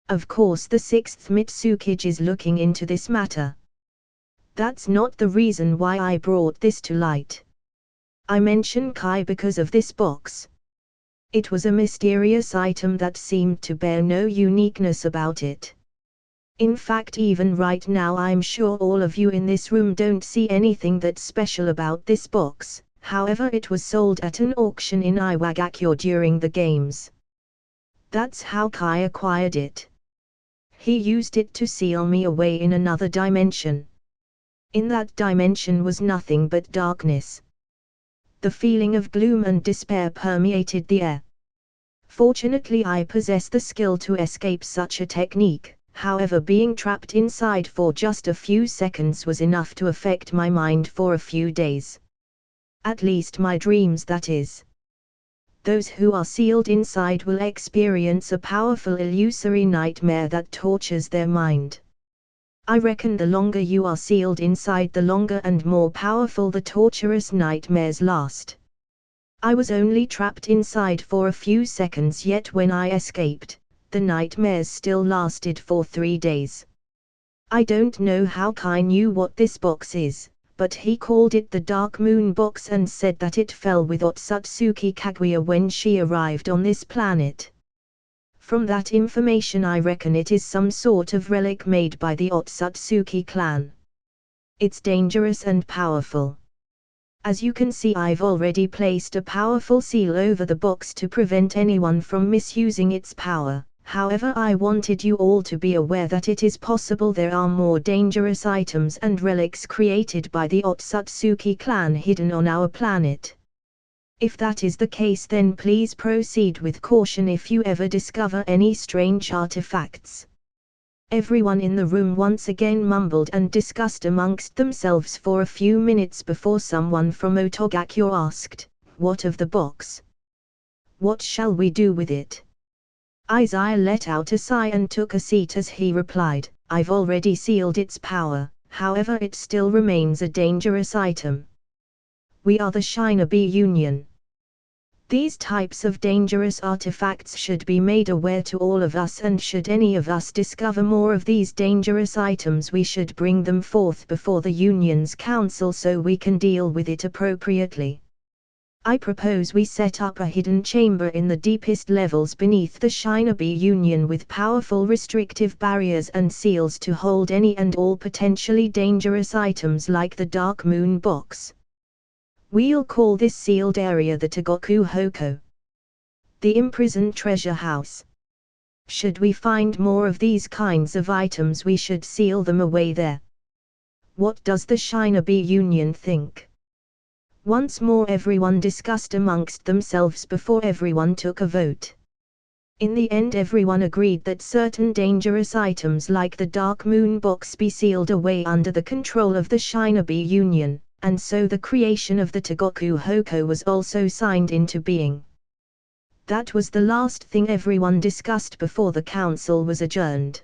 Of course the 6th Mitsukage is looking into this matter. That's not the reason why I brought this to light. I mention Kai because of this box. It was a mysterious item that seemed to bear no uniqueness about it. In fact, even right now I'm sure all of you in this room don't see anything that's special about this box. However, it was sold at an auction in Iwagakyo during the games. That's how Kai acquired it. He used it to seal me away in another dimension. In that dimension was nothing but darkness. The feeling of gloom and despair permeated the air. Fortunately, I possess the skill to escape such a technique, however being trapped inside for just a few seconds was enough to affect my mind for a few days. At least my dreams, that is. Those who are sealed inside will experience a powerful illusory nightmare that tortures their mind. I reckon the longer you are sealed inside, the longer and more powerful the torturous nightmares last. I was only trapped inside for a few seconds, yet when I escaped, the nightmares still lasted for 3 days. I don't know how Kai knew what this box is, but he called it the Dark Moon Box and said that it fell with Otsutsuki Kaguya when she arrived on this planet. From that information I reckon it is some sort of relic made by the Otsutsuki clan. It's dangerous and powerful. As you can see, I've already placed a powerful seal over the box to prevent anyone from misusing its power. However, I wanted you all to be aware that it is possible there are more dangerous items and relics created by the Otsutsuki clan hidden on our planet. If that is the case, then please proceed with caution if you ever discover any strange artifacts." Everyone in the room once again mumbled and discussed amongst themselves for a few minutes before someone from Otogakyo asked, "What of the box? What shall we do with it?" Izaya let out a sigh and took a seat as he replied, "I've already sealed its power, however it still remains a dangerous item. We are the Shinobi Union. These types of dangerous artifacts should be made aware to all of us, and should any of us discover more of these dangerous items, we should bring them forth before the Union's council so we can deal with it appropriately. I propose we set up a hidden chamber in the deepest levels beneath the Shinobi Union with powerful restrictive barriers and seals to hold any and all potentially dangerous items like the Dark Moon Box. We'll call this sealed area the Togoku Hoko. The imprisoned treasure house. Should we find more of these kinds of items, we should seal them away there. What does the Shinobi Union think? Once more everyone discussed amongst themselves before everyone took a vote. In the end everyone agreed that certain dangerous items like the Dark Moon box be sealed away under the control of the Shinobi Union, and so the creation of the Togoku Hoko was also signed into being. That was the last thing everyone discussed before the council was adjourned.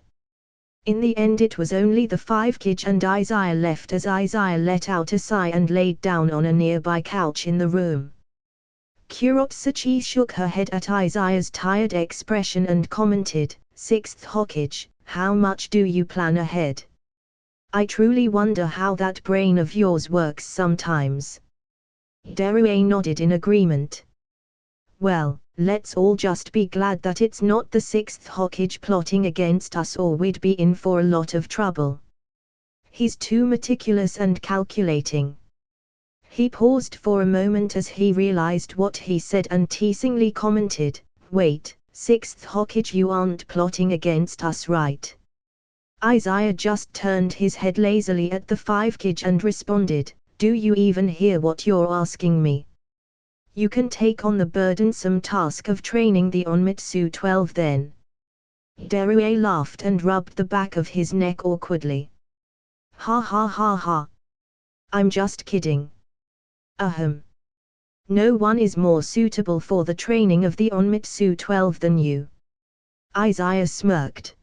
In the end it was only the 5 Kage and Izaya left as Izaya let out a sigh and laid down on a nearby couch in the room. Kurotsuchi shook her head at Izaya's tired expression and commented, 6th Hokage, how much do you plan ahead? I truly wonder how that brain of yours works sometimes. Derue nodded in agreement. Well, let's all just be glad that it's not the 6th Hokage plotting against us, or we'd be in for a lot of trouble. He's too meticulous and calculating. He paused for a moment as he realized what he said and teasingly commented, wait, 6th Hokage, you aren't plotting against us, right? Izaya just turned his head lazily at the 5 Kage and responded, do you even hear what you're asking me? You can take on the burdensome task of training the Onmitsu 12 then. Derue laughed and rubbed the back of his neck awkwardly. Ha ha ha ha. I'm just kidding. Ahem. No one is more suitable for the training of the Onmitsu 12 than you. Izaya smirked.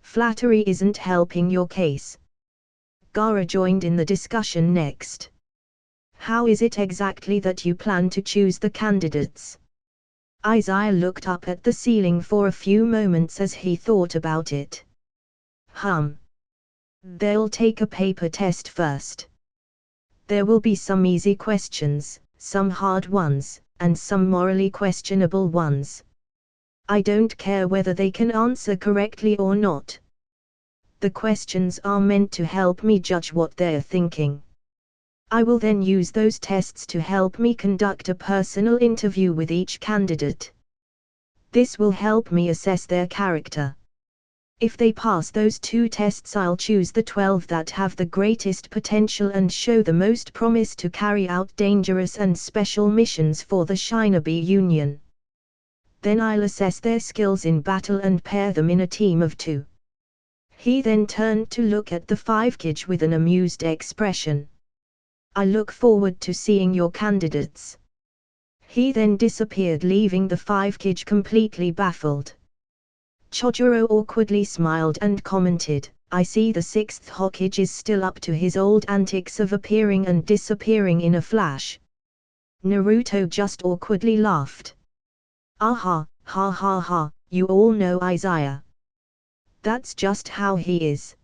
Flattery isn't helping your case. Gaara joined in the discussion next. How is it exactly that you plan to choose the candidates? Izaya looked up at the ceiling for a few moments as he thought about it. They'll take a paper test first. There will be some easy questions, some hard ones, and some morally questionable ones. I don't care whether they can answer correctly or not. The questions are meant to help me judge what they're thinking. I will then use those tests to help me conduct a personal interview with each candidate. This will help me assess their character. If they pass those 2 tests, I'll choose the 12 that have the greatest potential and show the most promise to carry out dangerous and special missions for the Shinobi Union. Then I'll assess their skills in battle and pair them in a team of 2. He then turned to look at the 5 Kage with an amused expression. I look forward to seeing your candidates. He then disappeared, leaving the 5 Kage completely baffled. Chojuro awkwardly smiled and commented, I see the 6th Hokage is still up to his old antics of appearing and disappearing in a flash. Naruto just awkwardly laughed. Aha, ha ha ha, you all know Izaya. That's just how he is.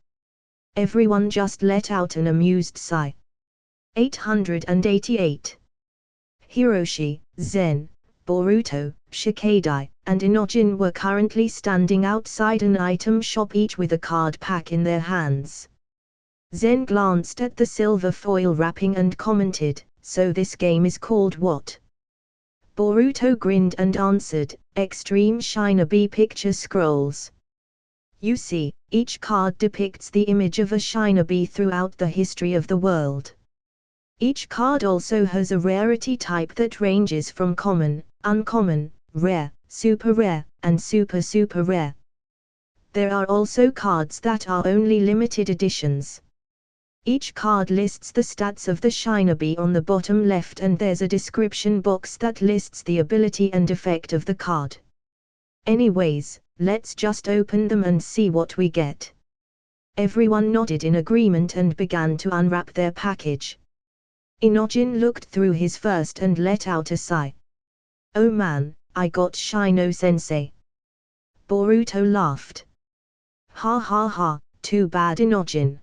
Everyone just let out an amused sigh. 888. Hiroshi, Zen, Boruto, Shikadai, and Inojin were currently standing outside an item shop, each with a card pack in their hands. Zen glanced at the silver foil wrapping and commented, so this game is called what? Boruto grinned and answered, Extreme Shinobi Picture Scrolls. You see, each card depicts the image of a Shinobi throughout the history of the world. Each card also has a rarity type that ranges from common, uncommon, rare, super rare, and super super rare. There are also cards that are only limited editions. Each card lists the stats of the Shinobi on the bottom left, and there's a description box that lists the ability and effect of the card. Anyways, let's just open them and see what we get. Everyone nodded in agreement and began to unwrap their package. Inojin looked through his first and let out a sigh. Oh man, I got Shino-sensei. Boruto laughed. Ha ha ha, too bad Inojin.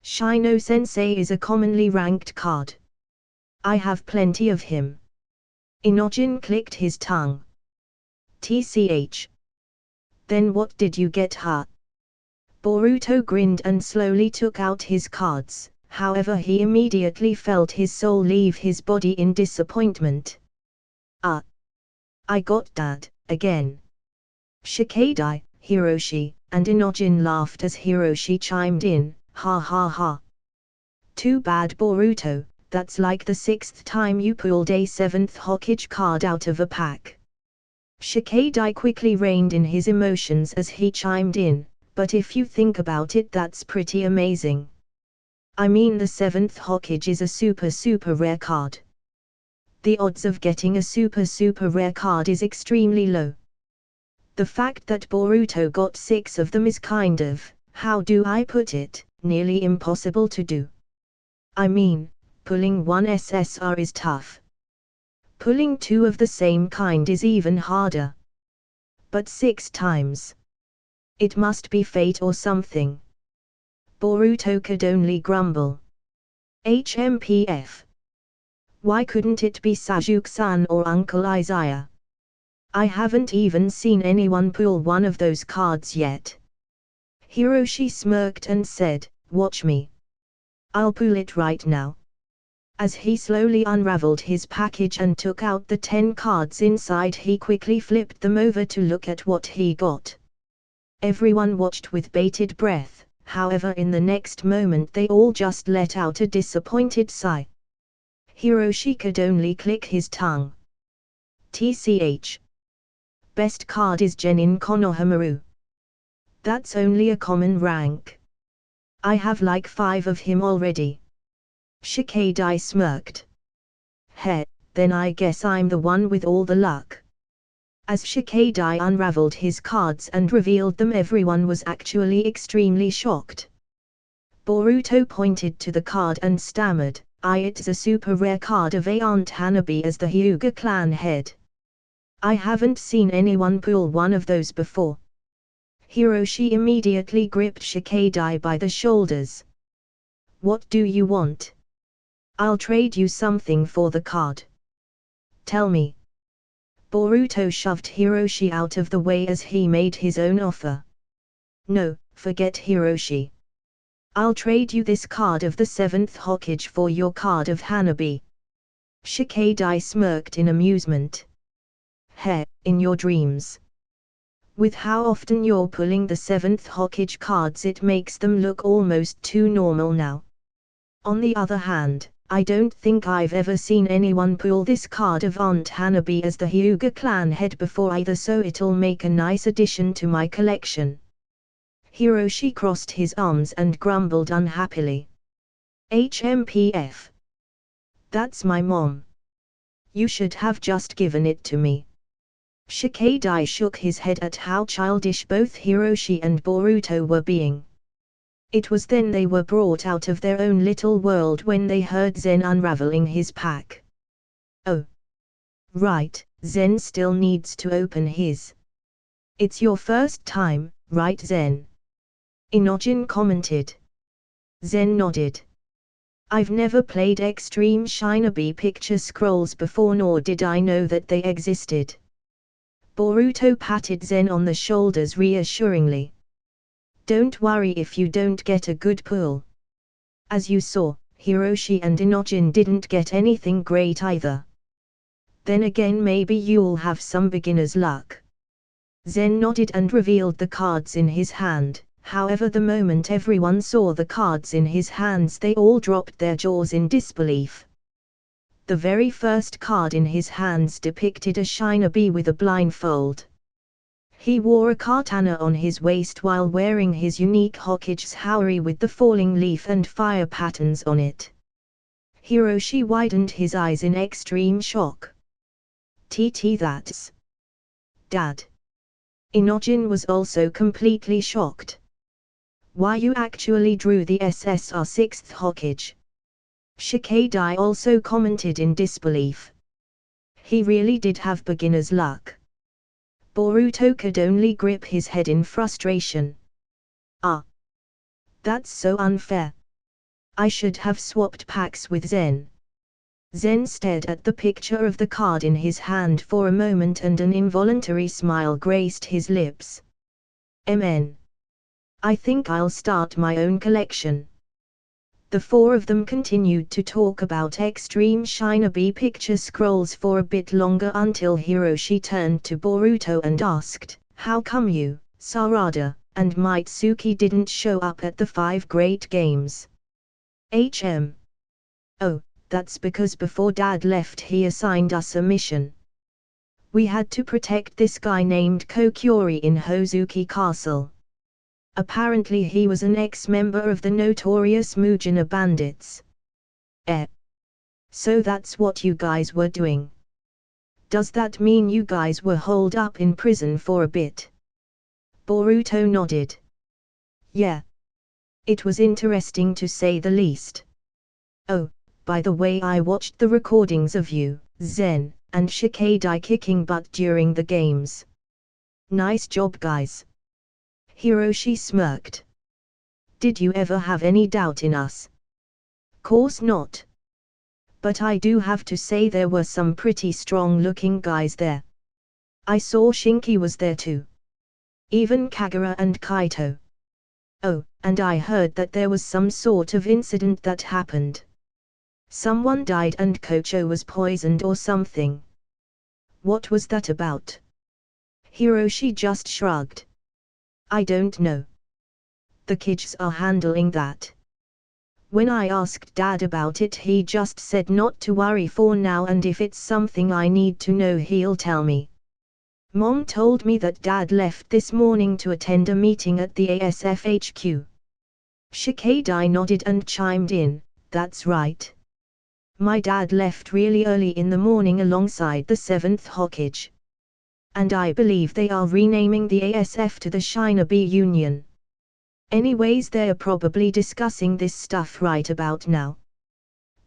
Shino-sensei is a commonly ranked card. I have plenty of him. Inojin clicked his tongue. TCH. Then what did you get, huh? Boruto grinned and slowly took out his cards, however he immediately felt his soul leave his body in disappointment. I got that, again. Shikadai, Hiroshi, and Inojin laughed as Hiroshi chimed in, ha ha ha. Too bad Boruto, that's like the 6th time you pulled a 7th Hokage card out of a pack. Shikadai quickly reined in his emotions as he chimed in, but if you think about it, that's pretty amazing. I mean, the 7th Hokage is a super rare card. The odds of getting a super rare card is extremely low. The fact that Boruto got 6 of them is kind of, how do I put it, nearly impossible to do. I mean, pulling one SSR is tough. Pulling 2 of the same kind is even harder. But 6 times. It must be fate or something. Boruto could only grumble. HMPF. Why couldn't it be Sasuke-san or Uncle Izaya? I haven't even seen anyone pull one of those cards yet. Hiroshi smirked and said, watch me. I'll pull it right now. As he slowly unraveled his package and took out the 10 cards inside, he quickly flipped them over to look at what he got. Everyone watched with bated breath, however in the next moment they all just let out a disappointed sigh. Hiroshi could only click his tongue. TCH. Best card is Genin Konohamaru. That's only a common rank. I have like 5 of him already. Shikadai smirked. Heh, then I guess I'm the one with all the luck. As Shikadai unraveled his cards and revealed them, everyone was actually extremely shocked. Boruto pointed to the card and stammered, it's a super rare card of Aunt Hanabi as the Hyuga clan head. I haven't seen anyone pull one of those before. Hiroshi immediately gripped Shikadai by the shoulders. What do you want? I'll trade you something for the card. Tell me. Boruto shoved Hiroshi out of the way as he made his own offer. No, forget Hiroshi. I'll trade you this card of the 7th Hokage for your card of Hanabi. Shikadai smirked in amusement. Heh, in your dreams. With how often you're pulling the 7th Hokage cards, it makes them look almost too normal now. On the other hand, I don't think I've ever seen anyone pull this card of Aunt Hanabi as the Hyuga clan head before either, so it'll make a nice addition to my collection. Hiroshi crossed his arms and grumbled unhappily. HMPF. That's my mom. You should have just given it to me. Shikadai shook his head at how childish both Hiroshi and Boruto were being. It was then they were brought out of their own little world when they heard Zen unraveling his pack. Oh. Right, Zen still needs to open his. It's your first time, right Zen? Inojin commented. Zen nodded. I've never played Extreme Shinobi Picture Scrolls before, nor did I know that they existed. Boruto patted Zen on the shoulders reassuringly. Don't worry if you don't get a good pull. As you saw, Hiroshi and Inojin didn't get anything great either. Then again, maybe you'll have some beginner's luck. Zen nodded and revealed the cards in his hand. However, the moment everyone saw the cards in his hands, they all dropped their jaws in disbelief. The very first card in his hands depicted a shinobi with a blindfold. He wore a katana on his waist while wearing his unique Hokage's haori with the falling leaf and fire patterns on it. Hiroshi widened his eyes in extreme shock. That's Dad. Inojin was also completely shocked. Why, you actually drew the SSR 6th Hokage? Shikadai also commented in disbelief. He really did have beginner's luck. Boruto could only grip his head in frustration. That's so unfair. I should have swapped packs with Zen. Zen stared at the picture of the card in his hand for a moment and an involuntary smile graced his lips. I think I'll start my own collection. The four of them continued to talk about extreme shinobi picture scrolls for a bit longer until Hiroshi turned to Boruto and asked, "How come you, Sarada, and Mitsuki didn't show up at the 5 Great Games?" "Oh, that's because before Dad left he assigned us a mission. We had to protect this guy named Kokyori in Hozuki Castle. Apparently he was an ex-member of the notorious Mujina bandits." So that's what you guys were doing. Does that mean you guys were holed up in prison for a bit?" Boruto nodded. "Yeah. It was interesting to say the least. Oh, by the way, I watched the recordings of you, Zen, and Shikadai kicking butt during the games. Nice job, guys." Hiroshi smirked. "Did you ever have any doubt in us?" "Course not. But I do have to say there were some pretty strong-looking guys there. I saw Shinki was there too. Even Kagura and Kaito. Oh, and I heard that there was some sort of incident that happened. Someone died and Kocho was poisoned or something. What was that about?" Hiroshi just shrugged. "I don't know. The kids are handling that. When I asked Dad about it he just said not to worry for now, and if it's something I need to know he'll tell me. Mom told me that Dad left this morning to attend a meeting at the ASF HQ." Shikadai nodded and chimed in, "That's right. My dad left really early in the morning alongside the 7th Hokage. And I believe they are renaming the ASF to the Shinobi Union. Anyways, they're probably discussing this stuff right about now."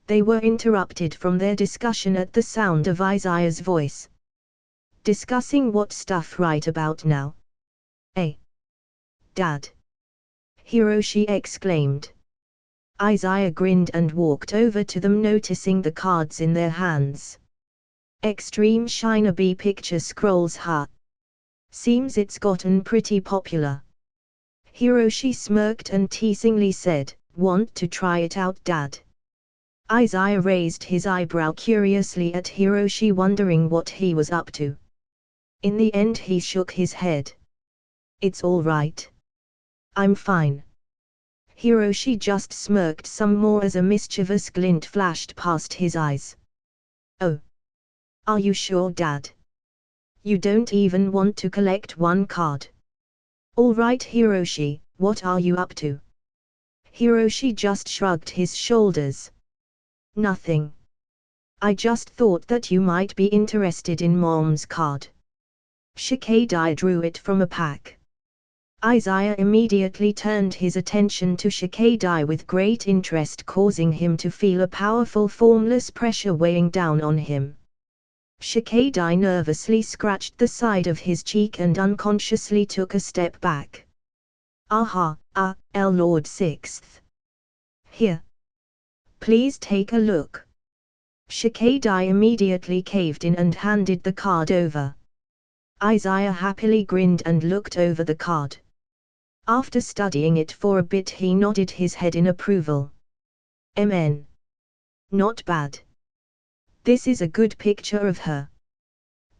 They were interrupted from their discussion at the sound of Izaya's voice. "Discussing what stuff right about now?" Dad!" Hiroshi exclaimed. Izaya grinned and walked over to them, noticing the cards in their hands. "Extreme Shinobi picture scrolls, huh? Seems it's gotten pretty popular." Hiroshi smirked and teasingly said, "Want to try it out, Dad?" Izaya raised his eyebrow curiously at Hiroshi, wondering what he was up to. In the end he shook his head. "It's all right. I'm fine." Hiroshi just smirked some more as a mischievous glint flashed past his eyes. "Oh. Are you sure, Dad? You don't even want to collect one card?" "All right, Hiroshi, what are you up to?" Hiroshi just shrugged his shoulders. "Nothing. I just thought that you might be interested in Mom's card." Shikadai drew it from a pack. Izaya immediately turned his attention to Shikadai with great interest, causing him to feel a powerful formless pressure weighing down on him. Shikadai nervously scratched the side of his cheek and unconsciously took a step back. "Aha, Lord Sixth. Here. Please take a look." Shikadai immediately caved in and handed the card over. Izaya happily grinned and looked over the card. After studying it for a bit he nodded his head in approval. "MN. Not bad. This is a good picture of her.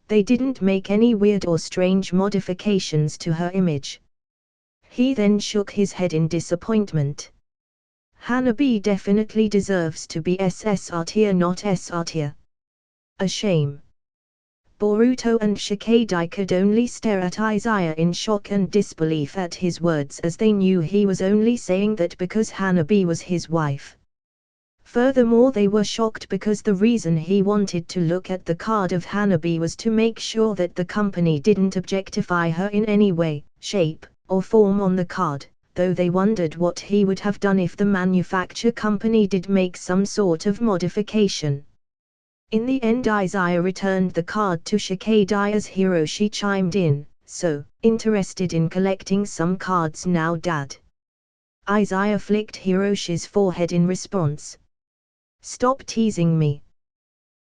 They didn't make any weird or strange modifications to her image." He then shook his head in disappointment. "Hanabi definitely deserves to be SSR tier, not SR tier. A shame." Boruto and Shikadai could only stare at Izaya in shock and disbelief at his words, as they knew he was only saying that because Hanabi was his wife. Furthermore, they were shocked because the reason he wanted to look at the card of Hanabi was to make sure that the company didn't objectify her in any way, shape, or form on the card, though they wondered what he would have done if the manufacture company did make some sort of modification. In the end, Izaya returned the card to Shikadai as Hiroshi chimed in, "So, interested in collecting some cards now, Dad?" Izaya flicked Hiroshi's forehead in response. "Stop teasing me."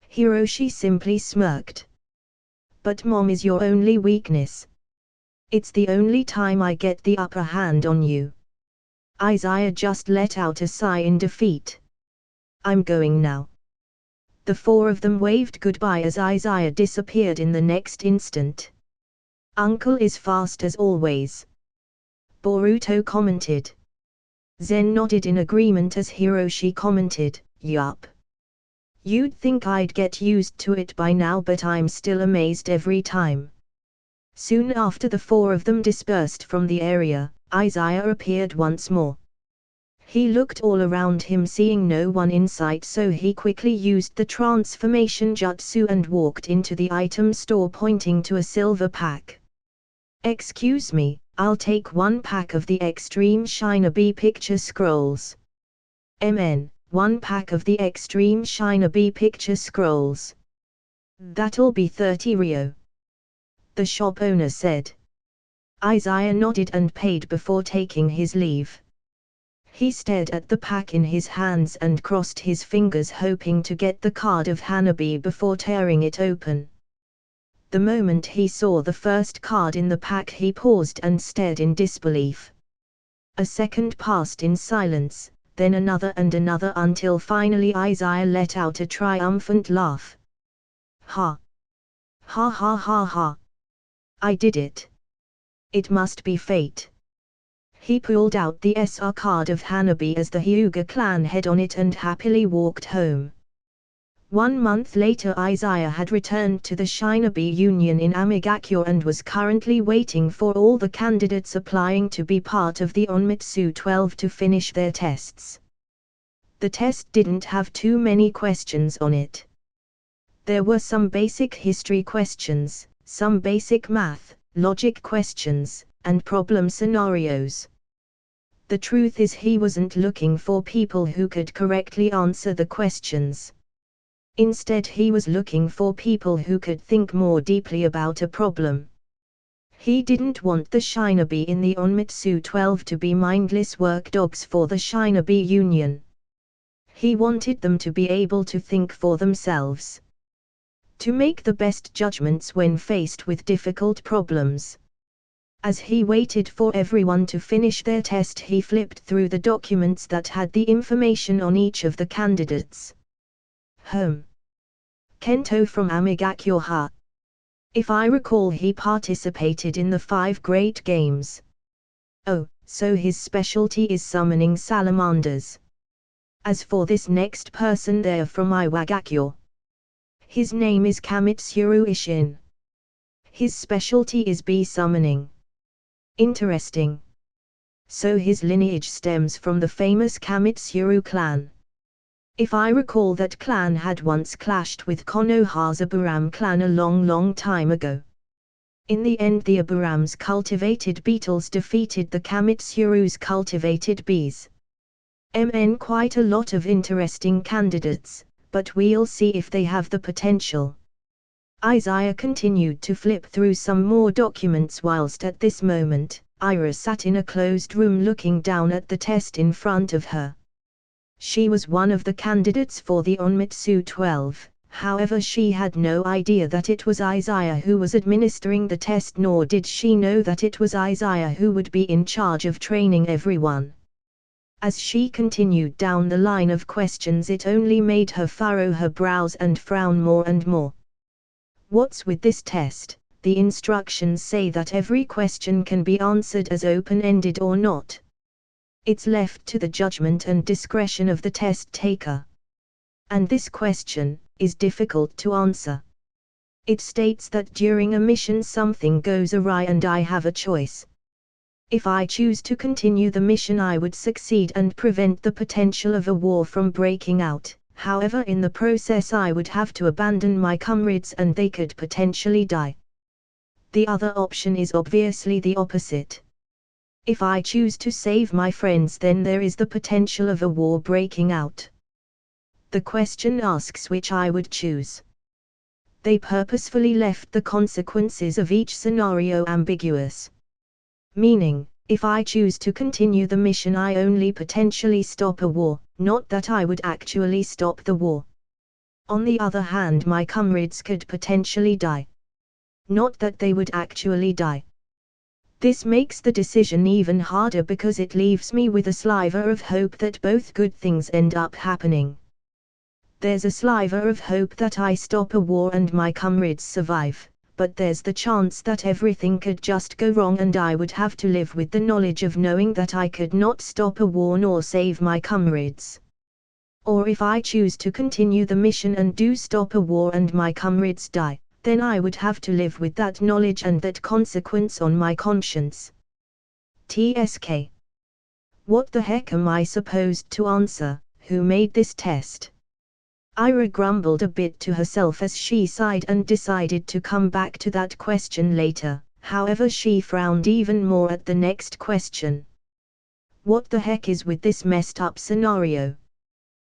Hiroshi simply smirked. "But Mom is your only weakness. It's the only time I get the upper hand on you." Izaya just let out a sigh in defeat. I'm going now. The four of them waved goodbye as Izaya disappeared in the next instant. Uncle is fast as always, Boruto commented. Zen nodded in agreement as Hiroshi commented, yup. You'd think I'd get used to it by now, but I'm still amazed every time. Soon after the four of them dispersed from the area, Izaya appeared once more. He looked all around him, seeing no one in sight, so he quickly used the transformation jutsu and walked into the item store, pointing to a silver pack. Excuse me, I'll take 1 pack of the Extreme Shinobi picture scrolls. MN, 1 pack of the Extreme Shinobi picture scrolls. That'll be 30 Ryo. The shop owner said. Izaya nodded and paid before taking his leave. He stared at the pack in his hands and crossed his fingers, hoping to get the card of Hanabi before tearing it open. The moment he saw the first card in the pack, he paused and stared in disbelief. A second passed in silence, then another and another, until finally Izaya let out a triumphant laugh. Ha! Ha ha ha ha! I did it! It must be fate. He pulled out the SR card of Hanabi as the Hyuga clan had on it and happily walked home. 1 month later, Izaya had returned to the Shinobi Union in Amigakure and was currently waiting for all the candidates applying to be part of the Onmitsu 12 to finish their tests. The test didn't have too many questions on it. There were some basic history questions, some basic math, logic questions, and problem scenarios. The truth is, he wasn't looking for people who could correctly answer the questions. Instead, he was looking for people who could think more deeply about a problem. He didn't want the Shinobi in the Onmitsu 12 to be mindless work dogs for the Shinobi Union. He wanted them to be able to think for themselves, to make the best judgments when faced with difficult problems. As he waited for everyone to finish their test, he flipped through the documents that had the information on each of the candidates. Kento from Amigakure. If I recall, he participated in the 5 great games. Oh, so his specialty is summoning salamanders. As for this next person, they're from Iwagakure. His name is Kamitsuru Ishin. His specialty is bee summoning. Interesting. So his lineage stems from the famous Kamitsuru clan. If I recall, that clan had once clashed with Konoha's Aburam clan a long time ago. In the end, the Aburam's cultivated beetles defeated the Kamitsuru's cultivated bees. Quite a lot of interesting candidates, but we'll see if they have the potential. Izaya continued to flip through some more documents whilst at this moment, Ira sat in a closed room looking down at the test in front of her. She was one of the candidates for the Onmitsu 12, however she had no idea that it was Izaya who was administering the test, nor did she know that it was Izaya who would be in charge of training everyone. As she continued down the line of questions, it only made her furrow her brows and frown more and more. What's with this test? The instructions say that every question can be answered as open-ended or not. It's left to the judgment and discretion of the test taker. And this question is difficult to answer. It states that during a mission something goes awry and I have a choice. If I choose to continue the mission, I would succeed and prevent the potential of a war from breaking out. However, in the process I would have to abandon my comrades and they could potentially die. The other option is obviously the opposite. If I choose to save my friends, then there is the potential of a war breaking out. The question asks which I would choose. They purposefully left the consequences of each scenario ambiguous. Meaning, if I choose to continue the mission, I only potentially stop a war, not that I would actually stop the war. On the other hand, my comrades could potentially die. Not that they would actually die. This makes the decision even harder because it leaves me with a sliver of hope that both good things end up happening. There's a sliver of hope that I stop a war and my comrades survive, but there's the chance that everything could just go wrong and I would have to live with the knowledge of knowing that I could not stop a war nor save my comrades. Or if I choose to continue the mission and do stop a war and my comrades die, then I would have to live with that knowledge and that consequence on my conscience. TSK. What the heck am I supposed to answer? Who made this test? Ira grumbled a bit to herself as she sighed and decided to come back to that question later. However, she frowned even more at the next question. What the heck is with this messed up scenario?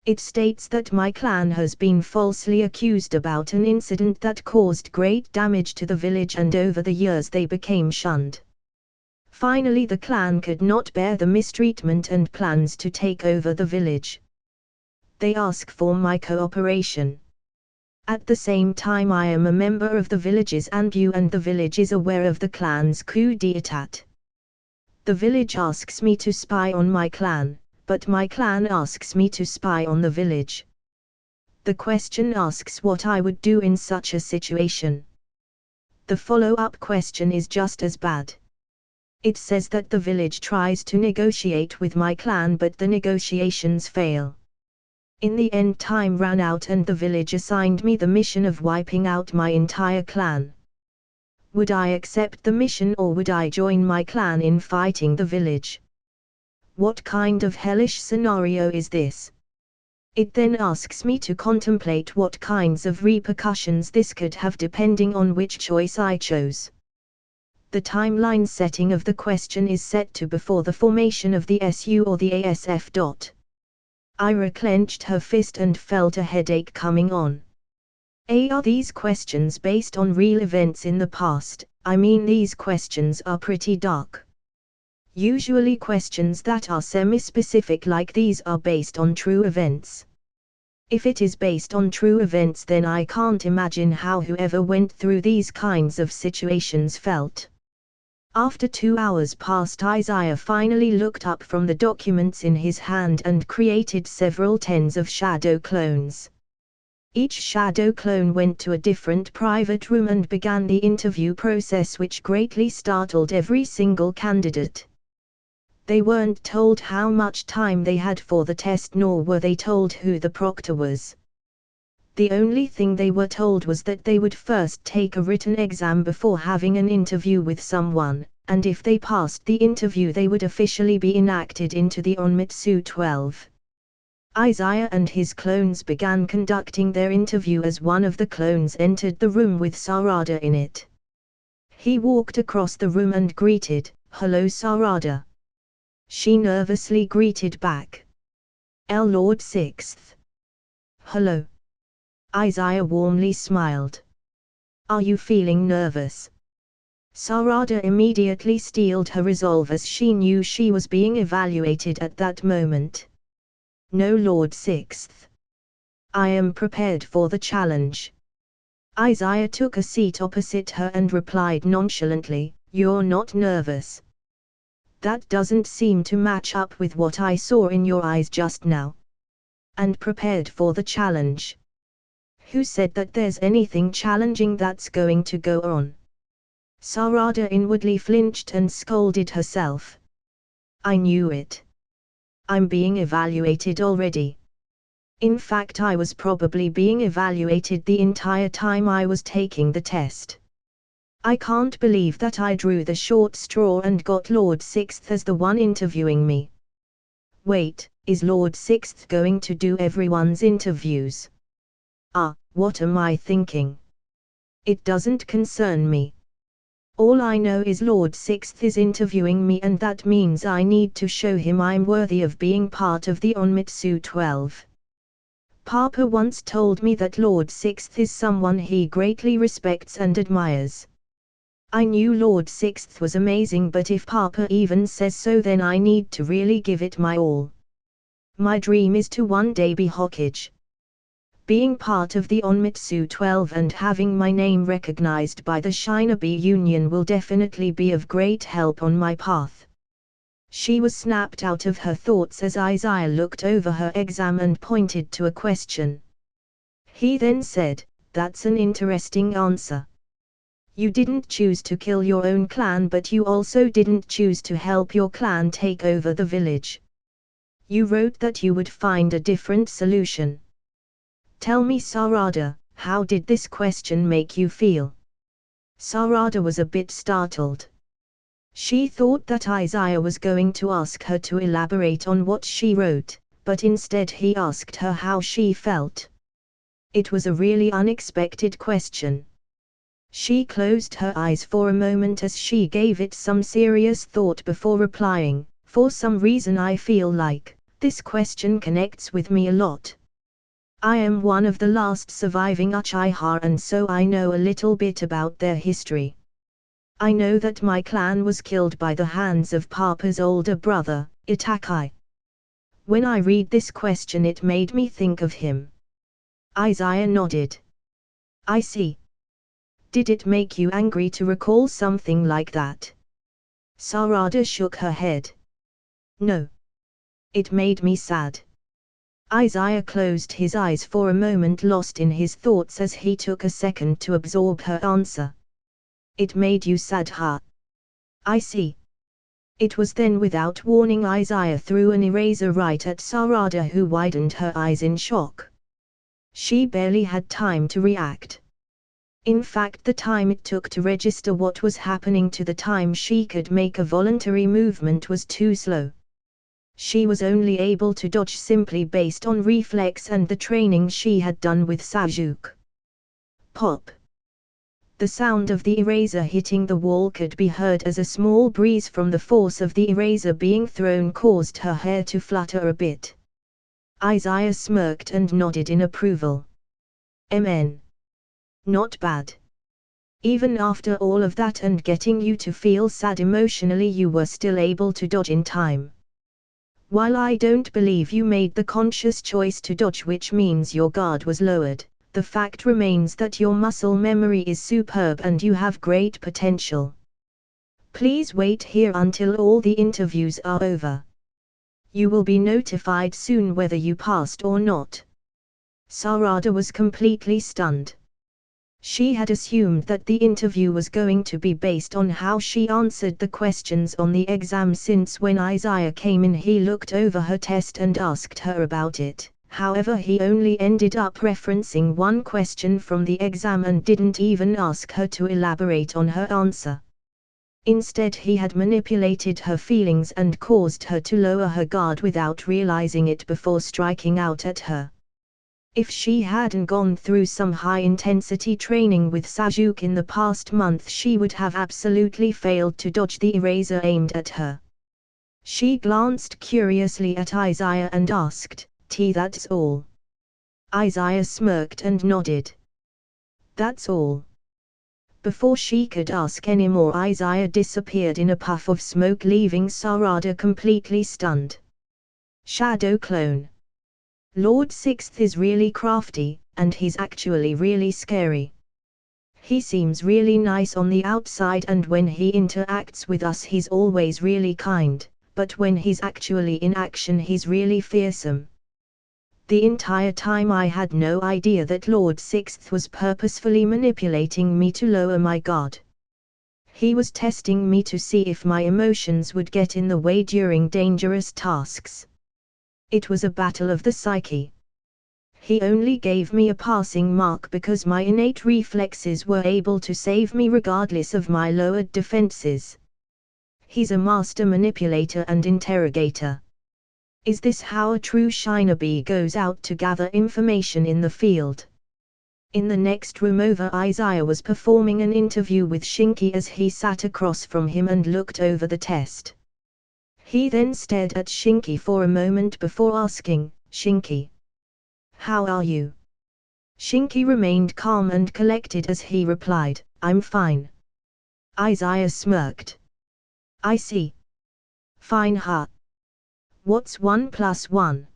It states that my clan has been falsely accused about an incident that caused great damage to the village, and over the years they became shunned. Finally, the clan could not bear the mistreatment and plans to take over the village. They ask for my cooperation. At the same time, I am a member of the villages and you and the village is aware of the clan's coup d'etat. The village asks me to spy on my clan, but my clan asks me to spy on the village. The question asks what I would do in such a situation. The follow-up question is just as bad. It says that the village tries to negotiate with my clan but the negotiations fail. In the end, time ran out and the village assigned me the mission of wiping out my entire clan. Would I accept the mission or would I join my clan in fighting the village? What kind of hellish scenario is this? It then asks me to contemplate what kinds of repercussions this could have depending on which choice I chose. The timeline setting of the question is set to before the formation of the SU or the ASF. Ira clenched her fist and felt a headache coming on. Are these questions based on real events in the past? I mean, these questions are pretty dark. Usually questions that are semi-specific like these are based on true events. If it is based on true events, then I can't imagine how whoever went through these kinds of situations felt. After 2 hours passed, Isaiah finally looked up from the documents in his hand and created several tens of shadow clones. Each shadow clone went to a different private room and began the interview process, which greatly startled every single candidate. They weren't told how much time they had for the test, nor were they told who the proctor was. The only thing they were told was that they would first take a written exam before having an interview with someone, and if they passed the interview they would officially be enacted into the Onmitsu 12. Isaiah and his clones began conducting their interview as one of the clones entered the room with Sarada in it. He walked across the room and greeted, "Hello, Sarada." She nervously greeted back, "Lord Sixth." "Hello." Isaiah warmly smiled. "Are you feeling nervous?" Sarada immediately steeled her resolve as she knew she was being evaluated at that moment. "No, Lord Sixth. I am prepared for the challenge." Isaiah took a seat opposite her and replied nonchalantly, "You're not nervous. That doesn't seem to match up with what I saw in your eyes just now." "And prepared for the challenge? Who said that there's anything challenging that's going to go on?" Sarada inwardly flinched and scolded herself. "I knew it. I'm being evaluated already. In fact, I was probably being evaluated the entire time I was taking the test. I can't believe that I drew the short straw and got Lord Sixth as the one interviewing me. Wait, is Lord Sixth going to do everyone's interviews? What am I thinking? It doesn't concern me. All I know is Lord Sixth is interviewing me, and that means I need to show him I'm worthy of being part of the Onmitsu 12. Papa once told me that Lord Sixth is someone he greatly respects and admires. I knew Lord Sixth was amazing, but if Papa even says so, then I need to really give it my all. My dream is to one day be Hokage. Being part of the Onmitsu 12 and having my name recognized by the Shinobi Union will definitely be of great help on my path. She was snapped out of her thoughts as Izaya looked over her exam and pointed to a question. He then said, "That's an interesting answer. You didn't choose to kill your own clan, but you also didn't choose to help your clan take over the village. You wrote that you would find a different solution. Tell me, Sarada, how did this question make you feel?" Sarada was a bit startled. She thought that Izaya was going to ask her to elaborate on what she wrote, but instead he asked her how she felt. It was a really unexpected question. She closed her eyes for a moment as she gave it some serious thought before replying, "For some reason I feel like this question connects with me a lot. I am one of the last surviving Uchiha, and so I know a little bit about their history. I know that my clan was killed by the hands of Papa's older brother, Itakai. When I read this question it made me think of him." Izaya nodded. "I see. Did it make you angry to recall something like that?" Sarada shook her head. "No. It made me sad." Izaya closed his eyes for a moment, lost in his thoughts as he took a second to absorb her answer. "It made you sad, huh? I see." It was then, without warning, Izaya threw an eraser right at Sarada, who widened her eyes in shock. She barely had time to react. In fact, the time it took to register what was happening to the time she could make a voluntary movement was too slow. She was only able to dodge simply based on reflex and the training she had done with Sajuke. Pop! The sound of the eraser hitting the wall could be heard as a small breeze from the force of the eraser being thrown caused her hair to flutter a bit. Izaya smirked and nodded in approval. "MN. Not bad. Even after all of that and getting you to feel sad emotionally, you were still able to dodge in time. While I don't believe you made the conscious choice to dodge, which means your guard was lowered, the fact remains that your muscle memory is superb and you have great potential. Please wait here until all the interviews are over. You will be notified soon whether you passed or not." Sarada was completely stunned. She had assumed that the interview was going to be based on how she answered the questions on the exam, since when Izaya came in he looked over her test and asked her about it. However, he only ended up referencing one question from the exam and didn't even ask her to elaborate on her answer. Instead, he had manipulated her feelings and caused her to lower her guard without realizing it before striking out at her. If she hadn't gone through some high-intensity training with Sajuke in the past month, she would have absolutely failed to dodge the eraser aimed at her. She glanced curiously at Izaya and asked, "That's all?" Izaya smirked and nodded. "That's all." Before she could ask any more, Izaya disappeared in a puff of smoke, leaving Sarada completely stunned. Shadow clone. Lord Sixth is really crafty, and he's actually really scary. He seems really nice on the outside, and when he interacts with us he's always really kind, but when he's actually in action he's really fearsome. The entire time I had no idea that Lord Sixth was purposefully manipulating me to lower my guard. He was testing me to see if my emotions would get in the way during dangerous tasks. It was a battle of the psyche. He only gave me a passing mark because my innate reflexes were able to save me regardless of my lowered defenses. He's a master manipulator and interrogator. Is this how a true shinobi goes out to gather information in the field? In the next room over, Izaya was performing an interview with Shinki as he sat across from him and looked over the test. He then stared at Shinki for a moment before asking, "Shinki, how are you?" Shinki remained calm and collected as he replied, "I'm fine." Izaya smirked. "I see. Fine, huh? What's 1 + 1?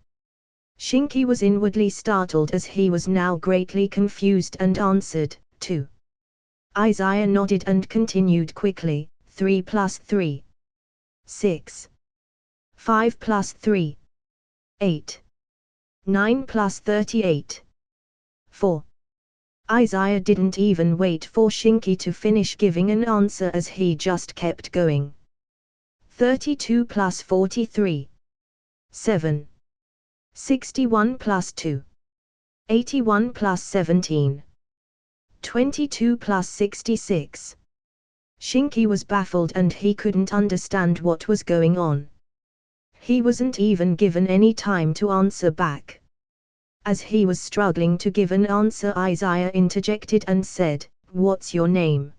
Shinki was inwardly startled as he was now greatly confused and answered, 2. Izaya nodded and continued quickly, 3 plus 3. 6. 5 plus 3. 8. 9 plus 38. 4. Izaya didn't even wait for Shinki to finish giving an answer as he just kept going. 32 plus 43. 7. 61 plus 2. 81 plus 17. 22 plus 66. Shinki was baffled and he couldn't understand what was going on. He wasn't even given any time to answer back. As he was struggling to give an answer, Izaya interjected and said, "What's your name?"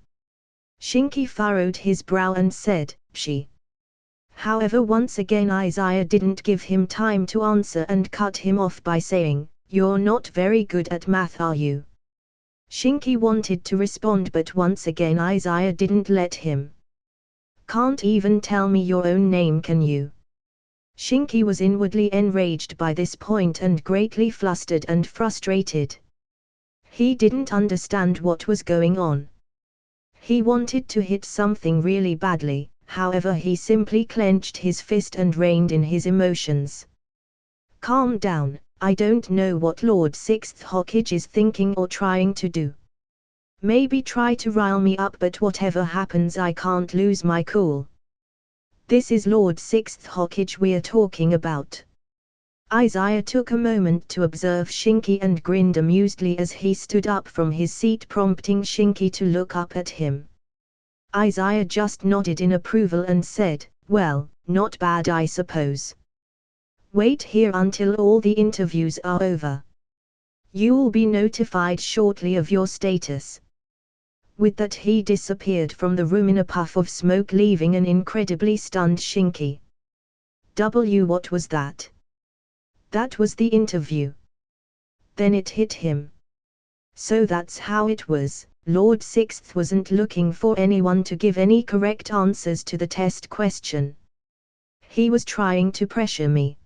Shinki furrowed his brow and said, "She." However, once again Izaya didn't give him time to answer and cut him off by saying, "You're not very good at math, are you?" Shinki wanted to respond, but once again Izaya didn't let him. "Can't even tell me your own name, can you?" Shinki was inwardly enraged by this point and greatly flustered and frustrated. He didn't understand what was going on. He wanted to hit something really badly, however he simply clenched his fist and reined in his emotions. "Calm down, I don't know what Lord Sixth Hokage is thinking or trying to do. Maybe try to rile me up, but whatever happens I can't lose my cool. This is Lord Sixth Hokage we're talking about." Izaya took a moment to observe Shinki and grinned amusedly as he stood up from his seat, prompting Shinki to look up at him. Izaya just nodded in approval and said, "Well, not bad I suppose. Wait here until all the interviews are over. You'll be notified shortly of your status." With that he disappeared from the room in a puff of smoke, leaving an incredibly stunned Shinki. What was that? That was the interview. Then it hit him. So that's how it was. Lord Sixth wasn't looking for anyone to give any correct answers to the test question. He was trying to pressure me.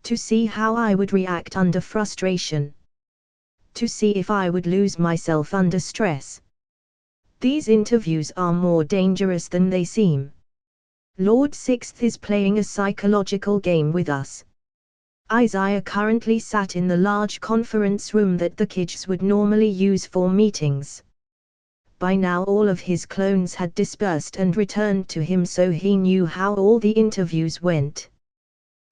To see how I would react under frustration. To see if I would lose myself under stress. These interviews are more dangerous than they seem. Lord Sixth is playing a psychological game with us. Izaya currently sat in the large conference room that the kids would normally use for meetings. By now all of his clones had dispersed and returned to him, so he knew how all the interviews went.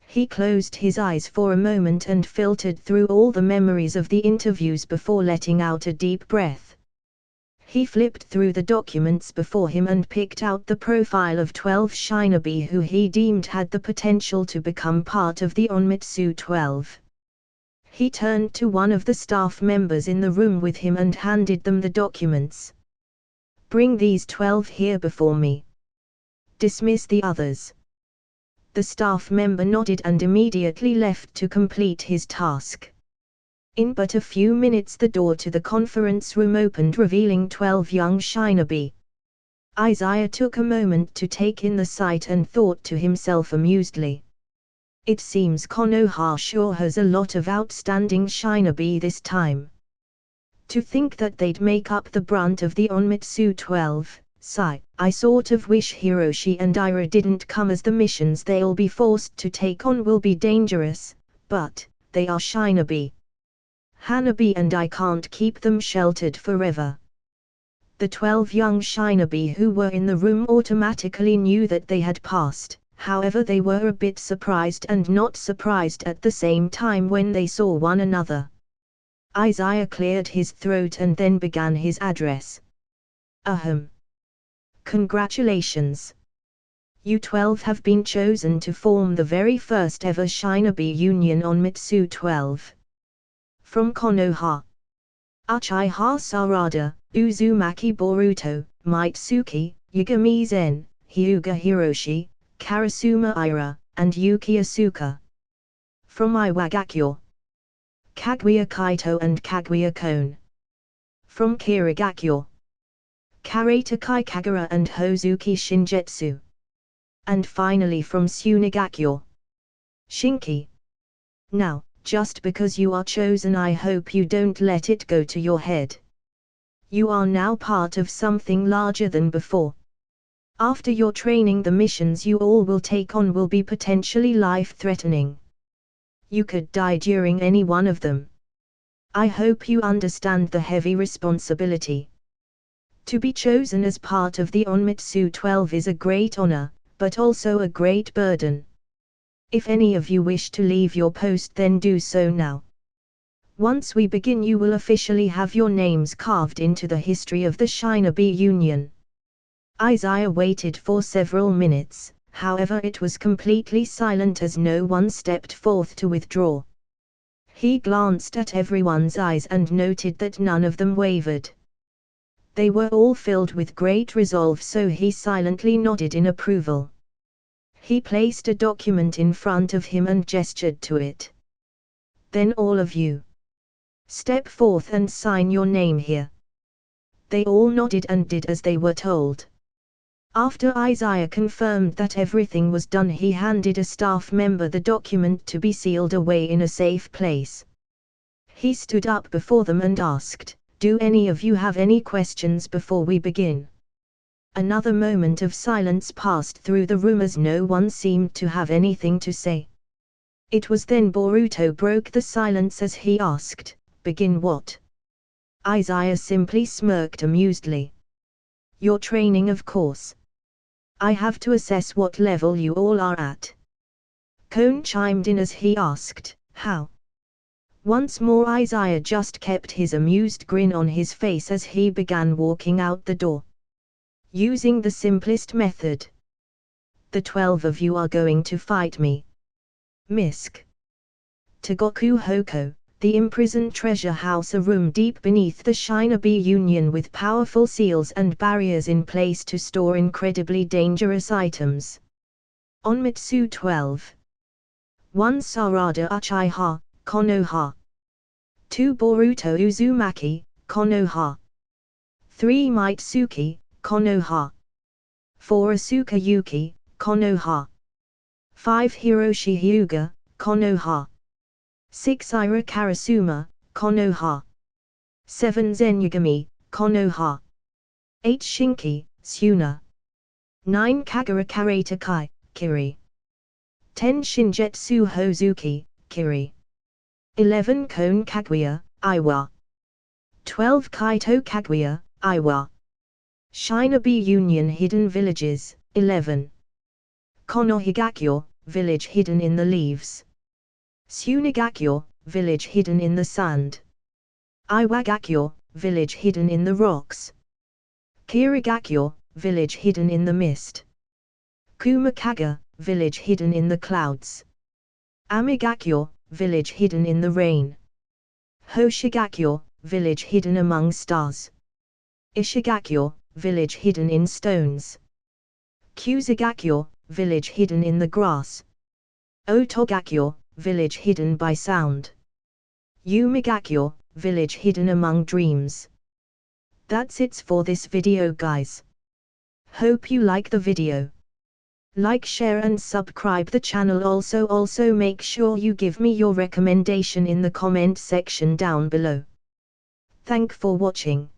He closed his eyes for a moment and filtered through all the memories of the interviews before letting out a deep breath. He flipped through the documents before him and picked out the profile of 12 shinobi who he deemed had the potential to become part of the Onmitsu 12. He turned to one of the staff members in the room with him and handed them the documents. "Bring these 12 here before me. Dismiss the others." The staff member nodded and immediately left to complete his task. In but a few minutes the door to the conference room opened, revealing 12 young shinobi. Izaya took a moment to take in the sight and thought to himself amusedly. It seems Konoha sure has a lot of outstanding shinobi this time. To think that they'd make up the brunt of the Onmitsu 12, sigh, I sort of wish Hiroshi and Ira didn't come, as the missions they'll be forced to take on will be dangerous, but they are shinobi. Hanabi and I can't keep them sheltered forever. The 12 young shinobi who were in the room automatically knew that they had passed, however they were a bit surprised and not surprised at the same time when they saw one another. Izaya cleared his throat and then began his address. Ahem. Congratulations. You 12 have been chosen to form the very first ever shinobi union on Mitsu 12. From Konoha. Uchiha Sarada, Uzumaki Boruto, Mitsuki, Yagami Zen, Hyuga Hiroshi, Karasuma Ira, and Yuki Asuka. From Iwagakure. Kaguya Kaito and Kaguya Kon. From Kirigakure. Karata Kagura and Hozuki Shinjetsu. And finally from Tsunegakure. Shinki. Now, just because you are chosen, I hope you don't let it go to your head. You are now part of something larger than before. After your training, the missions you all will take on will be potentially life-threatening. You could die during any one of them. I hope you understand the heavy responsibility. To be chosen as part of the Onmitsu 12 is a great honor, but also a great burden. If any of you wish to leave your post, then do so now. Once we begin, you will officially have your names carved into the history of the Shinobi Union. Izaya waited for several minutes, however it was completely silent as no one stepped forth to withdraw. He glanced at everyone's eyes and noted that none of them wavered. They were all filled with great resolve, so he silently nodded in approval. He placed a document in front of him and gestured to it. Then all of you, step forth and sign your name here. They all nodded and did as they were told. After Izaya confirmed that everything was done, he handed a staff member the document to be sealed away in a safe place. He stood up before them and asked, "Do any of you have any questions before we begin?" Another moment of silence passed through the room as no one seemed to have anything to say. It was then Boruto broke the silence as he asked, "Begin what?" Izaya simply smirked amusedly. "Your training, of course. I have to assess what level you all are at." Kon chimed in as he asked, "How?" Once more Izaya just kept his amused grin on his face as he began walking out the door. "Using the simplest method. The 12 of you are going to fight me. Misk. Togoku Hoko, the imprisoned treasure house, a room deep beneath the Shinobi Union with powerful seals and barriers in place to store incredibly dangerous items. Onmitsu 12. 1 Sarada Uchiha, Konoha. 2 Boruto Uzumaki, Konoha. 3 Mitsuki, Konoha. 4 Asuka Yuki, Konoha. 5 Hiroshi Hyuga, Konoha. 6 Ira Karasuma, Konoha. 7 Zenugami, Konoha. 8 Shinki, Suna. 9 Kagura Karatakai, Kiri. 10 Shinjetsu Hozuki, Kiri. 11 Kon Kaguya, Iwa. 12 Kaito Kaguya, Iwa. Shinobi Union Hidden Villages, 11. Konohigakyo, village hidden in the leaves. Tsunegakyo, village hidden in the sand. Iwagakyo, village hidden in the rocks. Kirigakyo, village hidden in the mist. Kumakaga, village hidden in the clouds. Amigakyo, village hidden in the rain. Hoshigakyo, village hidden among stars. Ishigakyo, village hidden in stones. Kusagakyo, village hidden in the grass. Otogakyo, village hidden by sound. Yumigakyo, village hidden among dreams. That's it for this video, guys. Hope you like the video. Like, share and subscribe the channel. Also make sure you give me your recommendation in the comment section down below. Thank for watching.